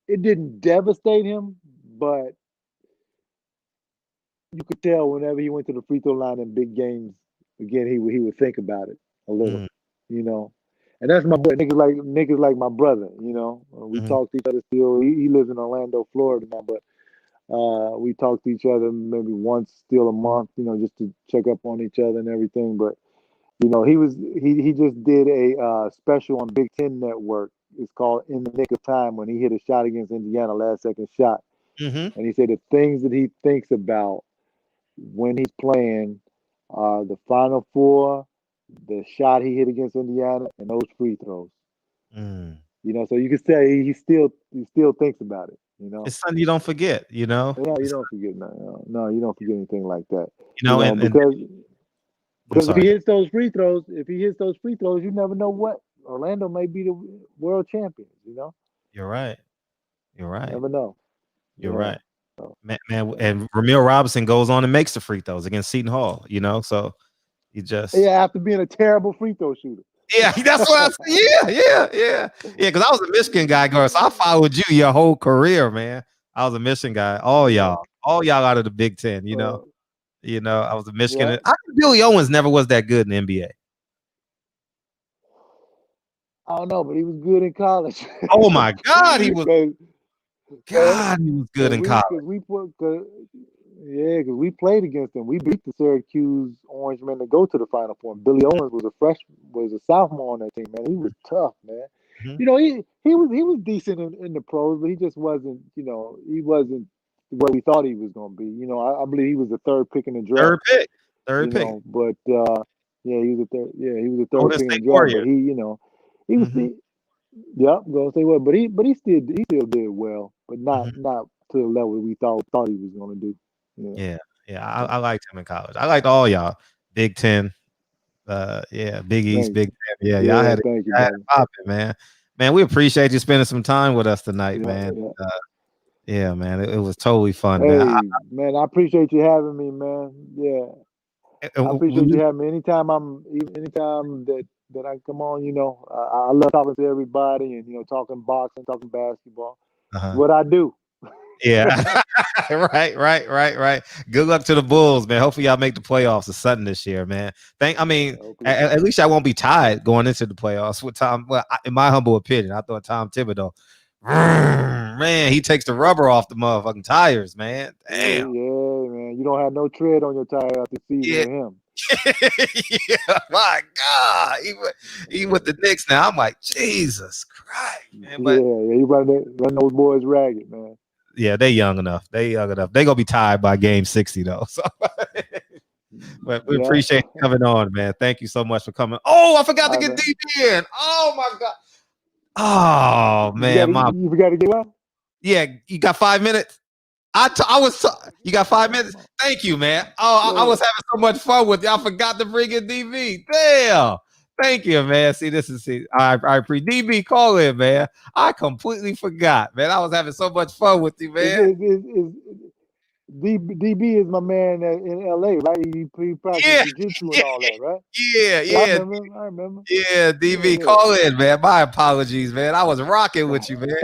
it didn't devastate him, but you could tell whenever he went to the free throw line in big games again, he would think about it a little, you know. And that's my boy. Nick is like my brother, We talk to each other still. He lives in Orlando, Florida now, but we talk to each other maybe once still a month, just to check up on each other and everything. But he just did a special on Big Ten Network. It's called In the Nick of Time, when he hit a shot against Indiana, last second shot. Mm-hmm. And he said the things that he thinks about when he's playing are the Final Four, the shot he hit against Indiana, and those free throws. So you can say he still thinks about it. It's something you don't forget. No, you don't forget. No, you don't forget anything like that. Because if he hits those free throws, you never know what Orlando may be the world champions. You're right. You never know. You're right. Man, and Ramil Robinson goes on and makes the free throws against Seton Hall. So he just after being a terrible free throw shooter. Yeah, that's what I said. Yeah. Because I was a Michigan guy, girl. So I followed you your whole career, man. I was a Michigan guy. All y'all out of the Big Ten. I was a Michigan. Yeah. I think Billy Owens never was that good in the NBA. I don't know, but he was good in college. Oh my God, he was. God, he was good in college. Because we played against him. We beat the Syracuse Orangemen to go to the Final Four. Billy Owens was a sophomore on that team, man. He was tough, man. Mm-hmm. He was decent in the pros, but he just wasn't, he wasn't what we thought he was going to be. I believe he was the third pick in the draft. Third pick. But he was a third. Yeah, he was the third pick in the draft. Warrior. But he was. Gonna say what, but he still did well, but not to the level we thought he was going to do. Yeah. I liked him in college. I liked all y'all. Big Ten, Big East, Big Ten. Yeah. I had it popping, man. Man, we appreciate you spending some time with us tonight, man. Yeah, man, it was totally fun. Hey, man, I appreciate you having me, man. Yeah, I appreciate you having me. Anytime that I come on, I love talking to everybody and talking boxing, talking basketball. What I do. Yeah. Right. Good luck to the Bulls, man. Hopefully y'all make the playoffs or something this year, man. At least I won't be tied going into the playoffs with Tom. Well, in my humble opinion, I thought Tom Thibodeau, man, he takes the rubber off the motherfucking tires, man. Damn. Yeah, man. You don't have no tread on your tire after season with him. Yeah, my God. He with the Knicks now. I'm like, Jesus Christ, man. But he run those boys ragged, man. Yeah, they young enough. They gonna be tied by game 60 though. So but we appreciate you coming on, man. Thank you so much for coming. Oh, I forgot to get DB in. Oh my God. Oh man, you forgot to get up? Yeah, you got 5 minutes. You got 5 minutes. Thank you, man. Oh, I was having so much fun with you. I forgot to bring in DB. Damn. Thank you, man. I appreciate DB. Call in, man. I completely forgot, man. I was having so much fun with you, man. DB is my man in LA, right? He practiced jiu-jitsu and all that, right? Yeah. I remember. Yeah, DB, call in, man. My apologies, man. I was rocking with you, man.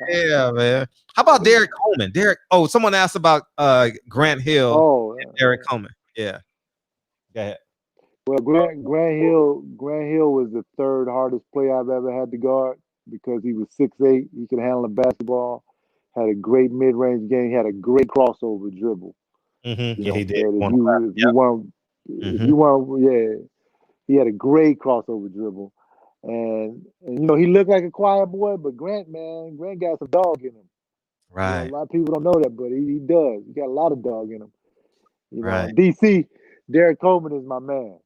Yeah, man. How about Derek Coleman? Someone asked about Grant Hill and Derek Coleman. Yeah. Go ahead. Well, Grant Hill was the third hardest player I've ever had to guard because he was 6'8". He could handle a basketball. Had a great mid-range game. He had a great crossover dribble. Mm-hmm. Yeah, he did. He had a great crossover dribble, and he looked like a quiet boy, but Grant got some dog in him. Right. A lot of people don't know that, but he does. He got a lot of dog in him. Right. DC, Derek Coleman is my man.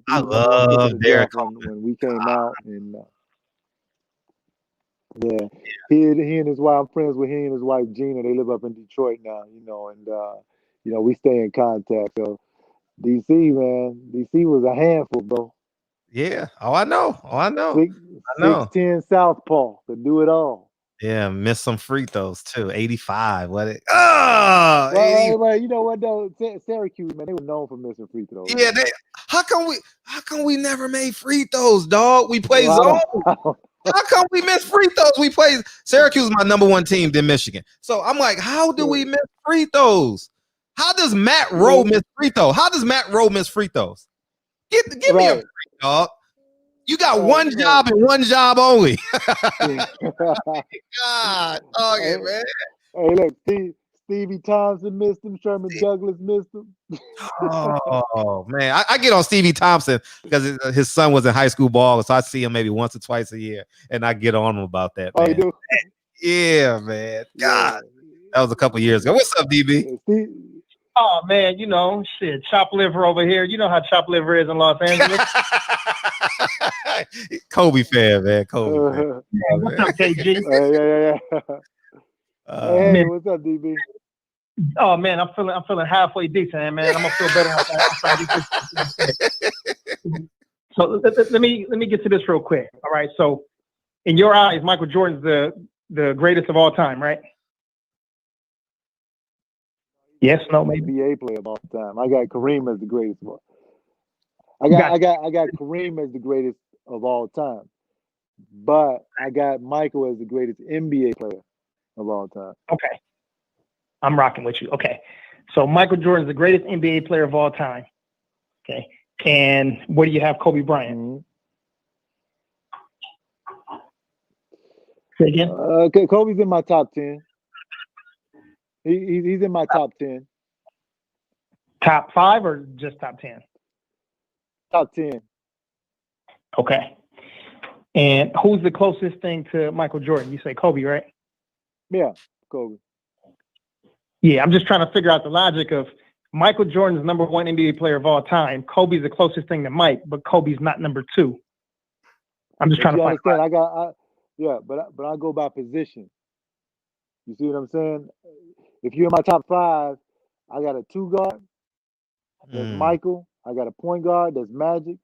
I love Derek Coleman when we came out, and he and his wife. I'm friends with he and his wife Gina. They live up in Detroit now, and we stay in contact. So DC was a handful, bro. Yeah. I know. 6'10" southpaw could do it all. Yeah, missed some free throws too. 85. What it? Well, you know what though? Syracuse, man, they were known for missing free throws. Yeah, how come we never made free throws, dog? We play zone. How come we miss free throws? We play Syracuse is my number one team than Michigan. So I'm like, how do we miss free throws? How does Matt Rowe miss free throws? How does Matt Rowe miss free throws? Give me a break, dog. You got one job and one job only. God, man. Hey, look, Stevie Thompson missed him. Sherman Douglas missed him. Oh man, I get on Stevie Thompson because his son was in high school ball, so I see him maybe once or twice a year, and I get on him about that. Man. Oh, you do? Yeah, man. God, that was a couple years ago. What's up, DB? Oh man, shit, chopped liver over here. You know how chopped liver is in Los Angeles. Kobe fan, man. Kobe fan. What's up, KG? Hey, what's up, DB? Oh man, I'm feeling halfway decent, man. I'm gonna feel better after. So let me get to this real quick. All right. So, in your eyes, Michael Jordan's the greatest of all time, right? Yes, no, maybe. NBA player of all time. I got Kareem as the greatest of all. I got Kareem as the greatest of all time, but I got Michael as the greatest NBA player of all time. Okay, I'm rocking with you. Okay, so Michael Jordan's the greatest NBA player of all time. Okay, and where do you have Kobe Bryant? Mm-hmm. Say again. Kobe's in my top 10. He's in my top 10. Top 5 or just top 10? Top 10. Okay. And who's the closest thing to Michael Jordan? You say Kobe, right? Yeah, Kobe. Yeah, I'm just trying to figure out the logic of Michael Jordan's number one NBA player of all time. Kobe's the closest thing to Mike, but Kobe's not number 2. I'm just trying to find out. But I go by position. You see what I'm saying? If you're in my top 5, I got a 2 guard. That's Michael. I got a point guard. That's Magic.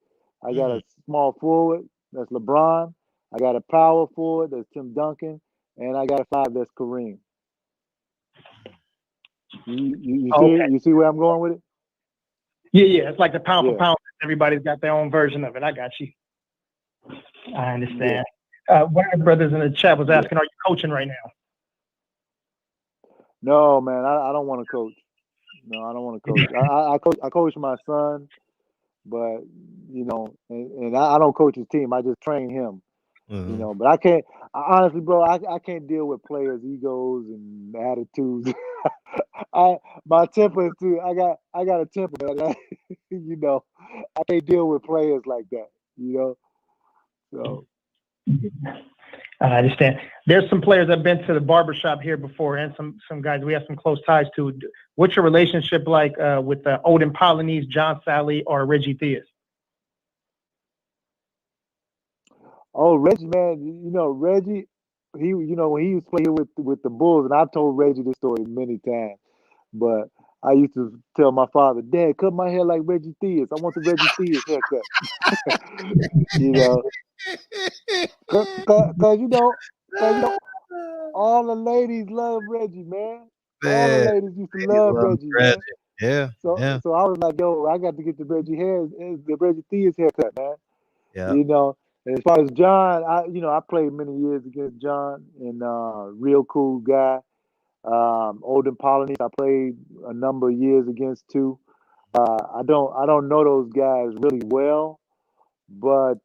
I got a small forward. That's LeBron. I got a power forward. That's Tim Duncan. And I got a 5. That's Kareem. You see where I'm going with it? Yeah. It's like the pound for pound. Everybody's got their own version of it. I got you. I understand. One of the brothers in the chat was asking, are you coaching right now? No, man, I don't want to coach. No, I don't want to coach. I coach my son, but and I don't coach his team. I just train him. But I can't. Honestly, bro, I can't deal with players' egos and attitudes. My temper is too. I got a temper. I can't deal with players like that. So. I understand. There's some players that have been to the barbershop here before, and some guys we have some close ties to. What's your relationship like with Odin Polynice, John Sally, or Reggie Theus? Oh, Reggie, man, Reggie, he, when he was playing with the Bulls, and I've told Reggie this story many times, but I used to tell my father, Dad, cut my hair like Reggie Theus. I want the Reggie Theus haircut. Cause all the ladies love Reggie, man. All the Man, ladies used to love love Reggie, Reggie. man. Yeah, So yeah, so I was like, yo, I got to get the Reggie Theus haircut, man. yeah. You know, and as far as John, I played many years against John, and real cool guy. Olden Polynese, I played a number of years against too. I don't know those guys really well, but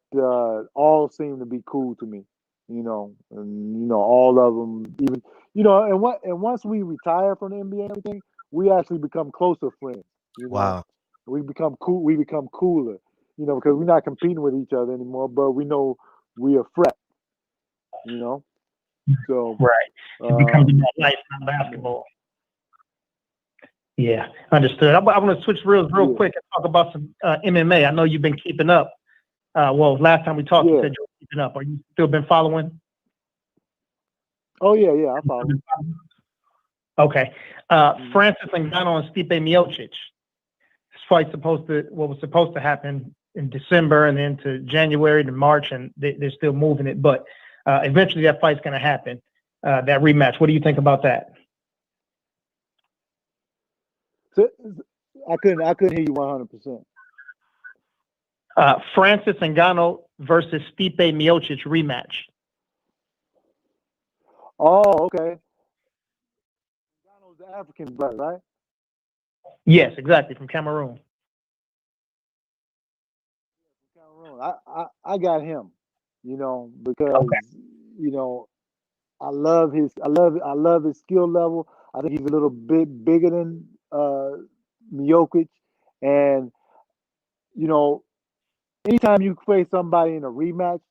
all seem to be cool to me. And all of them, even and once we retire from the NBA and everything, we actually become closer friends. Wow. We become cool. We become cooler. Because we're not competing with each other anymore, but we know we are threat. So Right. It becomes about life, not basketball. Yeah, understood. I want to switch real quick and talk about some MMA. I know you've been keeping up. Well, last time we talked, you said you were keeping up. Are you still been following? Oh yeah, I follow. Okay. Francis Ngannou and Stipe Miocic. This fight's was supposed to happen in December and then to January to March, and they're still moving it. But eventually that fight's going to happen, that rematch. What do you think about that? So, I couldn't hear you 100%. Francis Ngannou versus Stipe Miocic rematch. Oh, okay. Ngannou's the African brother, right? Yes, exactly, from Cameroon. I got him, because I love his skill level. I think he's a little bit bigger than Miocic, and anytime you face somebody in a rematch,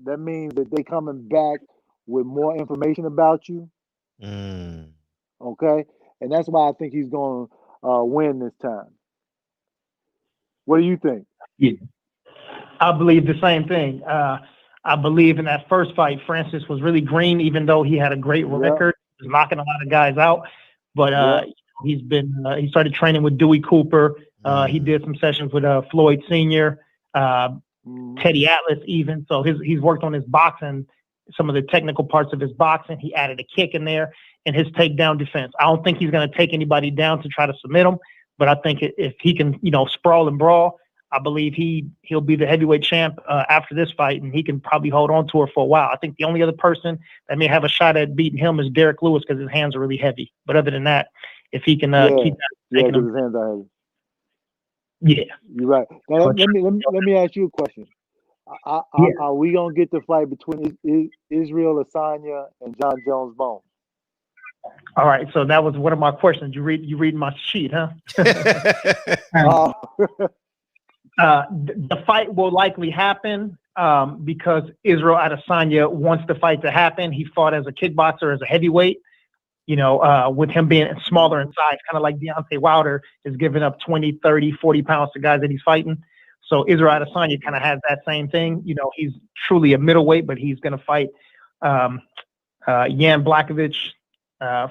that means that they coming back with more information about you. Okay, and that's why I think he's going to win this time. What do you think? Yeah, I believe the same thing. I believe in that first fight, Francis was really green, even though he had a great record. He was knocking a lot of guys out. But he started training with Dewey Cooper. He did some sessions with Floyd Sr., Teddy Atlas even. So he's worked on his boxing, some of the technical parts of his boxing. He added a kick in there and his takedown defense. I don't think he's going to take anybody down to try to submit him, but I think if he can, sprawl and brawl, I believe he'll be the heavyweight champ after this fight, and he can probably hold on to her for a while. I think the only other person that may have a shot at beating him is Derek Lewis because his hands are really heavy. But other than that, if he can keep because his hands are heavy. Yeah, you're right. Now, let me ask you a question. Are we gonna get the fight between Israel Adesanya and John Jones Bone? All right, so that was one of my questions. You read my sheet, huh? The fight will likely happen because Israel Adesanya wants the fight to happen. He fought as a kickboxer, as a heavyweight. With him being smaller in size, kind of like Deontay Wilder is giving up 20, 30, 40 pounds to guys that he's fighting. So Israel Adesanya kind of has that same thing. He's truly a middleweight, but he's going to fight Jan Blachowicz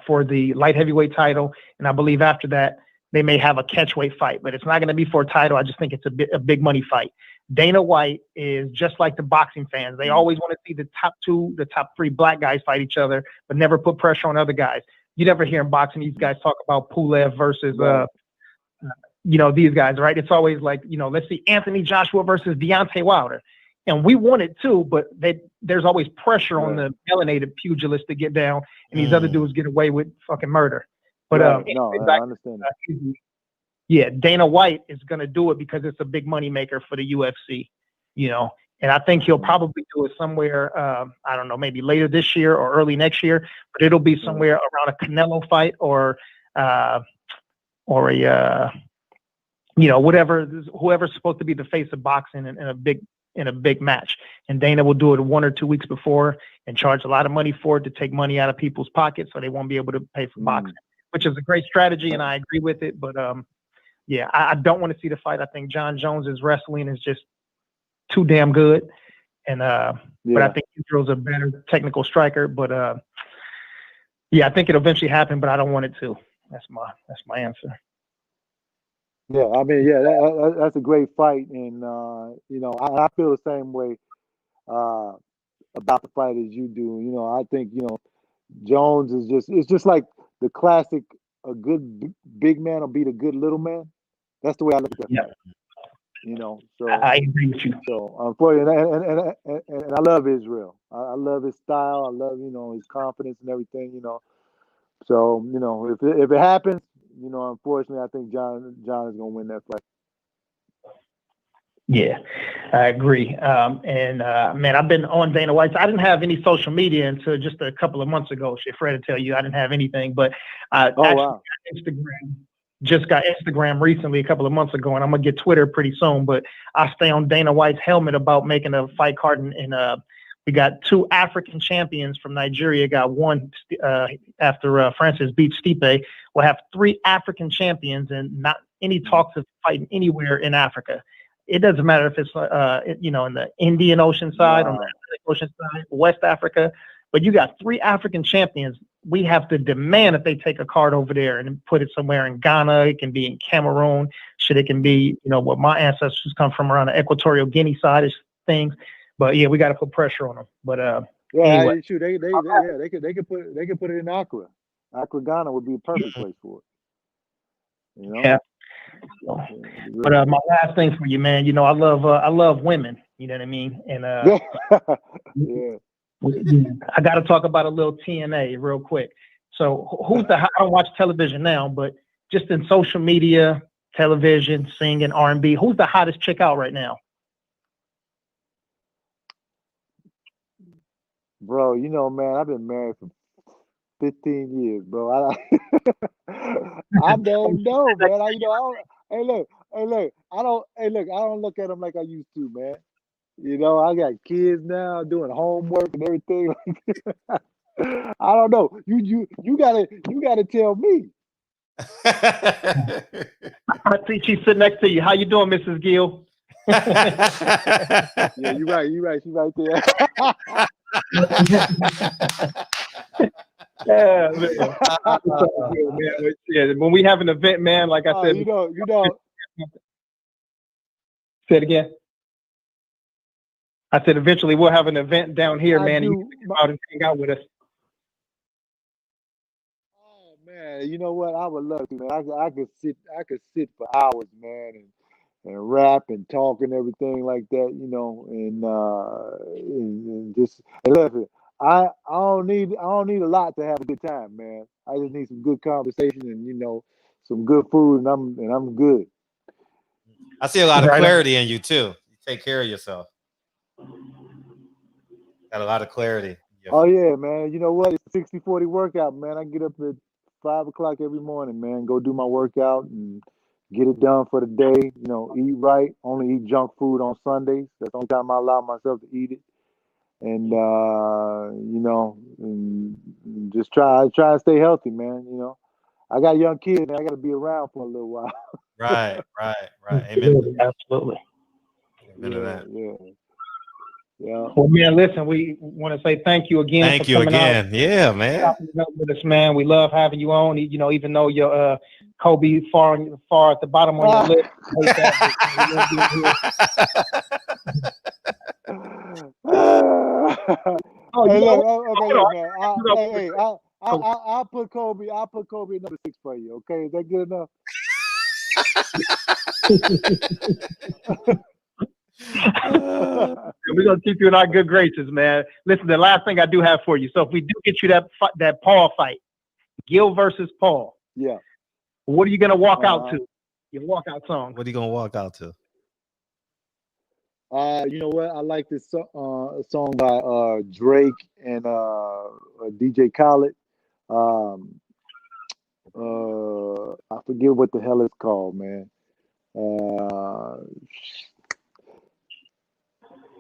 for the light heavyweight title. And I believe after that, they may have a catchweight fight, but it's not going to be for a title. I just think it's a big money fight. Dana White is just like the boxing fans. They always want to see the top two, the top three black guys fight each other, but never put pressure on other guys. You never hear in boxing these guys talk about Pulev versus, these guys, right? It's always like, let's see Anthony Joshua versus Deontay Wilder. And we want it too, but there's always pressure on the melanated pugilists to get down, and these other dudes get away with fucking murder. But I understand that. Yeah, Dana White is going to do it because it's a big money maker for the UFC, and I think he'll probably do it somewhere, I don't know, maybe later this year or early next year, but it'll be somewhere around a Canelo fight or a, whoever's supposed to be the face of boxing in a big match. And Dana will do it 1 or 2 weeks before and charge a lot of money for it to take money out of people's pockets so they won't be able to pay for boxing, which is a great strategy, and I agree with it. But I don't want to see the fight. I think John Jones's wrestling is just too damn good, and but I think Israel's a better technical striker. But I think it'll eventually happen, but I don't want it to. That's my answer. Yeah, I mean, that's a great fight, and I feel the same way about the fight as you do. I think Jones is just like the classic a good big man will beat a good little man. That's the way I look at that. Yeah. You know, so I agree with you. So unfortunately, and I love Israel. I love his style. I love his confidence and everything. So if it happens, unfortunately, I think John is gonna win that fight. Yeah, I agree. Man, I've been on Dana White's. I didn't have any social media until just a couple of months ago. Afraid to tell you, I didn't have anything, but I got Instagram. Just got Instagram recently, a couple of months ago, and I'm gonna get Twitter pretty soon. But I stay on Dana White's helmet about making a fight card, and we got 2 African champions from Nigeria. Got one after Francis beat Stipe. We'll have 3 African champions, and not any talks of fighting anywhere in Africa. It doesn't matter if it's in the Indian Ocean side, on the Atlantic Ocean side, West Africa, but you got 3 African champions. We have to demand that they take a card over there and put it somewhere in Ghana. It can be in Cameroon. Shit, it can be, where my ancestors come from, around the Equatorial Guinea side of things. But yeah, we got to put pressure on them. But anyway. Shoot, they could put it in Accra. Accra, Ghana would be a perfect place for it. Yeah. But my last thing for you, man, I love women. You know what I mean? And yeah. I got to talk about a little TNA real quick. So I don't watch television now, but just in social media, television, singing, R&B, who's the hottest chick out right now? Bro, man, I've been married for 15 years, bro. I don't know, man. I don't look at them like I used to, man. I got kids now doing homework and everything. I don't know. You gotta tell me. I think she's sitting next to you. How you doing, Mrs. Gill? Yeah, you're right. She's right there. Yeah, man. Yeah, when we have an event, man, like I said, say it again. I said eventually we'll have an event down here, man. And you can come out and hang out with us. Oh man, you know what? I would love to, man. I could sit for hours, man, and rap and talk and everything like that, and just listen. I don't need a lot to have a good time, man. I just need some good conversation and some good food, and I'm good. I see a lot of clarity in you too. You take care of yourself. Got a lot of clarity. Oh yeah, man. You know what? It's a 60-40 workout, man. I get up at 5 o'clock every morning, man. Go do my workout and get it done for the day. Eat right. Only eat junk food on Sundays. That's the only time I allow myself to eat it. And and just try to stay healthy, man. I got young kids, and I got to be around for a little while. Right. Amen. Absolutely. Amen to that. Yeah. Well, man, listen, we want to say thank you again. Thank you again. Yeah, man. With us, man. We love having you on. Even though you're Kobe far at the bottom on your list. I'll put Kobe at number 6 for you. Okay, is that good enough? We're gonna keep you in our good graces, man. Listen, the last thing I do have for you. So if we do get you that Paul fight, Gill versus Paul, yeah, what are you gonna walk out to? Your walkout song. What are you gonna walk out to? You know what? I like this song by Drake and DJ Khaled. I forget what the hell it's called, man.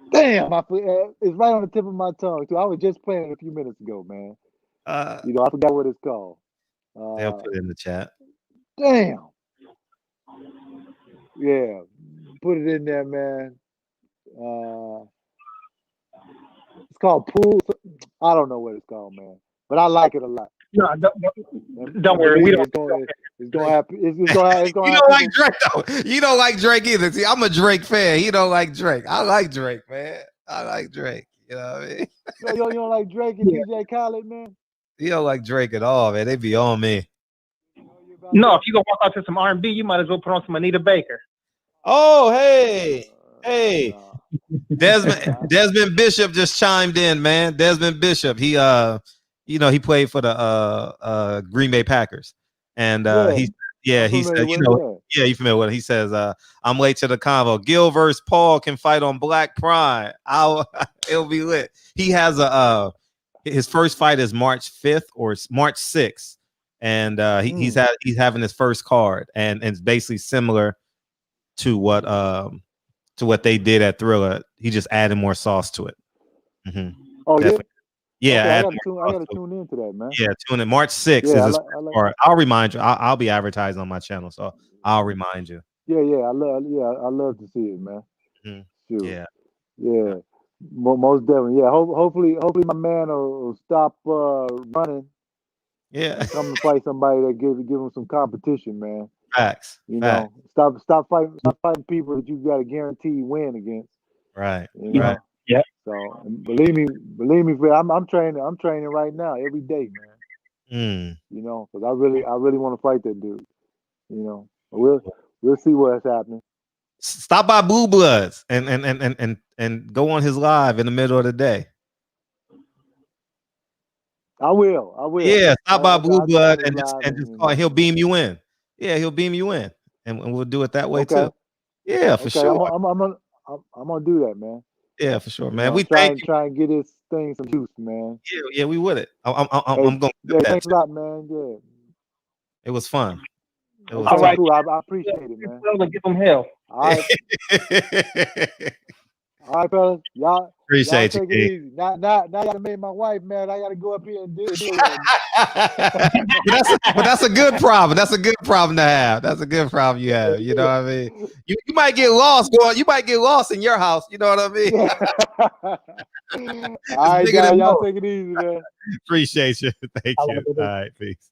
Damn, it's right on the tip of my tongue too. I was just playing it a few minutes ago, man. I forgot what it's called. They'll put it in the chat. Damn. Yeah, put it in there, man. It's called Pool. I don't know what it's called, man, but I like it a lot. No, don't worry. It's gonna happen. It's gonna happen. You don't like Drake though. You don't like Drake either. See, I'm a Drake fan. He don't like Drake. I like Drake, man. I like Drake. You know what I mean? You don't like Drake and DJ Khaled, man? You don't like Drake at all, man. They be on me. No, if you go walk out to some R&B, you might as well put on some Anita Baker. Oh, hey. Desmond Bishop just chimed in, man. Desmond Bishop. He he played for the Green Bay Packers. And he said, you familiar with it. He says, I'm late to the convo. Gill versus Paul can fight on Black Pride. It'll be lit. He has his first fight is March 5th or March 6th. And he's having his first card, and it's basically similar to what they did at Thriller. He just added more sauce to it. Mm-hmm. Oh, definitely. Yeah, I gotta tune into that, man. Yeah, tune in. March 6th is his card. I'll remind you. I'll be advertising on my channel, so I'll remind you. Yeah, I love to see it, man. Mm-hmm. Sure. Yeah. Most definitely. Yeah, hopefully my man will stop running. Yeah, come to fight somebody that give him some competition, man. Facts. Know, stop fighting people that you got a guaranteed win against. Right. You know? Yeah. So believe me, I'm training right now every day, man. You know, because I really want to fight that dude. You know, we'll see what's happening. Stop by Blue Bloods and go on his live in the middle of the day. I will. Yeah, stop by Blue Blood and just call. He'll beam you in. Yeah, he'll beam you in, and we'll do it that way too. Yeah, for sure. I'm gonna do that, man. Yeah, for sure, man. You know, We try and get this thing some juice, man. Yeah, we with it. I'm going. Yeah, thanks a lot, man. Yeah, it was fun. It was all right. Cool. I appreciate it, man. Give them hell. All right. All right, fellas. Y'all appreciate y'all you. Take it easy. Now I gotta make my wife mad. I gotta go up here and do it. but that's a good problem. That's a good problem to have. That's a good problem you have. You know what I mean? You might get lost going. You might get lost in your house. You know what I mean? All right, y'all take it easy, man. Appreciate you. Thank you. All right, peace.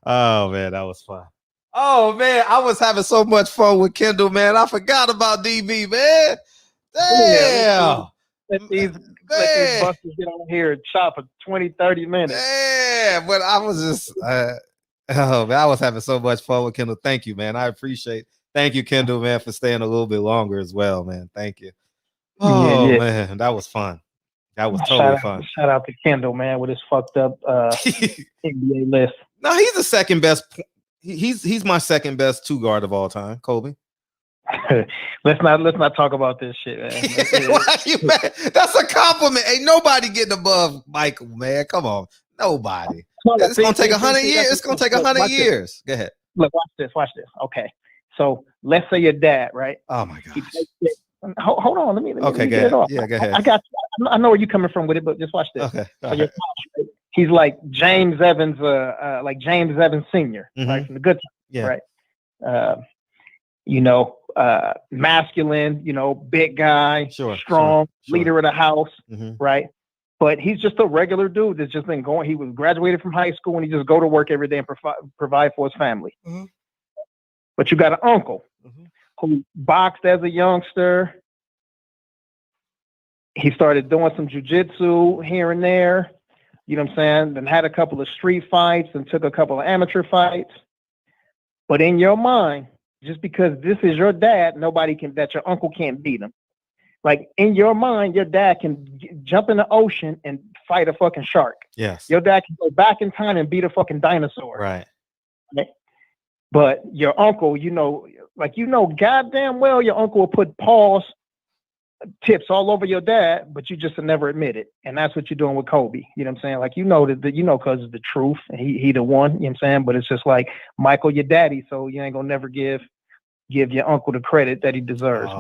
Oh man, that was fun. Oh man, I was having so much fun with Kendall, man. I forgot about DB, man. Damn. Let these busters get on here and chop for 20, 30 minutes. Yeah, but I was just man, I was having so much fun with Kendall. Thank you, man. I appreciate. Thank you, Kendall, man, for staying a little bit longer as well, man. Thank you. Oh man, that was fun. That was totally fun. Shout out to Kendall, man, with his fucked up NBA list. No, he's the second best. He's my second best two guard of all time, Kobe. let's not talk about this shit, man. Why you mad? That's a compliment. Ain't nobody getting above Michael, man. Come on, nobody. It's gonna take 100 years. It's gonna take 100 years. Go ahead. Look, watch this. Okay, so let's say your dad, right? Oh my gosh. Hold on. Let me okay, get it off. Yeah, go ahead. I got you. I know where you're coming from with it, but just watch this. Okay. So he's like James Evans, Sr., right, from the Good Times, right? You know, masculine, you know, big guy, strong, leader of the house, right? But he's just a regular dude that's just been going. He was graduated from high school and he just go to work every day and provide for his family. But you got an uncle who boxed as a youngster. He started doing some jujitsu here and there. You know what I'm saying? Then had a couple of street fights and took a couple of amateur fights. But in your mind, just because this is your dad, that your uncle can't beat him. Like in your mind, your dad can jump in the ocean and fight a fucking shark. Yes. Your dad can go back in time and beat a fucking dinosaur. Right. But your uncle, goddamn well your uncle will put Paul's tips all over your dad, but you just never admit it. And that's what you're doing with Kobe. You know what I'm saying? Like, because it's the truth and he the one, you know what I'm saying? But it's just like Michael, your daddy, so you ain't gonna never give your uncle the credit that he deserves.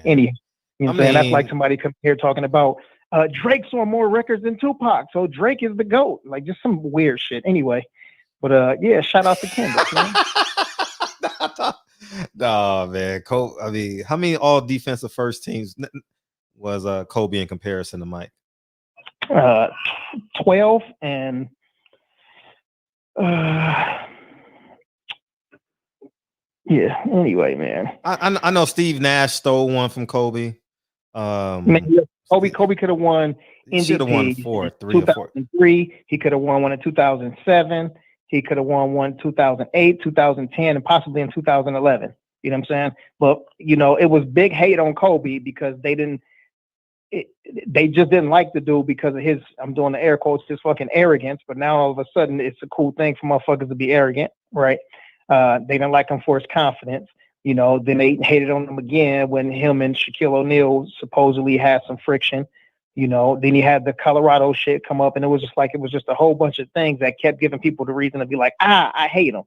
Anyhow, you know what I'm saying? That's like somebody come here talking about Drake's on more records than Tupac, so Drake is the GOAT. Like just some weird shit. Anyway, but shout out to Kendall, man. No, man. How many all defensive first teams was Kobe in comparison to Mike? 12 and anyway, man. I know Steve Nash stole one from Kobe. Kobe could have won MVP. Should have won 3 or 4. 2003. He could have won one in 2007. He could have won one 2008, 2010, and possibly in 2011. You know what I'm saying? But, you know, it was big hate on Kobe because they just didn't like the dude because of his, I'm doing the air quotes, his fucking arrogance. But now all of a sudden it's a cool thing for motherfuckers to be arrogant, right? They didn't like him for his confidence. You know, then they hated on him again when him and Shaquille O'Neal supposedly had some friction. You know, then he had the Colorado shit come up, and it was just a whole bunch of things that kept giving people the reason to be like, I hate him.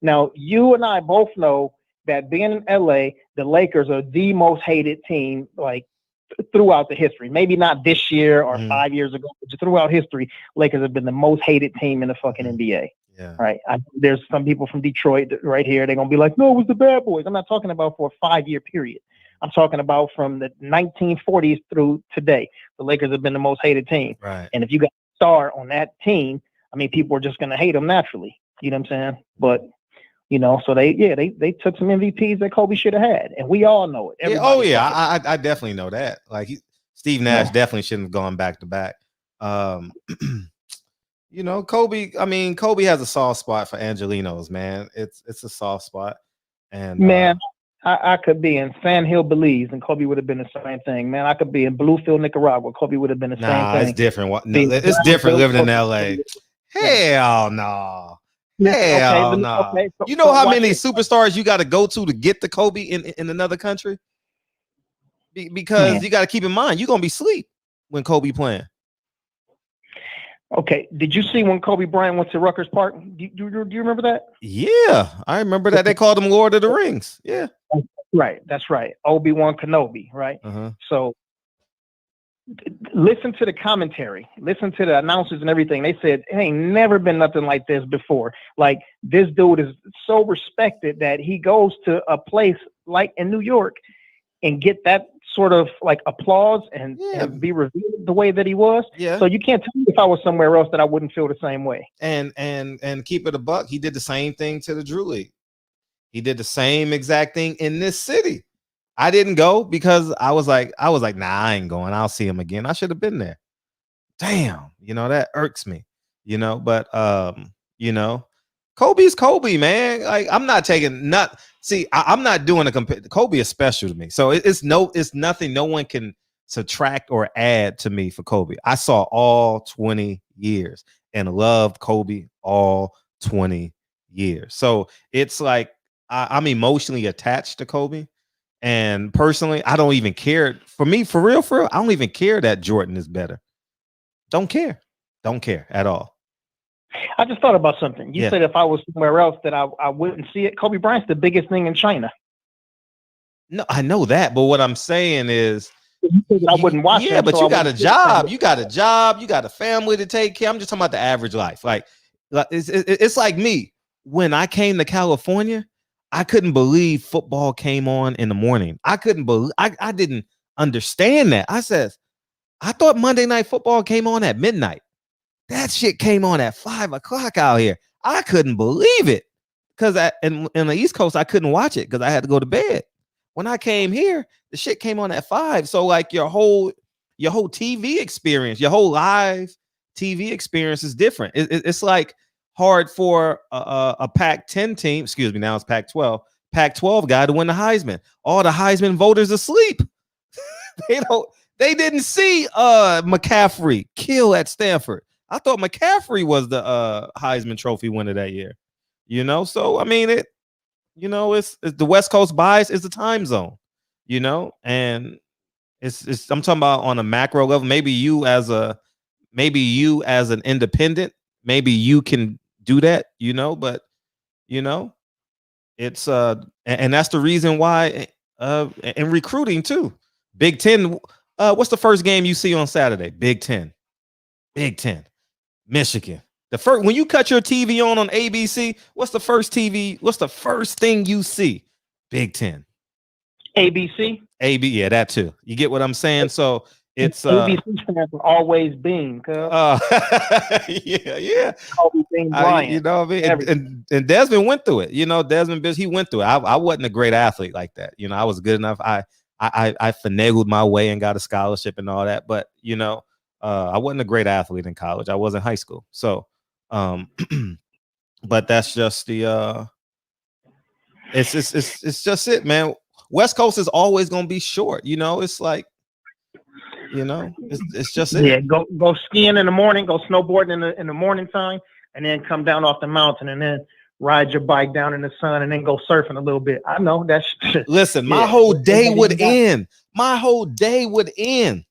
Now, you and I both know that being in LA, the Lakers are the most hated team, like, throughout the history. Maybe not this year or 5 years ago, but just throughout history, Lakers have been the most hated team in the fucking NBA. Yeah. Right. There's some people from Detroit right here. They're going to be like, no, it was the bad boys. I'm not talking about for a 5-year period. I'm talking about from the 1940s through today. The Lakers have been the most hated team. Right. And if you got a star on that team, I mean, people are just going to hate them naturally. You know what I'm saying? But, you know, so they took some MVPs that Kobe should have had. And we all know it. Yeah, oh, yeah. I definitely know that. Like, Steve Nash definitely shouldn't have gone back to back. You know, Kobe has a soft spot for Angelinos, man. It's a soft spot. And man, I could be in Sand Hill, Belize, and Kobe would have been the same thing. Man, I could be in Bluefield, Nicaragua. Kobe would have been the same thing. It's different. It's different living in LA. Hell no. Hell no. Okay, you know how many superstars you got to go to get the Kobe in another country? Because you got to keep in mind, you're going to be asleep when Kobe playing. Okay. Did you see when Kobe Bryant went to Rutgers Park? Do you remember that? Yeah, I remember that. They called him Lord of the Rings. Yeah. Right. That's right. Obi-Wan Kenobi. Right. So listen to the commentary. Listen to the announcers and everything. They said it ain't never been nothing like this before. Like, this dude is so respected that he goes to a place like in New York and get that sort of like applause and be revealed the way that he was. Yeah. So you can't tell me if I was somewhere else that I wouldn't feel the same way. And keep it a buck, he did the same thing to the Drew League. He did the same exact thing in this city. I didn't go because I was like, nah, I ain't going. I'll see him again. I should have been there. Damn, you know, that irks me, you know, but you know, Kobe's Kobe, man. Like, I'm not taking I'm not doing a compare. Kobe is special to me. So it's nothing. No one can subtract or add to me for Kobe. I saw all 20 years and loved Kobe all 20 years. So it's like I'm emotionally attached to Kobe. And personally, I don't even care. For me, for real, I don't even care that Jordan is better. Don't care at all. I just thought about something. You said if I was somewhere else that I wouldn't see it. Kobe Bryant's the biggest thing in China. No, I know that, but what I'm saying is I wouldn't watch it. Yeah, but you got a job. You got a job. You got a family to take care. I'm just talking about the average life. Like it's like me. When I came to California, I couldn't believe football came on in the morning. I couldn't believe I didn't understand that. I thought Monday Night Football came on at midnight. That shit came on at 5 o'clock out here. I couldn't believe it because in the East Coast, I couldn't watch it because I had to go to bed. When I came here, the shit came on at 5. So like your whole TV experience, your whole live TV experience is different. It's like hard for a Pac-10 team. Excuse me, now it's Pac-12. Pac-12 guy to win the Heisman. All the Heisman voters asleep. They didn't see McCaffrey kill at Stanford. I thought McCaffrey was the Heisman Trophy winner that year. You know, so I mean it's the West Coast bias is the time zone, you know, and it's I'm talking about on a macro level. Maybe you as an independent, maybe you can do that, you know, but you know, it's and that's the reason why in recruiting too. Big Ten, what's the first game you see on Saturday? Big Ten. Michigan. The first when you cut your TV on ABC, what's the first thing you see? Big Ten. ABC? Yeah, that too. You get what I'm saying? So it's ABC fans will always beam, yeah. Always beam Bryant. You know what I mean? And Desmond went through it. You know, he went through it. I wasn't a great athlete like that. You know, I was good enough. I finagled my way and got a scholarship and all that, but you know, I wasn't a great athlete in college. I was in high school. So, But that's just the it's just it, man. West Coast is always gonna be short, you know. It's like, you know, it's just it. Yeah, go skiing in the morning, go snowboarding in the morning time, and then come down off the mountain and then ride your bike down in the sun and then go surfing a little bit. I know that's listen, my whole day would end. My whole day would end.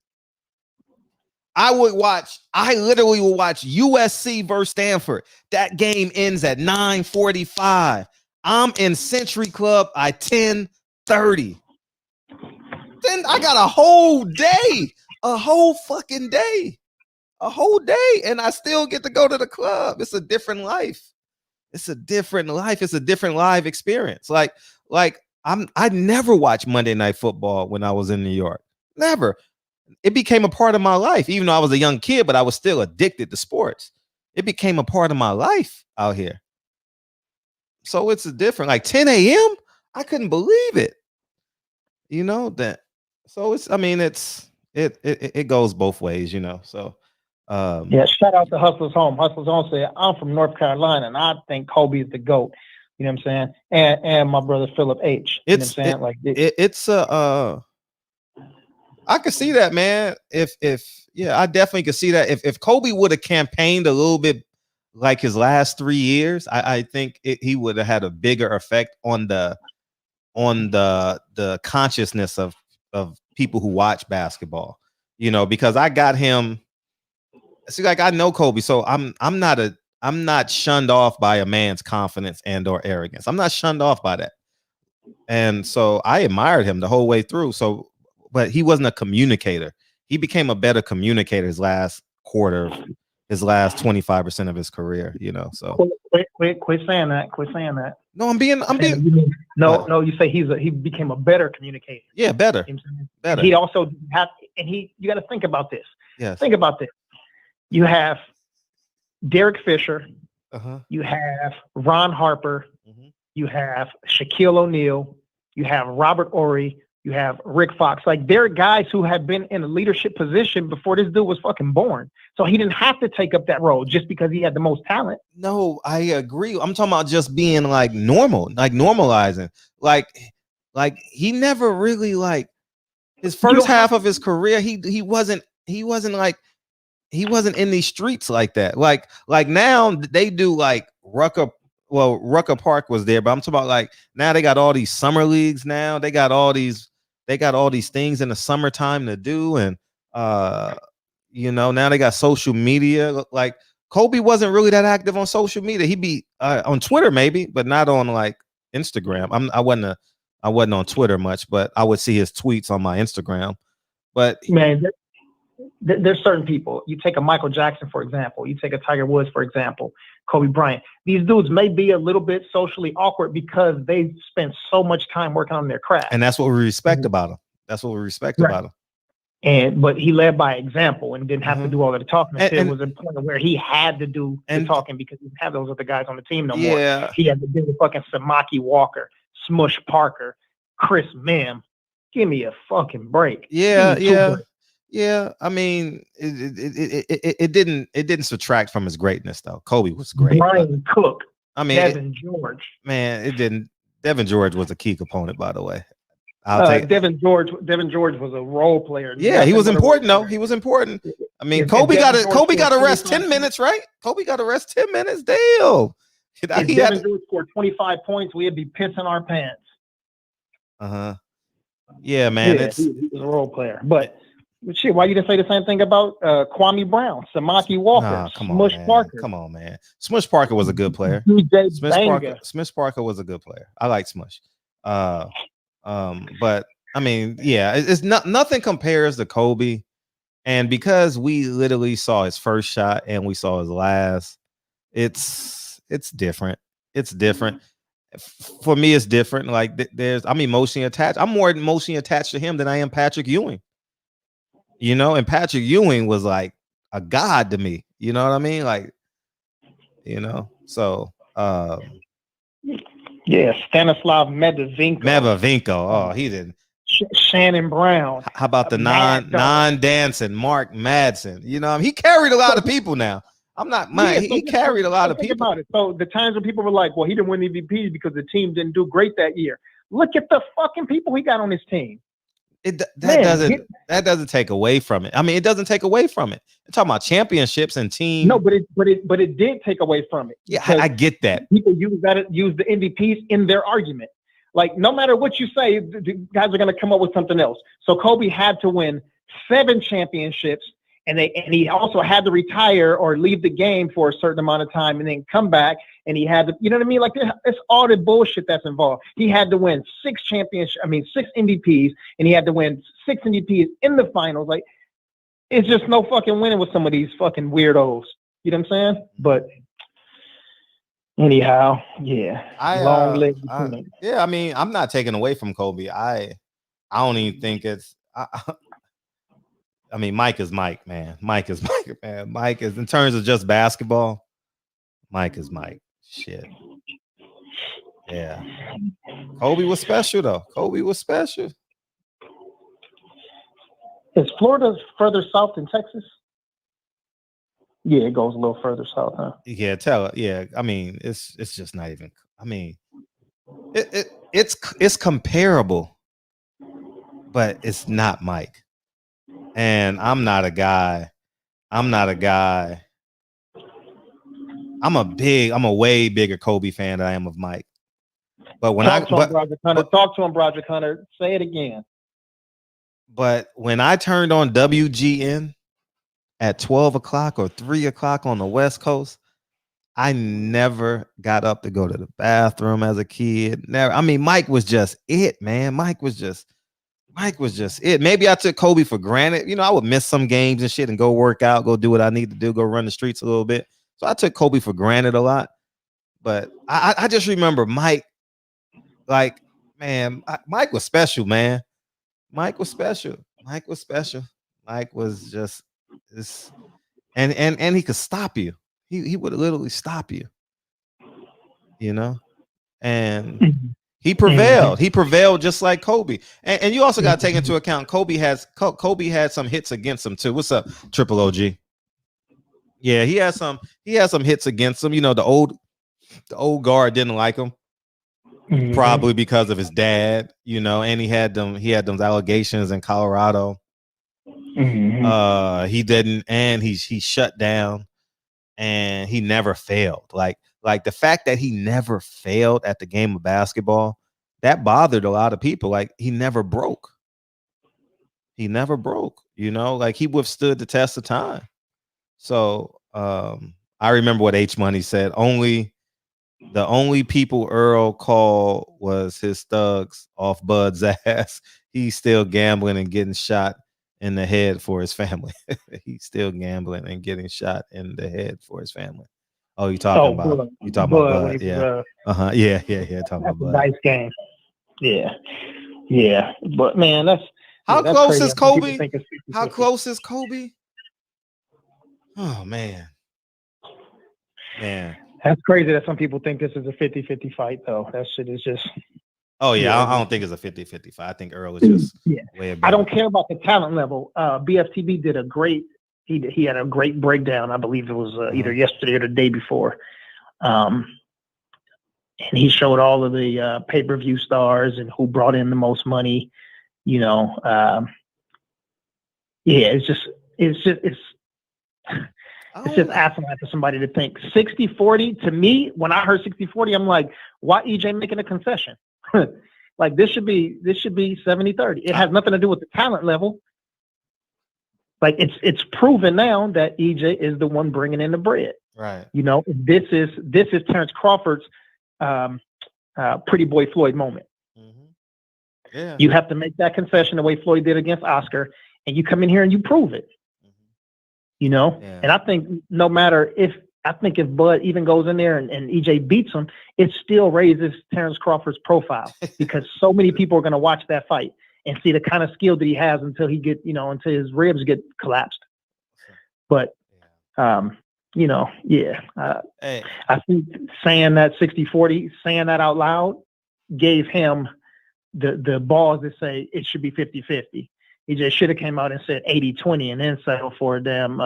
I literally would watch USC versus Stanford. That game ends at 9:45. I'm in Century Club at 10:30. Then I got a whole day, a whole fucking day, a whole day, and I still get to go to the club. It's a different life. It's a different life. It's a different live experience. Like I never watched Monday Night Football when I was in New York. Never. It became a part of my life, even though I was a young kid, but I was still addicted to sports. It became a part of my life out here. So it's a different, like 10 a.m. I couldn't believe it. You know that. So it's, I mean, it goes both ways, you know. So yeah, shout out to Hustlers Home. Hustlers Home said, I'm from North Carolina and I think Kobe is the GOAT. You know what I'm saying? And my brother Philip H. You know what I'm saying? Like it's I could see that, man. If I definitely could see that. If Kobe would have campaigned a little bit like his last 3 years, I think he would have had a bigger effect on the consciousness of people who watch basketball. You know, because I got him. See, like I know Kobe, so I'm not shunned off by a man's confidence and or arrogance. I'm not shunned off by that. And so I admired him the whole way through. So, but he wasn't a communicator. He became a better communicator his last quarter, his last 25% of his career, you know. So quit saying that. Quit saying that. No, I'm being no, you say he became a better communicator. Yeah, better. You know what I'm saying? Better. He also you got to think about this. Yes. Think about this. You have Derek Fisher, you have Ron Harper, you have Shaquille O'Neal, you have Robert Horry, you have Rick Fox. Like, there are guys who have been in a leadership position before this dude was fucking born. So he didn't have to take up that role just because he had the most talent. No, I agree. I'm talking about just being like normal, like normalizing. Like he never really, like, his first half of his career, he wasn't in these streets like that. Like now they do like Rucker Park was there, but I'm talking about like now they got all these summer leagues now. They got all these things in the summertime to do. And you know, now they got social media. Like Kobe wasn't really that active on social media. He'd be on Twitter maybe, but not on like Instagram. I wasn't on Twitter much, but I would see his tweets on my Instagram. But man, there's certain people. You take a Michael Jackson, for example. You take a Tiger Woods, for example. Kobe Bryant. These dudes may be a little bit socially awkward because they spent so much time working on their craft. And that's what we respect about him. That's what we respect about him. But he led by example and didn't have to do all of the talking. It was a point where he had to do the talking because he didn't have those other guys on the team no more. He had to do with fucking Samaki Walker, Smush Parker, Chris Mim. Give me a fucking break. Yeah, I mean, it didn't subtract from his greatness though. Kobe was great. Brian Cook. I mean, Devin George. Man, it didn't. Devin George was a key component, by the way. Devin George was a role player. Yeah, he was important though. He was important. I mean, Kobe got to rest 10 minutes, right? Kobe got to rest 10 minutes. Damn. If Devin George scored 25 points, we'd be pissing our pants. Yeah, man. Yeah, he was a role player, but. Shit, why you didn't say the same thing about Kwame Brown, Samaki Walker, Smush Parker? Come on, man. Smush Parker was a good player. Smush Parker was a good player. I like Smush. But I mean, yeah, it's not, nothing compares to Kobe. And because we literally saw his first shot and we saw his last, it's different. It's different. For me, it's different. Like I'm emotionally attached. I'm more emotionally attached to him than I am Patrick Ewing. You know, and Patrick Ewing was like a god to me. You know what I mean? Like, you know, so yeah, Stanislav Medovinko. Oh, he didn't. Shannon Brown. How about the non-dancing Mark Madsen? You know, he carried a lot of people now. I'm not mine. He carried a lot of people. About it. So the times when people were like, well, he didn't win MVP because the team didn't do great that year. Look at the fucking people he got on his team. That doesn't take away from it. I mean, it doesn't take away from it. I'm talking about championships and team. No, but it did take away from it. Yeah, I get that. People use the MVPs in their argument. Like, no matter what you say, the guys are going to come up with something else. So Kobe had to win 7 championships, and he also had to retire or leave the game for a certain amount of time and then come back. And he had to, you know what I mean? Like, it's all the bullshit that's involved. He had to win 6 MVPs, and he had to win 6 MVPs in the finals. Like, it's just no fucking winning with some of these fucking weirdos. You know what I'm saying? But anyhow, yeah. Yeah, I mean, I'm not taking away from Kobe. I don't even think it's. I mean, Mike is Mike, man. Mike is Mike, man. Mike is, in terms of just basketball, Mike is Mike. Shit. Yeah. Kobe was special, though. Kobe was special. Is Florida further south than Texas? Yeah, it goes a little further south, huh? Yeah, yeah. I mean, it's just not even. I mean, it's comparable, but it's not Mike. And I'm a way bigger Kobe fan than I am of Mike. But when talk to him, Roger Connor. Say it again. But when I turned on WGN at 12 o'clock or 3 o'clock on the West Coast, I never got up to go to the bathroom as a kid. Never. I mean, Mike was just it, man. Mike was just it. Maybe I took Kobe for granted. You know, I would miss some games and shit and go work out, go do what I need to do, go run the streets a little bit. So I took Kobe for granted a lot. But I just remember Mike, like, man, Mike was special, man. Mike was special. Mike was just this, and he could stop you. He would literally stop you, you know, and he prevailed. He prevailed just like Kobe. And you also got to take into account Kobe had some hits against him too. What's up, Triple OG? Yeah, he had some hits against him. You know, the old guard didn't like him. Probably because of his dad, you know, and he had those allegations in Colorado. He didn't, and he shut down, and he never failed. Like the fact that he never failed at the game of basketball, that bothered a lot of people. Like, he never broke. You know, like, he withstood the test of time. So I remember what H Money said. The only people Earl called was his thugs off Bud's ass. He's still gambling and getting shot in the head for his family. He's still gambling and getting shot in the head for his family. Oh, you talking about Bud? Yeah. Yeah. Talking about Bud. Nice game. Yeah. But man, that's close is Kobe? How close is Kobe? Oh man. That's crazy that some people think this is a 50-50 fight, though. That shit is just. Oh, yeah. I don't think it's a 50-50 fight. I think Earl is just way better. I don't care about the talent level. BFTB did he had a great breakdown. I believe it was either yesterday or the day before. And he showed all of the pay-per-view stars and who brought in the most money. You know, it's just asinine for somebody to think 60-40. To me, when I heard 60-40, I'm like, why EJ making a concession? Like, this should be 70-30. It has nothing to do with the talent level. Like, it's proven now that EJ is the one bringing in the bread. Right. You know, this is Terrence Crawford's pretty boy Floyd moment. Yeah. You have to make that concession the way Floyd did against Oscar, and you come in here and you prove it. You know, and I think no matter if Bud even goes in there and EJ beats him, it still raises Terrence Crawford's profile because so many people are going to watch that fight and see the kind of skill that he has until his ribs get collapsed. But, I think saying that 60-40, saying that out loud gave him the balls to say it should be 50-50. He just should have came out and said 80-20 and then settle for a damn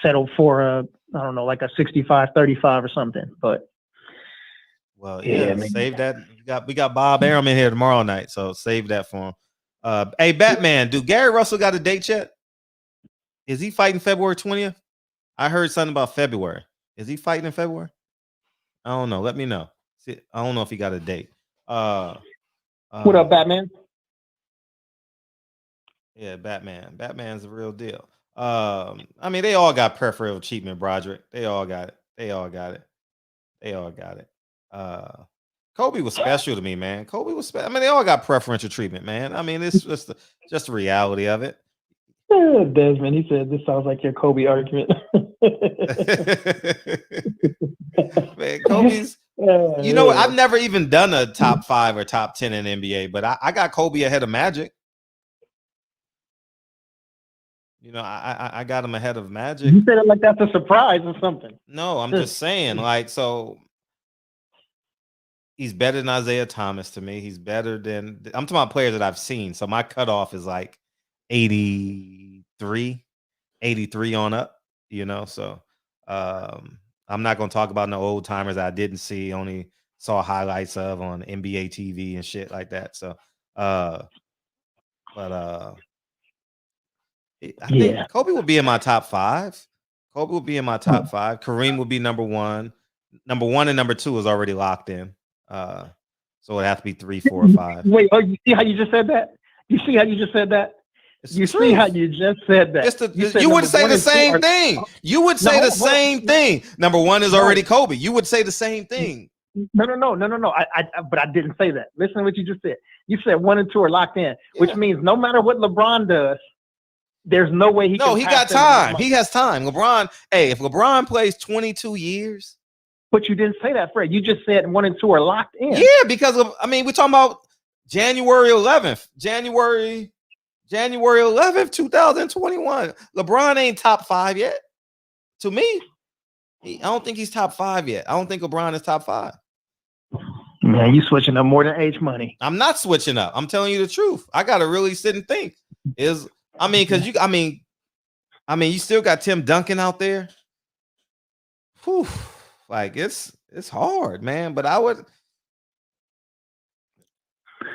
settle for a, I don't know, like a 65-35 or something. But well, yeah, save that. We got Bob Arum in here tomorrow night, so save that for him. Hey, Batman, do Gary Russell got a date yet? Is he fighting February 20th? I heard something about February. Is he fighting in February? I don't know. Let me know. See, I don't know if he got a date. What up, Batman? Yeah, Batman. Batman's the real deal. I mean, they all got preferential treatment, Broderick. They all got it. Kobe was special to me, man. Kobe was special. I mean, they all got preferential treatment, man. I mean, it's just the reality of it. Desmond, he said this sounds like your Kobe argument. Man, Kobe's. You know, I've never even done a top 5 or top 10 in NBA, but I got Kobe ahead of Magic. You know, I got him ahead of Magic. You said it like that's a surprise or something. No, I'm just saying, like, so he's better than Isaiah Thomas to me. He's better than, I'm talking about players that I've seen. So my cutoff is like 83 on up, you know. So I'm not going to talk about no old timers I didn't see, only saw highlights of on NBA TV and shit like that. So, I think Kobe will be in my top 5. Kobe will be in my top 5. Kareem will be number 1. Number 1 and number 2 is already locked in. So it'd have to be 3, 4, or 5. Wait, you see how you just said that? You see how you just said that? You see how you just said that? You would say the same thing. You would say the same thing. Number 1 is already Kobe. You would say the same thing. No. But I didn't say that. Listen to what you just said. You said 1 and 2 are locked in, which means no matter what LeBron does, there's no way he can. No, he got time. He has time. LeBron, hey, if LeBron plays 22 years. But you didn't say that, Fred. You just said 1 and 2 are locked in. Yeah, because of, I mean, we're talking about January 11th, 2021. LeBron ain't top 5 yet. To me, I don't think he's top 5 yet. I don't think LeBron is top 5. Man, you switching up more than age money. I'm not switching up. I'm telling you the truth. I got to really sit and think. Because you still got Tim Duncan out there. Whew. Like it's hard, man. But I would,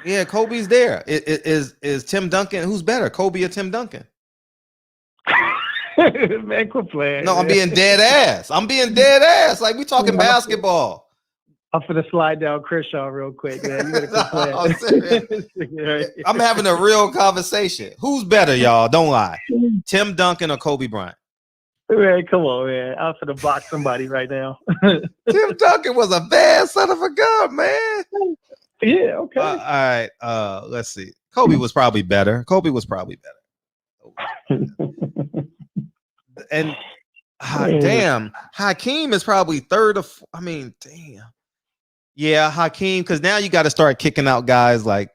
yeah, Kobe's there. Is Tim Duncan, who's better, Kobe or Tim Duncan? Man, quit playing. No, I'm being dead ass. Like we talking basketball. I'm finna slide down Kershaw real quick, man. You gotta quit playing. I'm having a real conversation. Who's better, y'all? Don't lie. Tim Duncan or Kobe Bryant? Man, come on, man. I'm finna box somebody right now. Tim Duncan was a bad son of a gun, man. Yeah, okay. All right. Let's see. Kobe was probably better. And damn, Hakeem is probably third of. I mean, damn. Yeah, Hakeem, because now you got to start kicking out guys like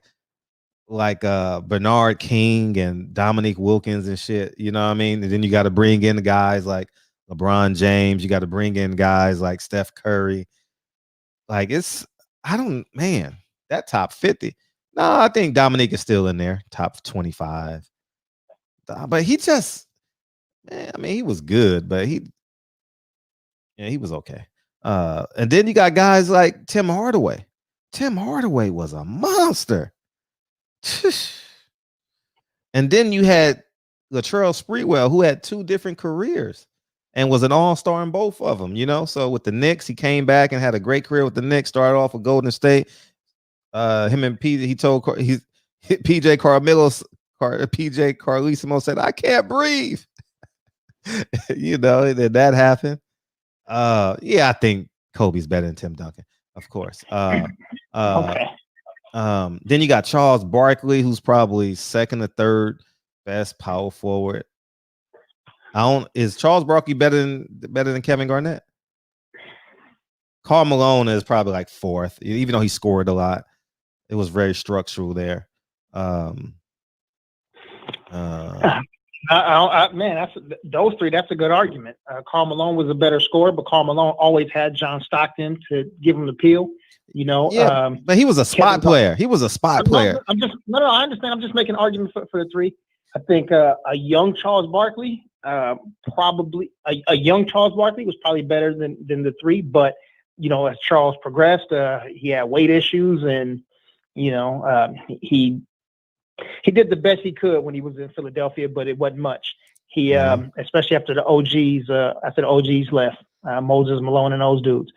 Bernard King and Dominique Wilkins and shit. You know what I mean? And then you got to bring in the guys like LeBron James. You got to bring in guys like Steph Curry. Like that top 50. No, I think Dominique is still in there, top 25. But he just, man, I mean, he was good, but he was okay. And then you got guys like Tim Hardaway. Tim Hardaway was a monster. And then you had Latrell Sprewell, who had 2 different careers and was an all-star in both of them, you know? So with the Knicks, he came back and had a great career with the Knicks, started off with Golden State. Him and PJ Carlissimo said, I can't breathe. You know, then that happened. Yeah, I think Kobe's better than Tim Duncan, of course. Okay. Then you got Charles Barkley, who's probably second or third best power forward. Is Charles Barkley better than Kevin Garnett? Karl Malone is probably like 4th, even though he scored a lot. It was very structural there. Man, that's those 3. That's a good argument. Karl Malone was a better scorer, but Karl Malone always had John Stockton to give him the peel. You know, yeah, but he was a spot player. I understand. I'm just making an argument for the 3. I think a young Charles Barkley probably a young Charles Barkley was probably better than the three, but as Charles progressed, he had weight issues, and he did the best he could when he was in Philadelphia, but it wasn't much. He especially after the OGs left, Moses Malone and those dudes.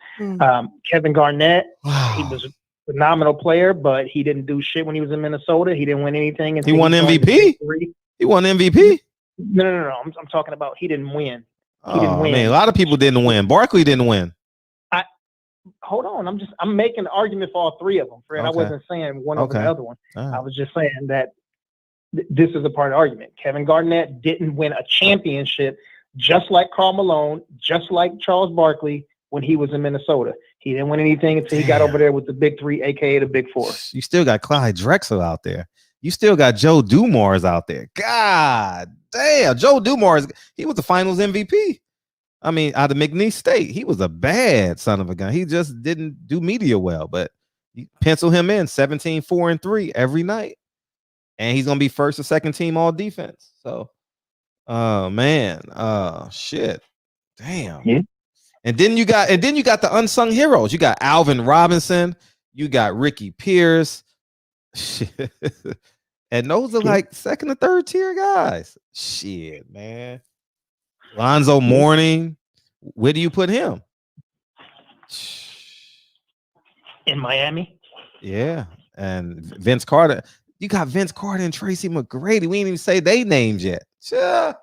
Kevin Garnett, he was a phenomenal player, but he didn't do shit when he was in Minnesota. He didn't win anything. He won MVP. He won MVP. No. I'm talking about he didn't win. He didn't win. Man, a lot of people didn't win. Barkley didn't win. Hold on. I'm making an argument for all three of them, Fred. Okay. I wasn't saying one over the other one. Right. I was just saying that this is a part of the argument. Kevin Garnett didn't win a championship, just like Karl Malone, just like Charles Barkley when he was in Minnesota. He didn't win anything until he got over there with the big three, aka the big four. You still got Clyde Drexler out there. You still got Joe Dumars out there. God damn, Joe Dumars, he was the Finals MVP. I mean, out of McNeese State, he was a bad son of a gun. He just didn't do media well, but you pencil him in 17, 4, and 3 every night. And he's gonna be first or second team all defense. So shit. Damn. Yeah. And then you got the unsung heroes. You got Alvin Robinson, you got Ricky Pierce. Shit. And those are like second or third tier guys. Shit, man. Lonzo Mourning, where do you put him? In Miami? Yeah. And Vince Carter. You got Vince Carter and Tracy McGrady. We ain't even say they names yet. Sure.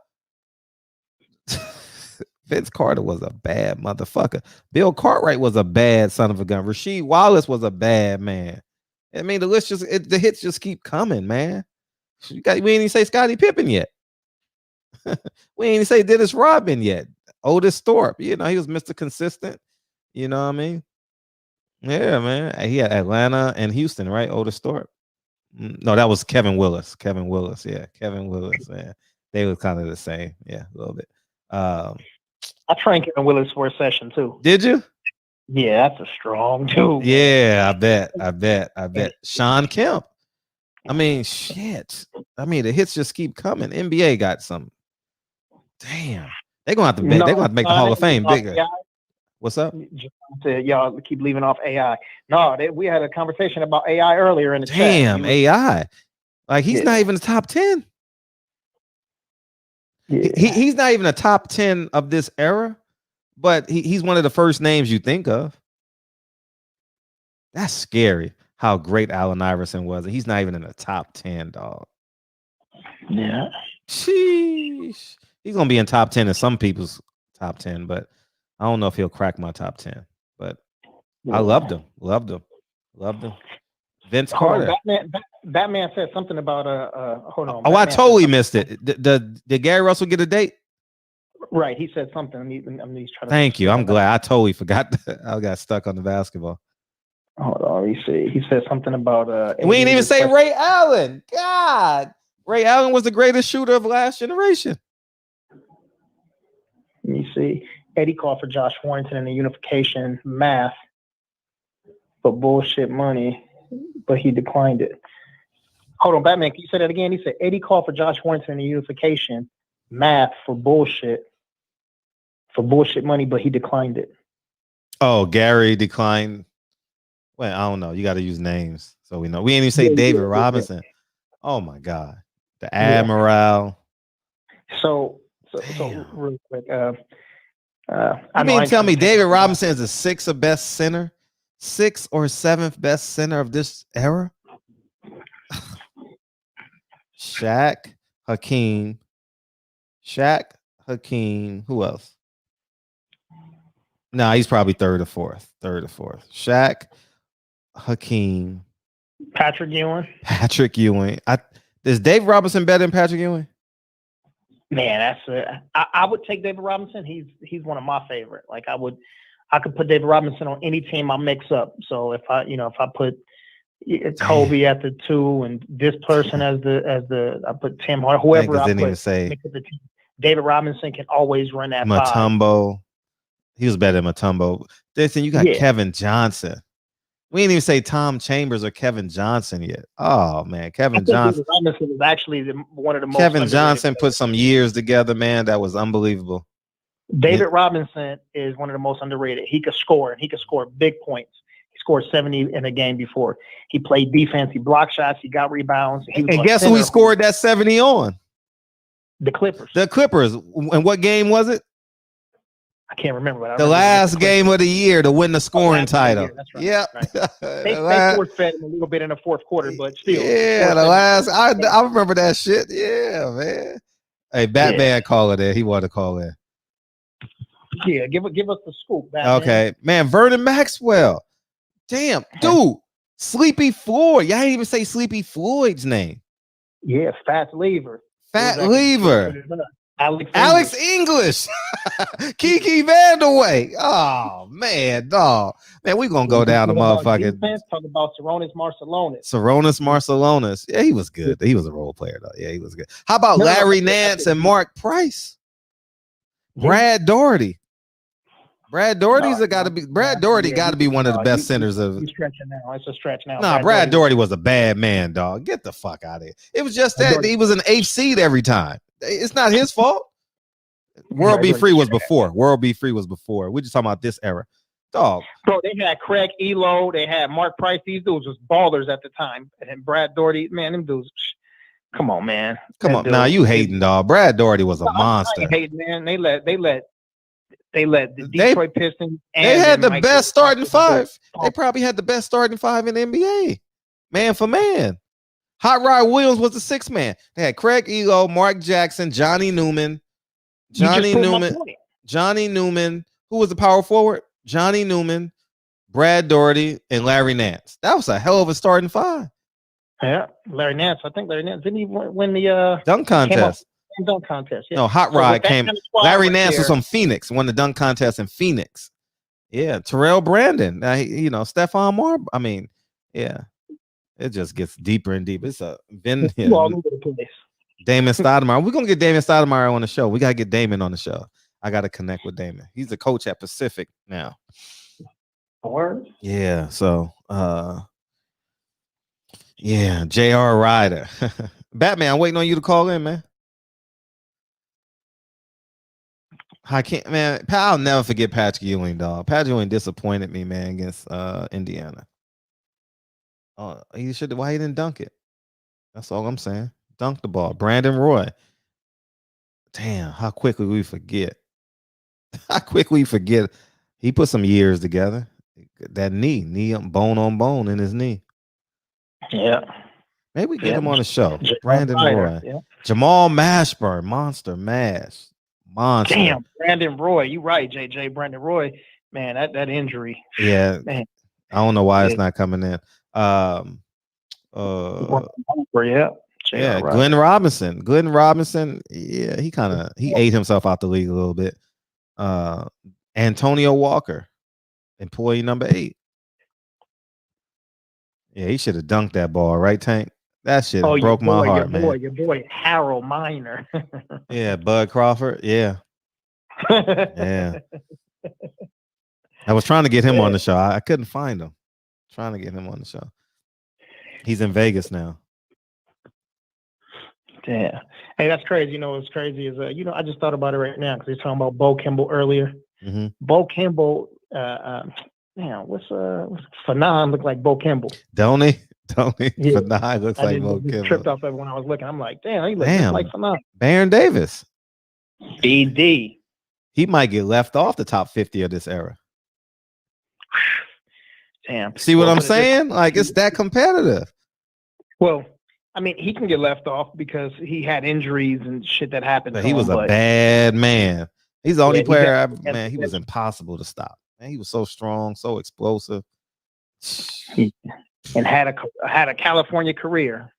Vince Carter was a bad motherfucker. Bill Cartwright was a bad son of a gun. Rasheed Wallace was a bad man. I mean, the list the hits just keep coming, man. We ain't even say Scottie Pippen yet. We ain't even say Dennis Rodman yet. Otis Thorpe, he was Mr. Consistent. You know what I mean? Yeah, man. He had Atlanta and Houston, right? Otis Thorpe. No, that was Kevin Willis. Kevin Willis. Yeah. They were kind of the same. Yeah, a little bit. I trained Kevin Willis for a session too. Did you? Yeah, that's a strong dude. Yeah, I bet. Sean Kemp. I mean, shit. I mean, the hits just keep coming. NBA got some. Damn. They're gonna have to make the Hall of Fame bigger. AI. What's up? Y'all keep leaving off AI. No, we had a conversation about AI earlier in the chat. Damn, AI. Like he's not even the top 10. Yeah. He's not even a top 10 of this era, but he's one of the first names you think of. That's scary how great Allen Iverson was. He's not even in the top 10, dog. Yeah. Sheesh. He's gonna be in top 10 in some people's top 10, but I don't know if he'll crack my top 10. But I loved him. Vince Carter. Batman said something about hold on. Oh, I totally missed it. Did Gary Russell get a date? Right, he said something. I'm trying to. Thank you. I'm glad. I totally forgot. I got stuck on the basketball. Hold on. He said something about. We didn't even say Ray Allen. God, Ray Allen was the greatest shooter of last generation. Let me see. Eddie called for Josh Warrington in the unification math for bullshit money, but he declined it. Hold on, Batman, can you say that again? He said Eddie called for Josh Warrington in the unification math for bullshit money, but he declined it. Oh, Gary declined. Well, I don't know. You got to use names so we know. We ain't even say David Robinson. Oh my God, the Admiral. So real quick. I mean, tell me, David Robinson is the sixth or best center, sixth or seventh best center of this era. Shaq, Hakeem. Who else? Nah, he's probably third or fourth. Shaq, Hakeem, Patrick Ewing. Is Dave Robinson better than Patrick Ewing? Man, I would take David Robinson. He's one of my favorite. Like I could put David Robinson on any team I mix up. So if I put Kobe at the 2 and this person as the I put Tim Hart, whoever I put, mix up the team. David Robinson can always run that. Mutombo. He was better than Mutombo. Listen, you got Kevin Johnson. We didn't even say Tom Chambers or Kevin Johnson yet. Oh man, Kevin Johnson. Robinson is actually one of the most. Kevin Johnson put some years together, man. That was unbelievable. David Robinson is one of the most underrated. He could score, and he could score big points. He scored 70 in a game before. He played defense. He blocked shots. He got rebounds. And guess who he scored that 70 on? The Clippers. The Clippers. And what game was it? I can't remember. But the last game of the year to win the scoring title. That's right. Yeah. Right. They force fed him a little bit in the fourth quarter, but still. Yeah, the last. I remember that shit. Yeah, man. Hey, Batman caller there. He wanted to call in. Yeah, give us the scoop, Batman. Okay, man. Vernon Maxwell. Damn, dude. Sleepy Floyd. Y'all didn't even say Sleepy Floyd's name. Yeah, Fat Lever. Alex English. Kiki Vandeweghe. Oh man, dog. Man, we gonna go down the motherfucking. Talk about Sarunas Marciulionis. Yeah, he was good. He was a role player though. Yeah, he was good. How about Larry Nance and Mark Price? Brad Daugherty. Brad Daugherty's got to be. Brad Daugherty got to be one of the best centers of. He's stretching now. It's a stretch now. Nah, Brad Daugherty was a bad man, dog. Get the fuck out of here. It was just that he was an 8th seed every time. It's not his fault. World Be Free was before. World Be Free was before. We're just talking about this era. Dog. Bro, they had Craig Elo. They had Mark Price. These dudes was ballers at the time. And Brad Daugherty, man, them dudes. Come on, man. Come on. Now you hating, dog. Brad Daugherty was a monster. Hating, man. They let the Detroit Pistons. They had the best starting five. They probably had the best starting five in the NBA. Man for man. Hot Rod Williams was the 6th man. They had Craig Elo, Mark Jackson, Johnny Newman. Johnny Newman. Who was the power forward? Johnny Newman, Brad Daugherty, and Larry Nance. That was a hell of a starting five. Yeah, Larry Nance. I think Larry Nance didn't he win the dunk contest. Dunk contest. Yeah. No, Hot Rod came. Larry Nance was from Phoenix. Won the dunk contest in Phoenix. Yeah, Terrell Brandon. Stephon Marbury. I mean, yeah. It just gets deeper and deeper. It's a Damon Stoudemire. We're gonna get Damon Stoudemire on the show. We gotta get Damon on the show. I gotta connect with Damon. He's the coach at Pacific now. Yeah. So yeah, J.R. Ryder. Batman, I'm waiting on you to call in, man. I can't, man. I'll never forget Patrick Ewing, dog. Patrick Ewing disappointed me, man, against Indiana. Oh, he should. Why he didn't dunk it? That's all I'm saying. Dunk the ball. Brandon Roy. Damn, how quickly we forget. How quickly we forget. He put some years together. That knee bone on bone in his knee. Yeah. Maybe we get him on the show. Brandon Roy. Yeah. Jamal Mashburn. Monster Mash. Monster. Damn, Brandon Roy. You right, JJ. Brandon Roy. Man, that injury. Yeah. Man. I don't know why it's not coming in. Yeah. Glenn Robinson. Yeah, he ate himself out the league a little bit. Antonio Walker, employee number 8. Yeah, he should have dunked that ball, right, Tank? That shit broke my heart, man. Your boy Harold Miner. Yeah, Bud Crawford. Yeah. Yeah. I was trying to get him on the show. I couldn't find him. Trying to get him on the show. He's in Vegas now. Yeah. Hey, that's crazy. What's crazy is, I just thought about it right now because we were talking about Bo Kimball earlier. Mm-hmm. Bo Kimball, what's Fanon look like Bo Kimball? Don't he? Yeah. Fanon looks like Bo Kimball. Tripped off when I was looking. I'm like, damn, he looks like Fanon. Baron Davis. BD. He might get left off the top 50 of this era. Damn. See what I'm saying? Like, it's that competitive. Well, I mean, he can get left off because he had injuries and shit that happened. But he was a bad man. He's the only player he was impossible to stop. Man, he was so strong, so explosive. And had a California career.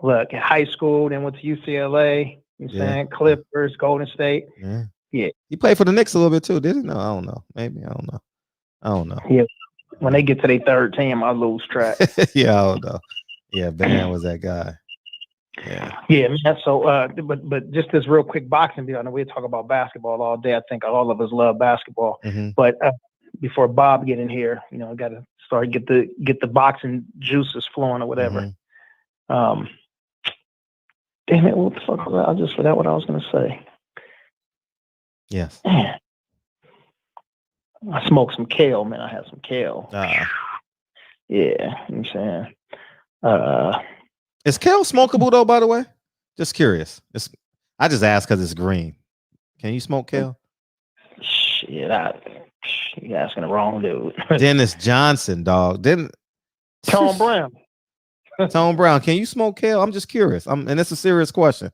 Look, at high school, then went to UCLA, saying Clippers, Golden State. Yeah. He played for the Knicks a little bit too, did he? No, I don't know. Maybe. I don't know. Yeah. When they get to their third team, I lose track. Yeah, I don't know. Yeah, Van was that guy. Yeah. Yeah, man. So, but just this real quick boxing deal. I know we talk about basketball all day. I think all of us love basketball. Mm-hmm. But before Bob get in here. You know, got to start get the boxing juices flowing or whatever. Mm-hmm. Damn it! What the fuck was that? I just forgot what I was gonna say. Yes. Man. I smoked some kale, man. I had some kale. Yeah, you know what I'm saying. Is kale smokable though? By the way, just curious. I just asked because it's green. Can you smoke kale? Shit, you're asking the wrong dude. Dennis Johnson, dog. Tone Brown. Tone Brown. Can you smoke kale? I'm just curious. And it's a serious question.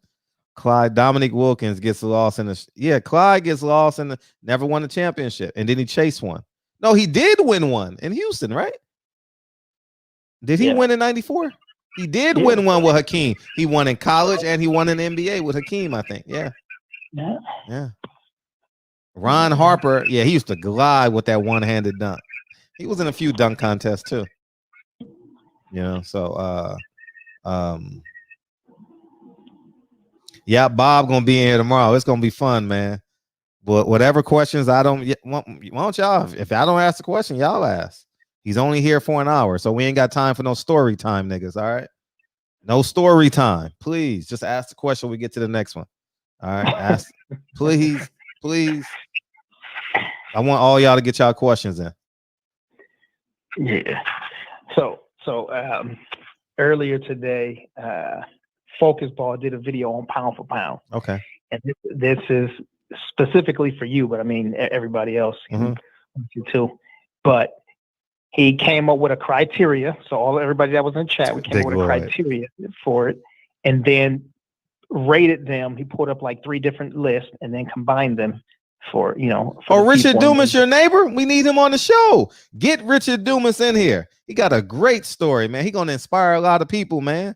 Dominic Wilkins gets lost in Clyde gets lost in never won the championship, and then he chased one. No, he did win one in Houston, right? Did he win in '94? He did win one with Hakeem. He won in college and he won in the NBA with Hakeem, I think. Yeah. Ron Harper, he used to glide with that one-handed dunk. He was in a few dunk contests too. You know, so Bob gonna be in here tomorrow. It's gonna be fun, man. But whatever questions why don't y'all? If I don't ask the question, y'all ask. He's only here for an hour, so we ain't got time for no story time, niggas. All right, no story time. Please, just ask the question. We get to the next one. All right, ask, please. I want all y'all to get y'all questions in. Yeah. So earlier today, Focus Ball did a video on pound for pound. Okay. And this is specifically for you, but I mean everybody else too. But he came up with a criteria. So everybody that was in chat, we came up with a criteria for it, and then rated them. He put up like 3 different lists and then combined them for Richard Dumas, your neighbor. We need him on the show. Get Richard Dumas in here. He got a great story, man. He gonna inspire a lot of people, man.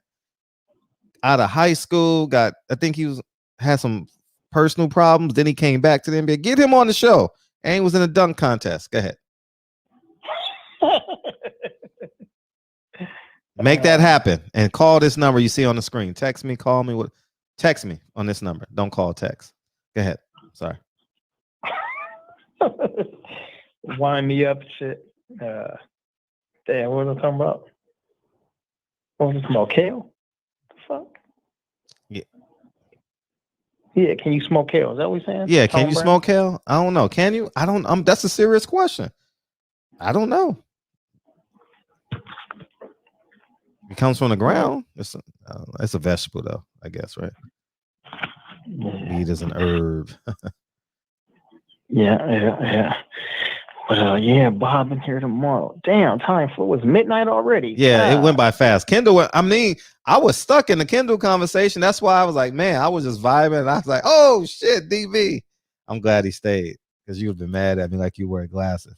Out of high school, I think he had some personal problems. Then he came back to the NBA. Get him on the show. And he was in a dunk contest. Go ahead. Make that happen and call this number you see on the screen. Text me, call me. Text me on this number. Don't call, text. Go ahead. Sorry. Wind me up, shit. Damn, what was I talking about? What was it about? Kale? Fuck. Yeah, can you smoke kale? Is that what you're saying? Yeah, can you smoke kale? I don't know. Can you? I don't. That's a serious question. I don't know. It comes from the ground. It's a vegetable, though. I guess, right? Weed is an herb. Yeah. But Bob in here tomorrow. Damn, time for was midnight already. Yeah, it went by fast. Kendall, I was stuck in the Kendall conversation. That's why I was like, man, I was just vibing. And I was like, oh shit, DB. I'm glad he stayed because you would have been mad at me like you wear glasses.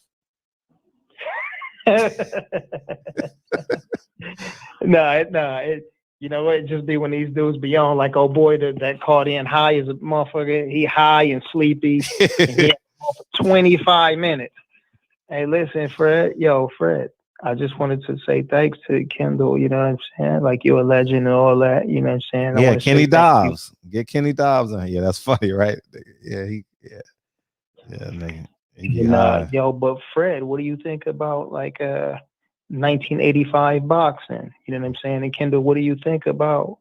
No. You know what? It just be when these dudes be on like, oh boy, that called in high as a motherfucker. He high and sleepy. And he had for 25 minutes. Hey, listen, Fred. I just wanted to say thanks to Kendall. You know what I'm saying? Like, you're a legend and all that. You know what I'm saying? Yeah, Kenny Dobbs. Get Kenny Dobbs on. Yeah, that's funny, right? Yeah, nigga. But Fred, what do you think about like 1985 boxing? You know what I'm saying? And Kendall, what do you think about,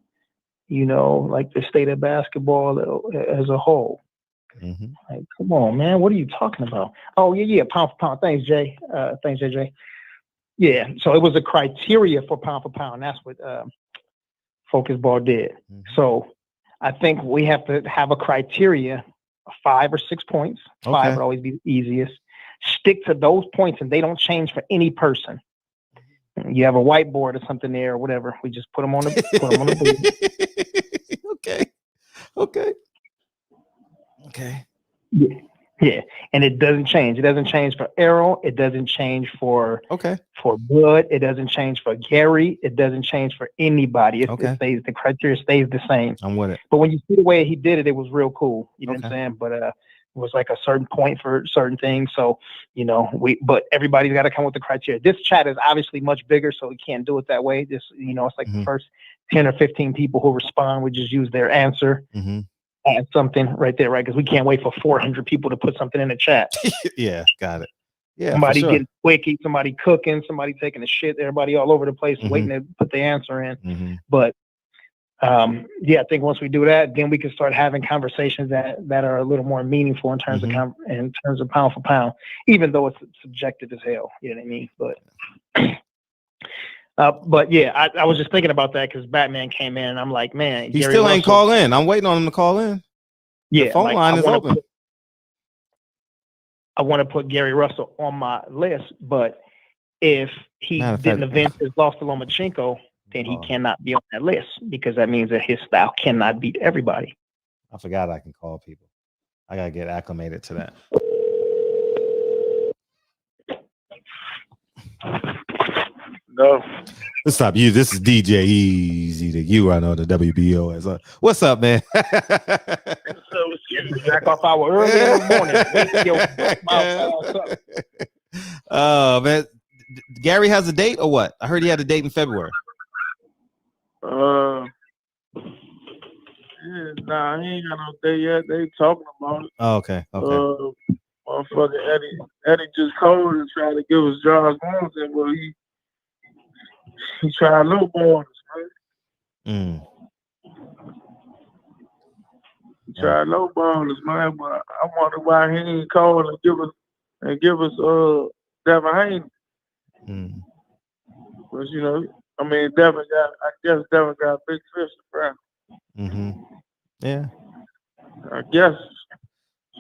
like the state of basketball as a whole? Mm-hmm. Like, come on, man. What are you talking about? Oh, yeah. Pound for pound. Thanks, Jay. Thanks, JJ. Yeah. So it was a criteria for pound. That's what Focus Ball did. Mm-hmm. So I think we have to have a criteria of 5 or 6 points. 5 would always be the easiest. Stick to those points, and they don't change for any person. You have a whiteboard or something there or whatever. We just put them on the board. Okay. Yeah. And it doesn't change. It doesn't change for Errol. It doesn't change for Bud. It doesn't change for Gary. It doesn't change for anybody. It stays. The criteria stays the same. I'm with it. But when you see the way he did it, it was real cool. You know what I'm saying? But it was like a certain point for certain things. So, but everybody's got to come with the criteria. This chat is obviously much bigger, so we can't do it that way. Just, it's like the first 10 or 15 people who respond, we just use their answer. Mm-hmm. Add something right there, right? Because we can't wait for 400 people to put something in the chat. Yeah, got it. Yeah, somebody for sure. getting quickie, somebody cooking, somebody taking a shit, everybody all over the place waiting to put the answer in. But yeah, I think once we do that, then we can start having conversations that are a little more meaningful in terms of pound for pound, even though it's subjective as hell. You know what I mean? But yeah, I was just thinking about that because Batman came in and I'm like, man, He Gary still ain't Russell, call in. I'm waiting on him to call in. Yeah, The phone line is open. I want to put Gary Russell on my list, but if he didn't avenge his loss to Lomachenko, then he cannot be on that list because that means that his style cannot beat everybody. I forgot I can call people. I gotta get acclimated to that. No. What's up, you? This is DJ Easy to you. I know the WBO as what's up, man? Back off hour early in the morning. Oh man, Gary has a date or what? I heard he had a date in February. Yeah, nah, he ain't got no date yet. They talking about it. Oh, okay. Motherfucker Eddie just called and tried to give us Josh Williamson, but he tried lowball us, man. He tried lowball us, man. But I wonder why he ain't called and give us Devin Haney. Because I mean, Devin got big fish to fry. Yeah. I guess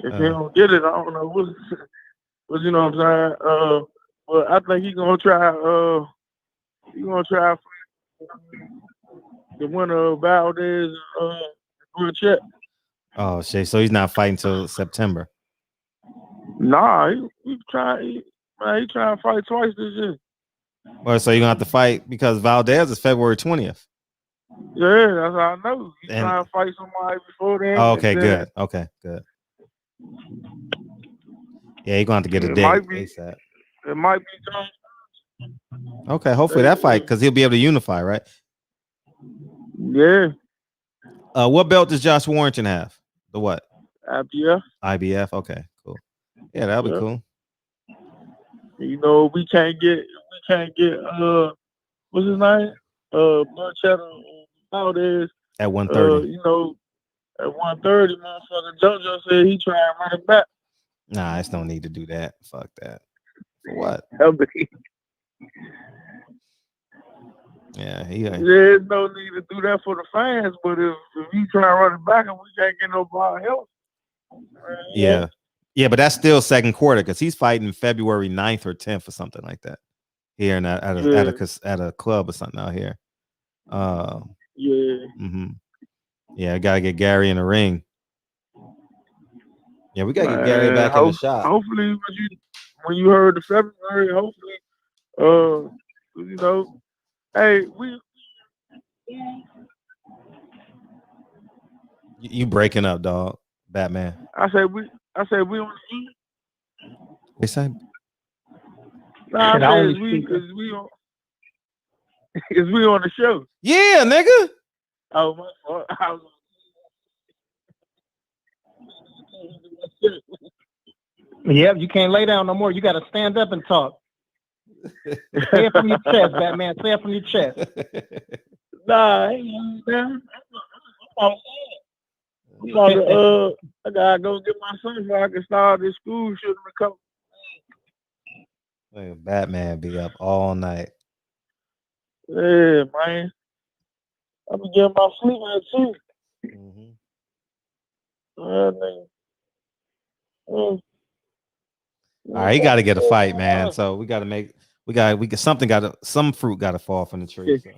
if he don't get it, I don't know what you know what I'm saying. But I think he's gonna try. The winner of Valdez and Check. Oh shit! So he's not fighting till September. Nah, he trying to fight twice this year. Well, so you're gonna have to fight because Valdez is February 20th. Yeah, that's how I know. He's trying to fight somebody before then. Oh, okay, good. Okay, good. Yeah, you're gonna have to get a date ASAP. It might be John. Okay, hopefully that fight because he'll be able to unify, right? Yeah. What belt does Josh Warrington have? The what? IBF. Okay, cool. Yeah, that'll be cool. We can't get what's his name? Bloodchatter Valdez at 130. At 130, motherfucker JoJo said he trying to run it back. Nah, it's no need to do that. Fuck that. For what? Yeah, there's no need to do that for the fans, but if he trying to run it back and we can't get nobody else. Yeah, but that's still second quarter because he's fighting February 9th or 10th or something like that. Here and at a club or something out here. Yeah, I gotta get Gary in the ring. Yeah, we gotta get Gary back in the shop. Hopefully, when you heard the February, hopefully, hey, you breaking up, dog, Batman. I said we on the E. They said. Nah, I said is we on the show? Yeah, nigga. Oh my God. Yeah, you can't lay down no more. You got to stand up and talk. Say it from your chest, Batman. Say it from your chest. Nah, I gotta go get my son so I can start this school shit recover. Batman be up all night. Yeah, man. I be getting my sleep at too. All right, he got to get a fight, man. So we got to make some fruit got to fall from the tree. So.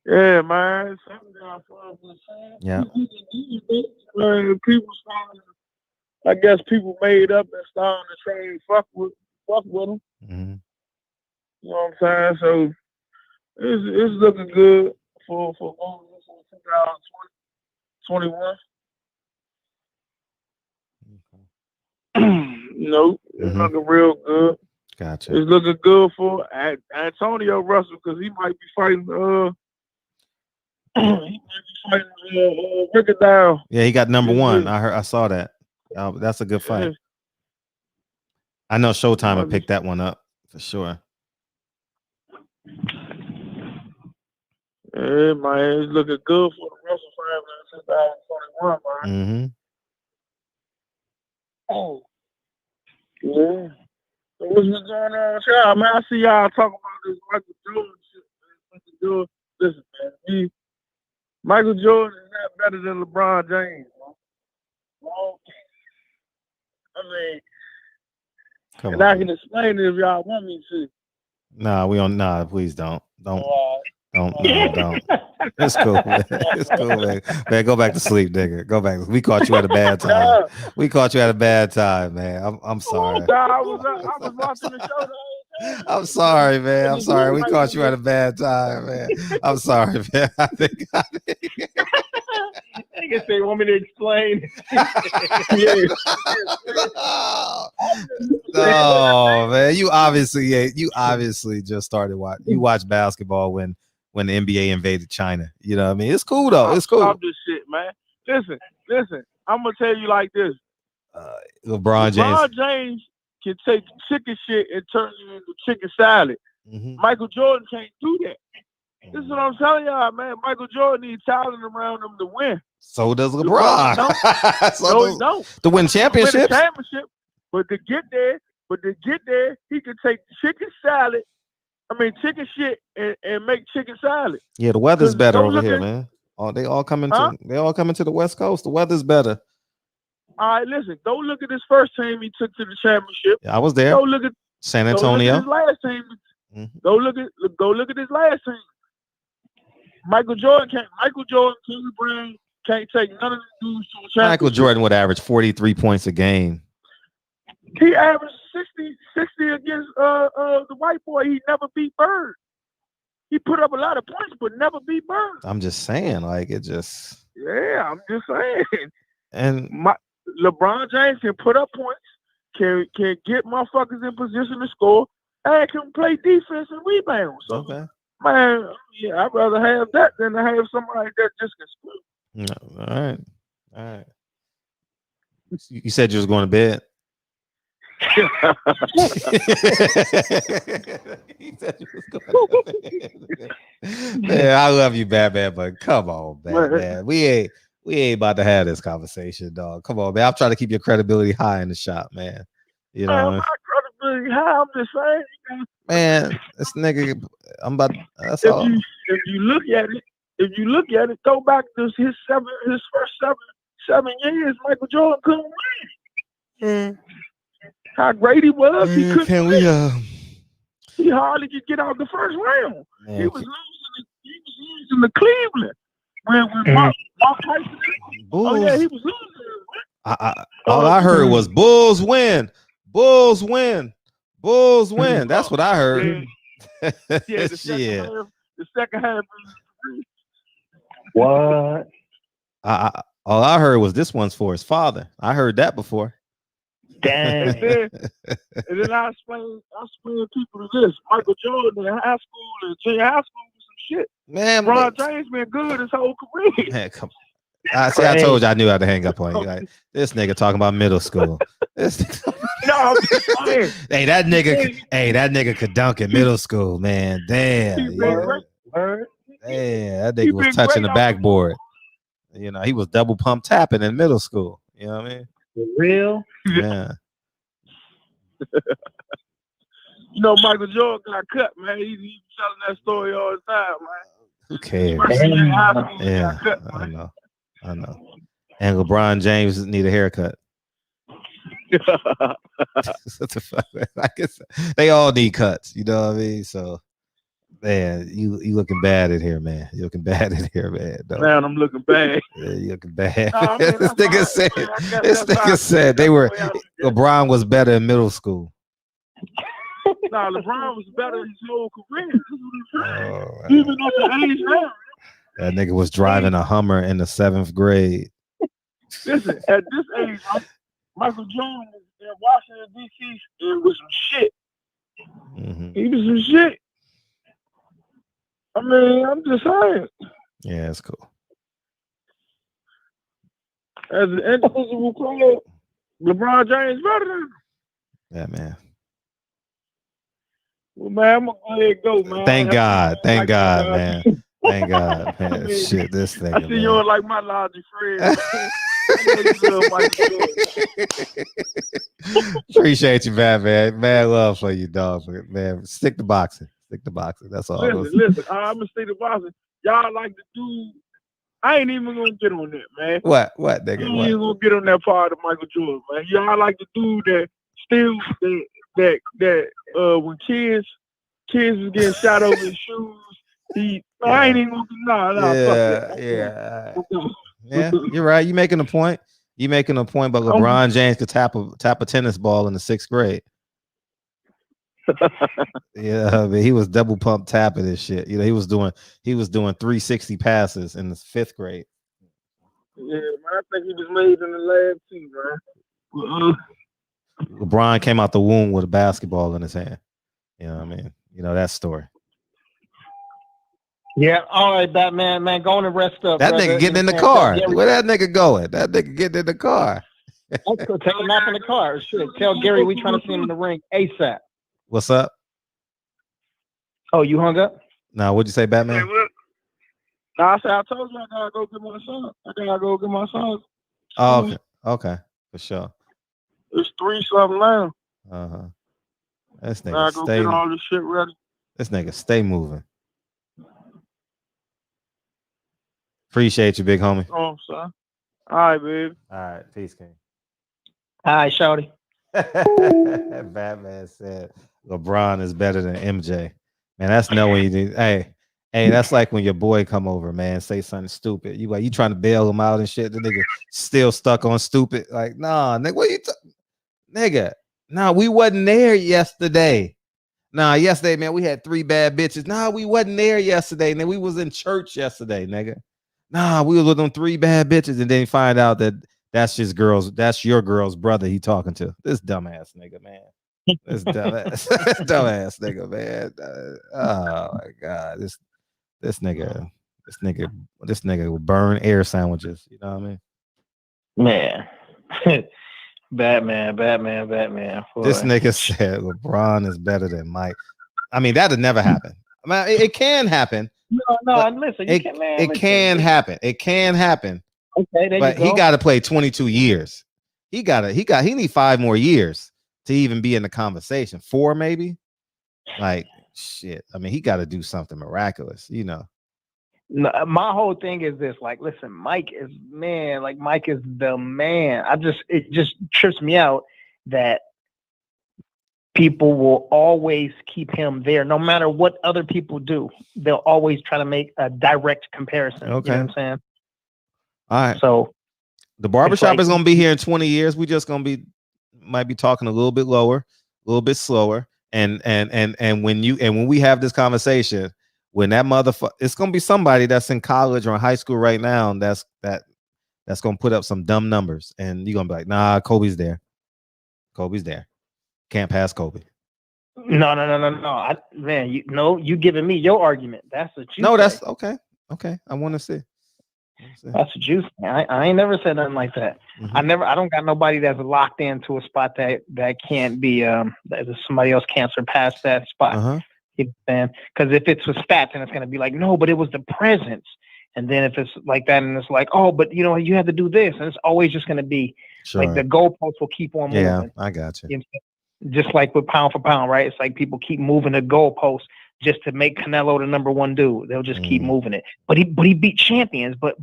Yeah, man. Something got to fall from the tree. Yeah. People starting, I guess people made up and starting to try and fuck with them. You know what I'm saying? So it's looking good for 2021. It's looking real good. Gotcha. It's looking good for Antonio Russell because he might be fighting. Rickard Down. Yeah, he got number one. I saw that. That's a good fight. I know Showtime will pick that one up for sure. Yeah, man, it's looking good for the Russell family in 2021, man. Oh, yeah. So what's been going on with y'all, man? I see y'all talking about this Michael Jordan shit, man. Michael Jordan, listen, man. Michael Jordan is not better than LeBron James, man. I mean, Come and on. I can explain it if y'all want me to. Nah, we don't. Nah, please don't. Don't. It's cool, man. It's cool, man. Man, go back to sleep, nigga. Go back. We caught you at a bad time. We caught you at a bad time, man. I'm sorry. I was watching the show. I'm sorry, man. I'm sorry. We caught you at a bad time, man. I'm sorry, man. I think. I guess they want me to explain. Oh man, you obviously just started watching. You watch basketball when the NBA invaded China. You know what I mean? It's cool though. It's cool. Stop this shit, man. Listen. I'm gonna tell you like this. LeBron James can take chicken shit and turn it into chicken salad. Michael Jordan can't do that. This is what I'm telling y'all, man. Michael Jordan needs talent around him to win. So does LeBron. He don't. To win championships. But to get there, he can take chicken shit and make chicken salad. Yeah, the weather's better over here, man. They all coming to the West Coast. The weather's better. All right, listen. Go look at this first team he took to the championship. Yeah, I was there. Go look at San Antonio. Go look at his last team. Go look at his last team. Michael Jordan, Kobe Bryant can't take none of the dudes to a championship. Michael Jordan would average 43 points a game. He averaged 60 against the white boy. He never beat Bird. He put up a lot of points, but never beat Bird. I'm just saying, like it just. Yeah, I'm just saying. And LeBron James can put up points, can get motherfuckers in position to score, and can play defense and rebound. So, okay. Man, yeah, I'd rather have that than to have somebody that just can score. All right. You said you was going to bed. Man, I love you, Batman, but come on, man. We ain't about to have this conversation, dog. Come on, man. I'm trying to keep your credibility high in the shop, man. You know, my credibility high. I'm just saying, man. This nigga, I'm about. That's if all. If you look at it, go back to his first seven years. Michael Jordan couldn't win. How great he was, he couldn't win. He hardly could get out the first round. Man, he was losing to Cleveland when Mark Tyson. Bulls. Oh yeah, he was losing. All I heard was Bulls win. Bulls win. Bulls win. That's what I heard. Yeah, the second half. What? All I heard was this one's for his father. I heard that before. Dang. and then I explain people to this. Michael Jordan in high school and junior high school was some shit. Man, LeBron James been good his whole career. Man, come on. I told you I knew how to hang up on you. Like, this nigga talking about middle school. No, I'm just saying. Hey, that nigga could dunk in middle school, man. Damn. Damn, that nigga was touching the backboard. You know, he was double pump tapping in middle school. You know what I mean? For real? Yeah. You know, Michael Jordan got cut, man. He's telling that story all the time, man. Who cares? Yeah, cut, I know. And LeBron James need a haircut. What the fuck? I guess they all need cuts. You know what I mean? So, man, you looking bad in here, man. You looking bad in here, man. No. Man, I'm looking bad. Yeah, you looking bad. No, I mean, this nigga said LeBron was better in middle school. Nah, LeBron was better his whole career. Even at the age now. That nigga was driving a Hummer in the 7th grade. Listen, at this age, Michael Jordan was in Washington, D.C. It was some shit. Mm-hmm. He was some shit. I mean, I'm just saying. Yeah, it's cool. As an individual player, LeBron James better than him. Yeah, man. Well, man, I'm gonna go ahead and go, man. Thank God. Thank Like God, you, man. Thank God, man. Shit, this thing. I see you on like my logic friends. I know you love Michael Jordan. Appreciate you, man. Mad love for you, dog. Man, stick to boxing. Stick to boxing. That's all. Listen. I'm gonna stay to boxing. Y'all like the dude. I ain't even gonna get on that, man. What, nigga? I ain't even gonna get on that part of Michael Jordan, man. Y'all like the dude that still that when kids was getting shot over his shoes. I ain't even gonna fuck that. Yeah, you're right. You making a point. But LeBron James could tap a tennis ball in the 6th grade. Yeah, I mean, he was double pump tapping this shit. You know, he was doing 360 passes in the 5th grade. Yeah, man, I think he was made in the lab too, man. LeBron came out the womb with a basketball in his hand. You know what I mean? You know that story. Yeah, all right, Batman, man, go on and rest up. That brother. nigga getting in the car. Where that nigga going? That nigga getting in the car. Let's go take him out in the car. Shit, tell Gary we trying to see him in the ring ASAP. What's up? Oh, you hung up? Nah, what'd you say, Batman? I said I told you I gotta go get my son. Oh, okay, for sure. It's 3-something now. This I nigga go get all this shit ready. This nigga stay moving. Appreciate you, big homie. Oh, son. All right, baby. All right, peace, King. All right, shawty. Batman said LeBron is better than MJ. Man, that's no when you do. Hey, that's like when your boy come over, man, say something stupid. You trying to bail him out and shit. The nigga still stuck on stupid. Like, nah, nigga, what you nigga? Nah, we wasn't there yesterday. Nah, yesterday, man, we had 3 bad bitches. Nah, we wasn't there yesterday. And then we was in church yesterday, nigga. Nah, we was with them 3 bad bitches, and then you find out that that's your girl's brother he talking to. This dumbass nigga, man. This dumbass nigga, man. Oh my God. This nigga will burn air sandwiches. You know what I mean? Man. Batman. Boy. This nigga said LeBron is better than Mike. I mean, that'll never happen. I mean, it can happen. No, listen, it can happen. It can happen. Okay, there but you go. He got to play 22 years. He need 5 more years to even be in the conversation. 4 maybe. Like shit. I mean, he got to do something miraculous, you know. No, my whole thing is this. Like, listen, Mike is the man. It just trips me out that people will always keep him there, no matter what other people do. They'll always try to make a direct comparison. Okay. You know what I'm saying? All right. So the barbershop is gonna be here in 20 years. We just might be talking a little bit lower, a little bit slower. And when we have this conversation, when that motherfucker, it's gonna be somebody that's in college or in high school right now, and that's gonna put up some dumb numbers, and you're gonna be like, nah, Kobe's there. Can't pass Kobe. No. You giving me your argument. That's what you say. That's okay. Okay, I want to see. That's what you say. I ain't never said nothing like that. Mm-hmm. I don't got nobody that's locked into a spot that can't be that somebody else can't surpass that spot. Uh-huh. You know what I'm saying? Because if it's with stats, and it's gonna be like, no, but it was the presence. And then if it's like that, and it's like, oh, but you know, you have to do this, and it's always just gonna be like the goalposts will keep on moving. Yeah, I got you. You know, just like with pound for pound, right? It's like people keep moving the goalposts just to make Canelo the number 1 dude. They'll just keep moving it. But he beat champions. But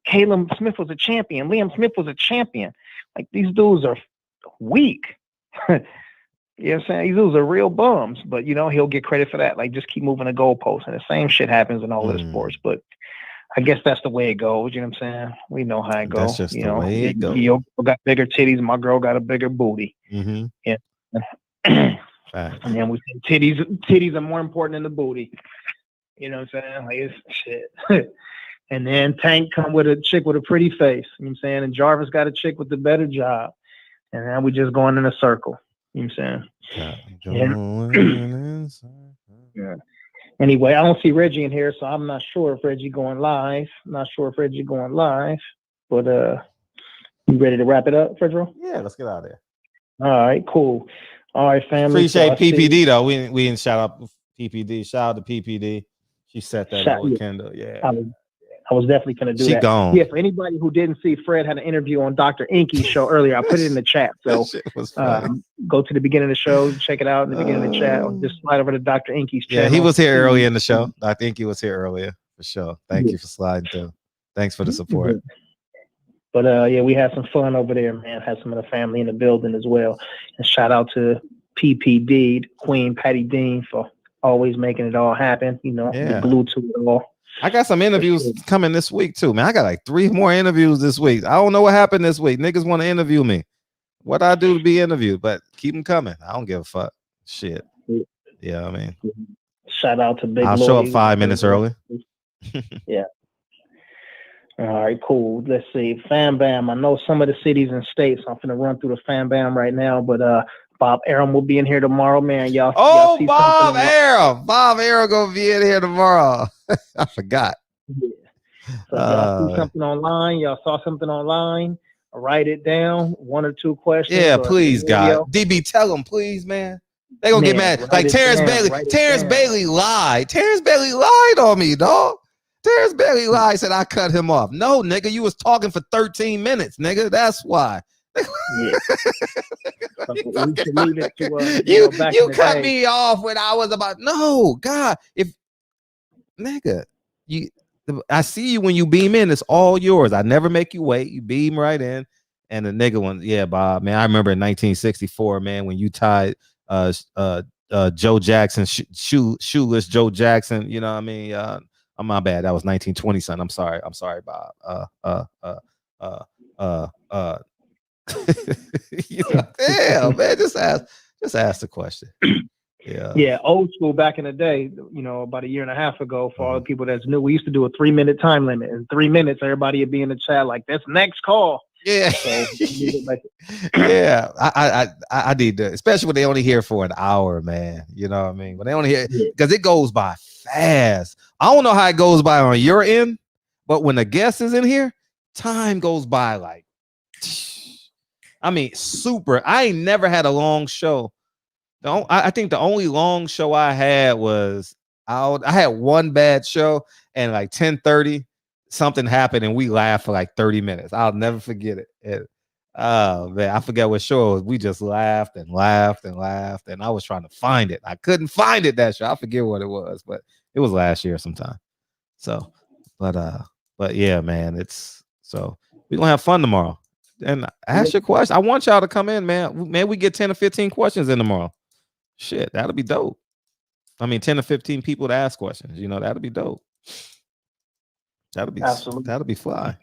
Caleb Smith was a champion. Liam Smith was a champion. Like, these dudes are weak. You know what I'm saying? These dudes are real bums. But you know, he'll get credit for that. Like, just keep moving the goalposts. And the same shit happens in all of the sports. But I guess that's the way it goes. You know what I'm saying? We know how it goes. That's just the way it goes. Your girl got bigger titties. My girl got a bigger booty. Mm-hmm. Yeah. And then we say titties are more important than the booty. You know what I'm saying? Like, it's shit. And then Tank come with a chick with a pretty face. You know what I'm saying? And Jarvis got a chick with the better job. And now we just going in a circle. You know what I'm saying? Yeah. Anyway, I don't see Reggie in here, so I'm not sure if Reggie going live. But you ready to wrap it up, Fredro? Yeah, let's get out of there. All right, cool. All right, family. Appreciate So I see- PPD though. We didn't shout out PPD. Shout out to PPD. She set that up with yeah. Kendall. Yeah. I was definitely going to do She that. gone. Yeah, for anybody who didn't see, Fred had an interview on Dr. Inky's show earlier. I put it in the chat. So That shit was funny. go to the beginning of the show, check it out in the beginning of the chat, or just slide over to Dr. Inky's channel. Yeah, he was here early in the show. I think he was here earlier for sure. Thank Yeah. you for sliding through. Thanks for the support. But yeah, we had some fun over there, man. Had some of the family in the building as well. And shout out to PPD, Queen Patty Dean, for always making it all happen. You know, Yeah. the glue to it all. I got some interviews coming this week too, man. I got like 3 more interviews this week. I don't know what happened this week. Niggas want to interview me. What I do to be interviewed, but keep them coming. I don't give a fuck. Shit. Yeah, I mean, Shout out to Big I'll Lloyd. show up 5 minutes early. Yeah. All right, cool. Let's see. Fam Bam. I know some of the cities and states. I'm finna run through the Fam Bam right now, but Bob Arum will be in here tomorrow, man. Y'all. Oh, y'all see Bob something Arum. Bob Arum gonna be in here tomorrow. I forgot. So y'all see something online. Y'all saw something online. Write it down. 1 or 2 questions. Yeah, or please, video. God. DB, tell them, please, man. They gonna get Man, mad. write Like it Terrence down, Bailey. write it Terrence down. Bailey lied. Terrence Bailey lied on me, dog. Terrence Bailey lied, said I cut him off. No, nigga, you was talking for 13 minutes, nigga. That's why. You cut me off when I was about. No, God, if nigga, I see you when you beam in. It's all yours. I never make you wait. You beam right in. And the nigga one, yeah, Bob, man. I remember in 1964, man, when you tied Joe Jackson, shoeless Joe Jackson. You know what I mean? I'm my bad. That was 1920 something. I'm sorry, Bob. You know, damn, man. Just ask the question. Yeah, old school back in the day, you know, about 1.5 years ago, for all the people that's new, we used to do a 3-minute time limit. In 3 minutes, everybody would be in the chat like, that's next call. Yeah. So, Yeah, I need to, especially when they only here for an hour, man. You know what I mean? When they only here, because it goes by fast. I don't know how it goes by on your end, but when the guest is in here, time goes by like, I mean, super. I ain't never had a long show. I think the only long show I had was I had one bad show, and like 10:30 something happened and we laughed for like 30 minutes. I'll never forget it. Oh man, I forget what show it was. We just laughed and laughed and laughed, and I was trying to find it. I couldn't find it that show. I forget what it was, but it was last year sometime. So, but yeah, man, it's so we're gonna have fun tomorrow. And ask your question. I want y'all to come in, man. Man, we get 10 or 15 questions in tomorrow. Shit, that'll be dope. I mean, 10 or 15 people to ask questions. You know, that'll be dope. Absolutely. That'll be fly.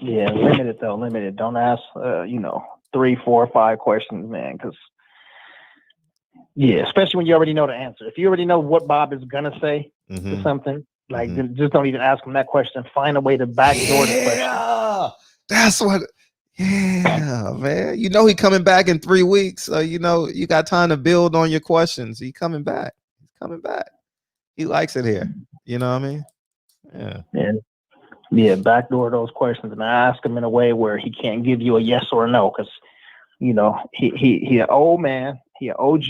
Yeah, limited though. Limited. Don't ask 3, 4, 5 questions, man. Because especially when you already know the answer. If you already know what Bob is gonna say to something, like just don't even ask him that question. Find a way to backdoor the question. That's what. Yeah, man. You know he coming back in 3 weeks, so you know you got time to build on your questions. He coming back. He's coming back. He likes it here. You know what I mean? Yeah. Yeah, backdoor those questions and ask him in a way where he can't give you a yes or a no, because you know he an old man, he an OG,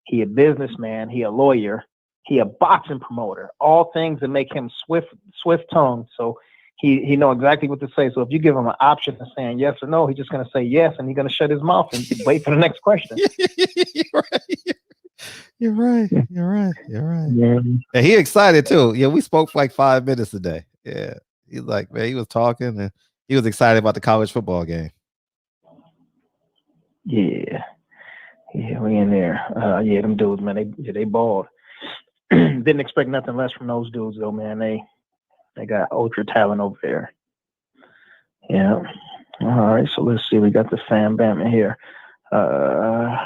he a businessman, he a lawyer, he a boxing promoter. All things that make him swift tongued. So he know exactly what to say. So if you give him an option of saying yes or no, he's just gonna say yes, and he's gonna shut his mouth and wait for the next question. You're right. Yeah. And he excited too. Yeah, we spoke for like 5 minutes today. Yeah, he's like, man, he was talking and he was excited about the college football game. Yeah, we in there. Them dudes, man, they balled. Didn't expect nothing less from those dudes though, man. They got ultra talent over there. Yeah. All right, so let's see. We got the Fam Bam in here. All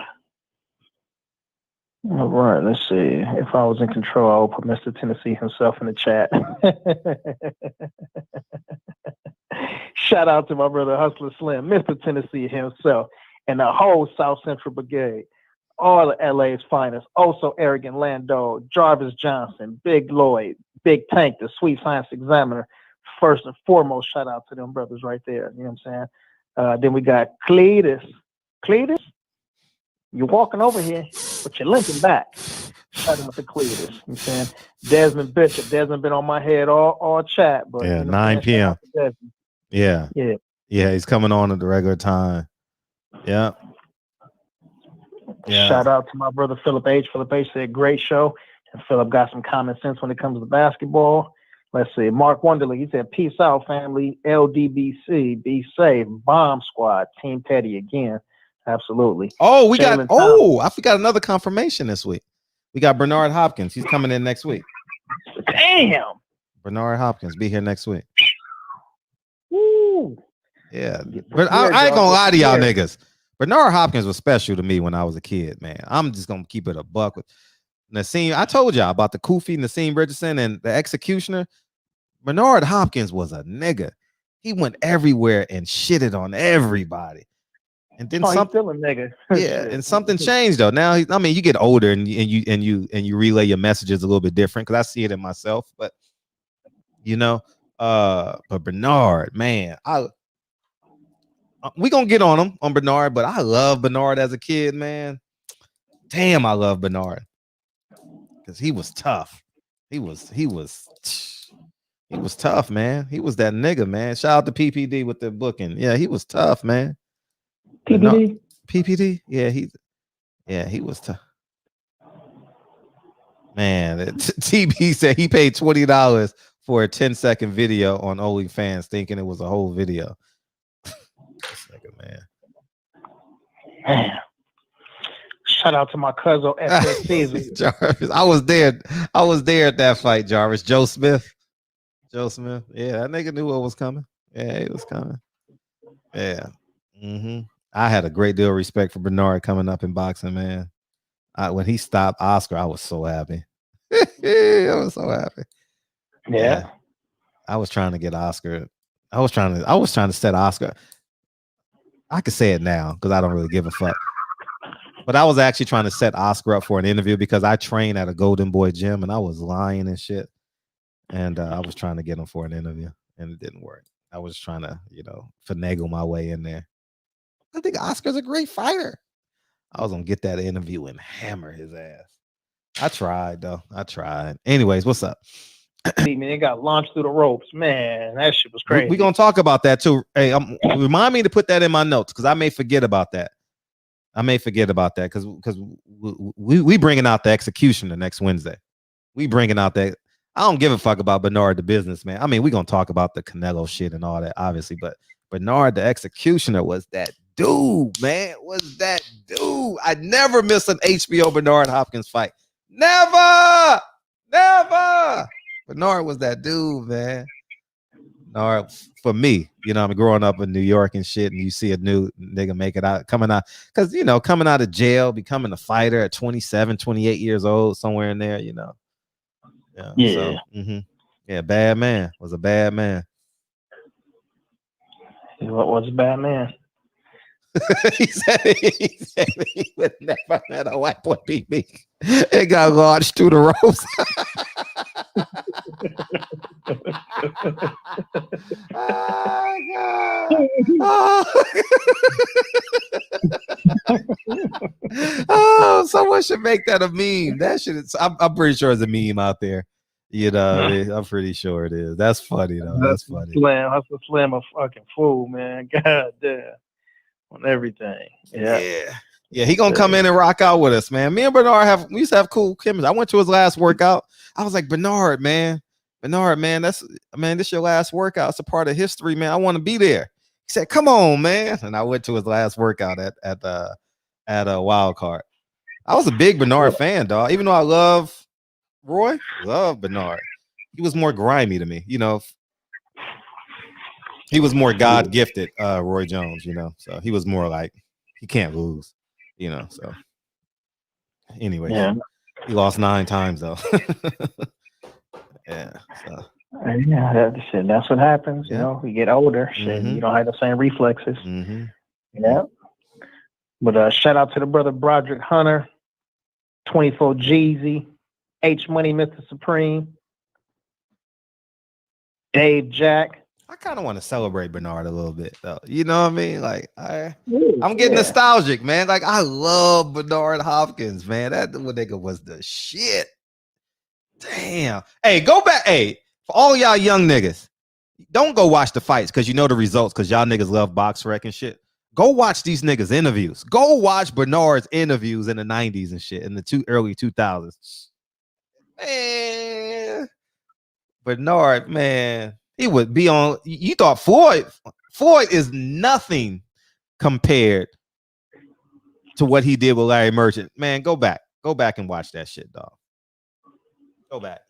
right, let's see. If I was in control, I would put Mr. Tennessee himself in the chat. Shout out to my brother Hustler Slim, Mr. Tennessee himself, and the whole South Central Brigade, all of LA's finest. Also, Arrogant Lando, Jarvis Johnson, Big Lloyd, Big Tank, the Sweet Science Examiner. First and foremost, shout out to them brothers right there. You know what I'm saying? Then we got Cletus. You're walking over here, but you're limping back. Shout out to Cletus. You know what I'm saying? Desmond Bishop. Desmond been on my head all chat, but Yeah, you know 9 p.m. Yeah. Yeah. Yeah, he's coming on at the regular time. Yeah. Yeah. Shout out to my brother Philip H. Philip H said, great show. And Philip got some common sense when it comes to basketball. Let's see. Mark Wonderly, he said, peace out, family. LDBC, be safe. Bomb Squad, Team Petty again. Absolutely. Oh, we Jalen I forgot another confirmation this week. We got Bernard Hopkins. He's coming in next week. Damn. Bernard Hopkins be here next week. Woo. Yeah. But I ain't gonna lie to y'all niggas. Bernard Hopkins was special to me when I was a kid, man. I'm just gonna keep it a buck with Nassim. I told y'all about the Kofi, Nassim Richardson, and the Executioner. Bernard Hopkins was a nigga. He went everywhere and shitted on everybody. And then something, still a nigga. Yeah, and something changed though. Now, I mean, you get older and you relay your messages a little bit different because I see it in myself. But you know, but Bernard, man, we gonna get on Bernard, but I love Bernard as a kid, man. Damn, I love Bernard because he was tough. He was tough, man. He was that nigga, man. Shout out to PPD with the booking. Yeah, he was tough, man. PPD? PPD? Yeah, he was tough. Man, TB said he paid $20 for a 10-second video on OnlyFans, thinking it was a whole video. Man. Shout out to my cousin SSC. Jarvis, I was there at that fight, Jarvis. Joe Smith. Yeah, that nigga knew what was coming. Yeah, he was coming. Yeah. I had a great deal of respect for Bernard coming up in boxing, man. When he stopped Oscar, I was so happy. I was so happy. Yeah. I was trying to get Oscar. I was trying to set Oscar. I could say it now because I don't really give a fuck. But I was actually trying to set Oscar up for an interview because I train at a Golden Boy gym and I was lying and shit. And I was trying to get him for an interview and it didn't work. I was trying to, finagle my way in there. I think Oscar's a great fighter. I was going to get that interview and hammer his ass. I tried, though. Anyways, what's up? Man, they got launched through the ropes. Man, that shit was crazy. We're going to talk about that, too. Hey, remind me to put that in my notes because I may forget about that. Because we bringing out the Executioner next Wednesday. We bringing out that. I don't give a fuck about Bernard the businessman. I mean, we're going to talk about the Canelo shit and all that, obviously. But Bernard the Executioner was that dude, man. I'd never miss an HBO Bernard Hopkins fight. Never. Bernard was that dude, man. Bernard, for me, I'm growing up in New York and shit, and you see a new nigga make it out, coming out of jail, becoming a fighter at 27, 28 years old, somewhere in there, Yeah. So, yeah, bad man. Was a bad man. What was a bad man? he said he would never let a white boy beat me. It got launched through the ropes. Oh, God. Oh, someone should make that a meme. That shit is, I'm pretty sure it's a meme out there. I'm pretty sure it is. That's funny though. That's funny. That's a slam a fucking fool, man. God damn. On everything. Yeah. He gonna come in and rock out with us, man. Me and Bernard we used to have cool chemistry. I went to his last workout. I was like, Bernard, man, this your last workout. It's a part of history, man. I want to be there. He said, come on, man. And I went to his last workout at a Wild Card. I was a big Bernard fan, dog. Even though I love Roy, love Bernard. He was more grimy to me, He was more God gifted, Roy Jones, So he was more like he can't lose, So anyway, he lost 9 times though. Yeah. So. Yeah, that's what happens. You get older. Shit, you don't have the same reflexes. Yeah. But shout out to the brother Broderick Hunter, 24 Jeezy, H Money, Mr. Supreme, Dave Jack. I kind of want to celebrate Bernard a little bit, though. You know what I mean? Like, I'm getting nostalgic, man. Like, I love Bernard Hopkins, man. That nigga was the shit. Damn. Hey, go back. Hey, for all y'all young niggas, don't go watch the fights because you know the results because y'all niggas love box rec and shit. Go watch these niggas' interviews. Go watch Bernard's interviews in the 90s and shit, in the early 2000s. Man, Bernard, man. He would be on. You thought Floyd is nothing compared to what he did with Larry Merchant. Man, go back and watch that shit, dog. Go back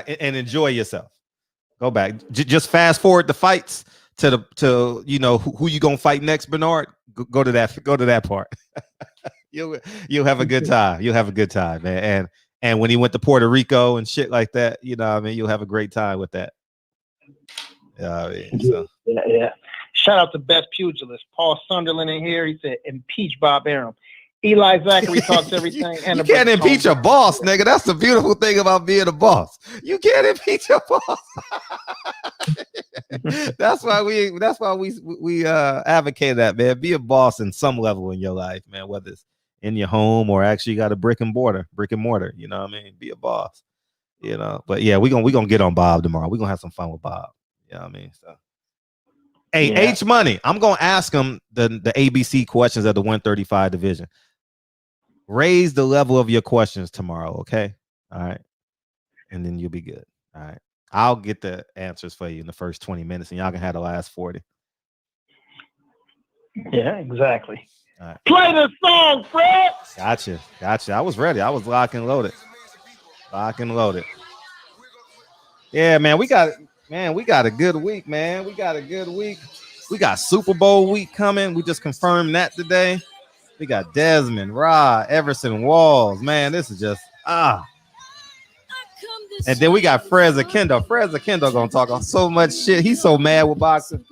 and enjoy yourself. Go back. Just fast forward the fights to you know who you gonna fight next, Bernard. Go to that part. You'll have a good time. You'll have a good time, man. And when he went to Puerto Rico and shit like that, you know what I mean, you'll have a great time with that. Yeah. Shout out to best pugilist Paul Sunderland in here. He said impeach Bob Arum. Eli Zachary talks everything. And you can't impeach a boss, nigga. That's the beautiful thing about being a boss. You can't impeach a boss. That's why we advocate that, man. Be a boss in some level in your life, man. Whether it's in your home or actually got a brick and mortar. You know what I mean? Be a boss. You know. But yeah, we gonna get on Bob tomorrow. We're gonna have some fun with Bob. You know what I mean? So, hey, H Money, I'm gonna ask him the ABC questions of the 135 division. Raise the level of your questions tomorrow, okay? All right, and then you'll be good. All right, I'll get the answers for you in the first 20 minutes, and y'all can have the last 40. Yeah, exactly. All right. Play the song, Fred. Gotcha. I was ready. I was locked and loaded. Yeah, man, we got a good week, man. We got Super Bowl week coming. We just confirmed that today. We got Desmond, Rod, Everson, Walls. Man, this is just And then we got Freza Kendall. Freza Kendall gonna talk on so much shit. He's so mad with boxing.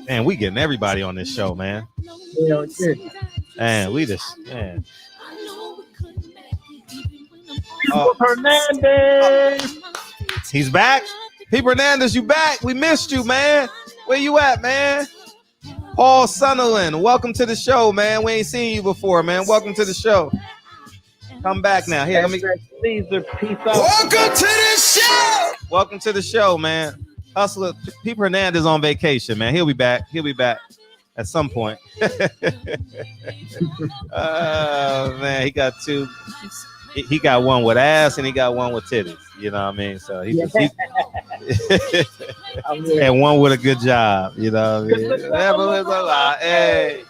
Man, we getting everybody on this show, man. Man, we just man. Hernandez. He's back. Pete Hernandez, you back? We missed you, man. Where you at, man? Paul Sunderland, welcome to the show, man. We ain't seen you before, man. Welcome to the show. Come back now. Here, let me. Caesar, peace out. Welcome to the show. Welcome to the show, man. Hustler, Pete Hernandez on vacation, man. He'll be back at some point. Oh man, he got two. He got one with ass and he got one with titties. You know what I mean? So he and one with a good job. You know what I mean? Never is a lie. Hey,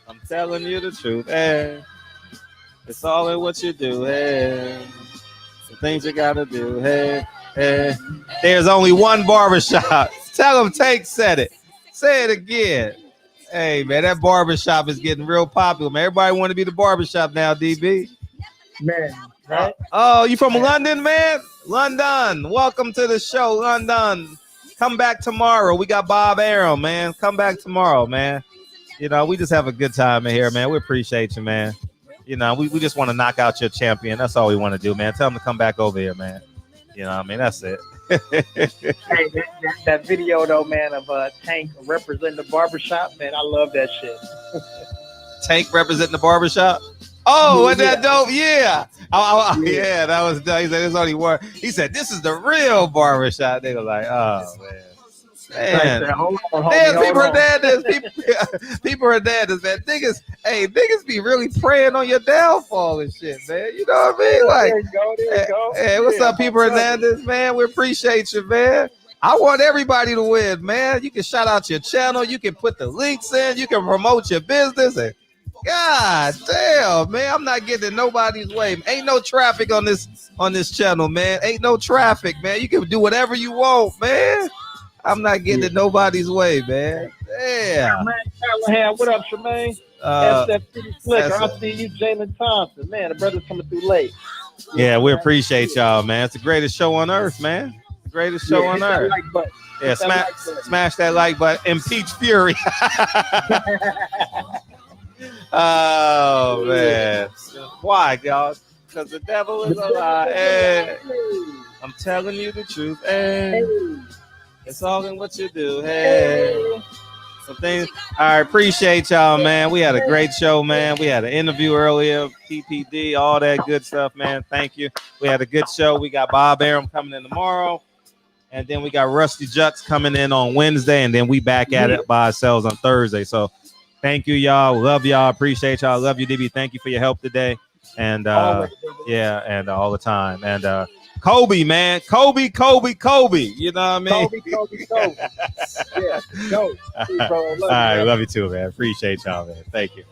I'm telling you the truth. Hey, it's all in what you do. Hey, the things you gotta do. Hey, hey. There's only one barbershop. Tell him Tank said it. Say it again. Hey man, that barbershop is getting real popular, man. Everybody want to be the barbershop now, DB. Man, right? Oh, you from London, man? London, welcome to the show, London. Come back tomorrow. We got Bob Arum, man. Come back tomorrow, man. You know, we just have a good time in here, man. We appreciate you, man. You know, we just want to knock out your champion. That's all we want to do, man. Tell him to come back over here, man. You know what I mean? That's it. Hey, that video, though, man, of Tank representing the barbershop, man, I love that shit. Tank representing the barbershop? Oh, wasn't that dope? Yeah. Yeah, that was dope. He said, "There's only one." He said, "This is the real barbershop." They were like, "Oh, man. Man, people are dead, man. Niggas be really praying on your downfall and shit, man. You know what I mean? Like, there you go. Hey, what's up, people Hernandez, man? We appreciate you, man. I want everybody to win, man. You can shout out your channel. You can put the links in. You can promote your business. And God damn, man, I'm not getting in nobody's way. Ain't no traffic on this channel, man. Ain't no traffic, man. You can do whatever you want, man. I'm not getting in nobody's way, man. Damn. Callahan, what up, Tremaine? SF City Slicker. I see you, Jalen Thompson. Man, the brother's coming through late. Yeah, we appreciate y'all, man. It's the greatest show on earth, man. The greatest show on earth. Yeah, smash that like button. Impeach Fury. Oh, man. Why, y'all? Because the devil is alive. Hey. I'm telling you the truth. Hey, it's all in what you do. Hey. Some things. I appreciate y'all, man. We had a great show, man. We had an interview earlier, PPD, all that good stuff, man. Thank you. We had a good show. We got Bob Arum coming in tomorrow. And then we got Rusty Jux coming in on Wednesday. And then we back at it by ourselves on Thursday. So thank you, y'all. Love y'all. Appreciate y'all. Love you, DB. Thank you for your help today. And yeah, and all the time. And Kobe, man. Kobe. You know what I mean? Kobe. Yeah, go. Bro, All right, love you too, man. Appreciate y'all, man. Thank you.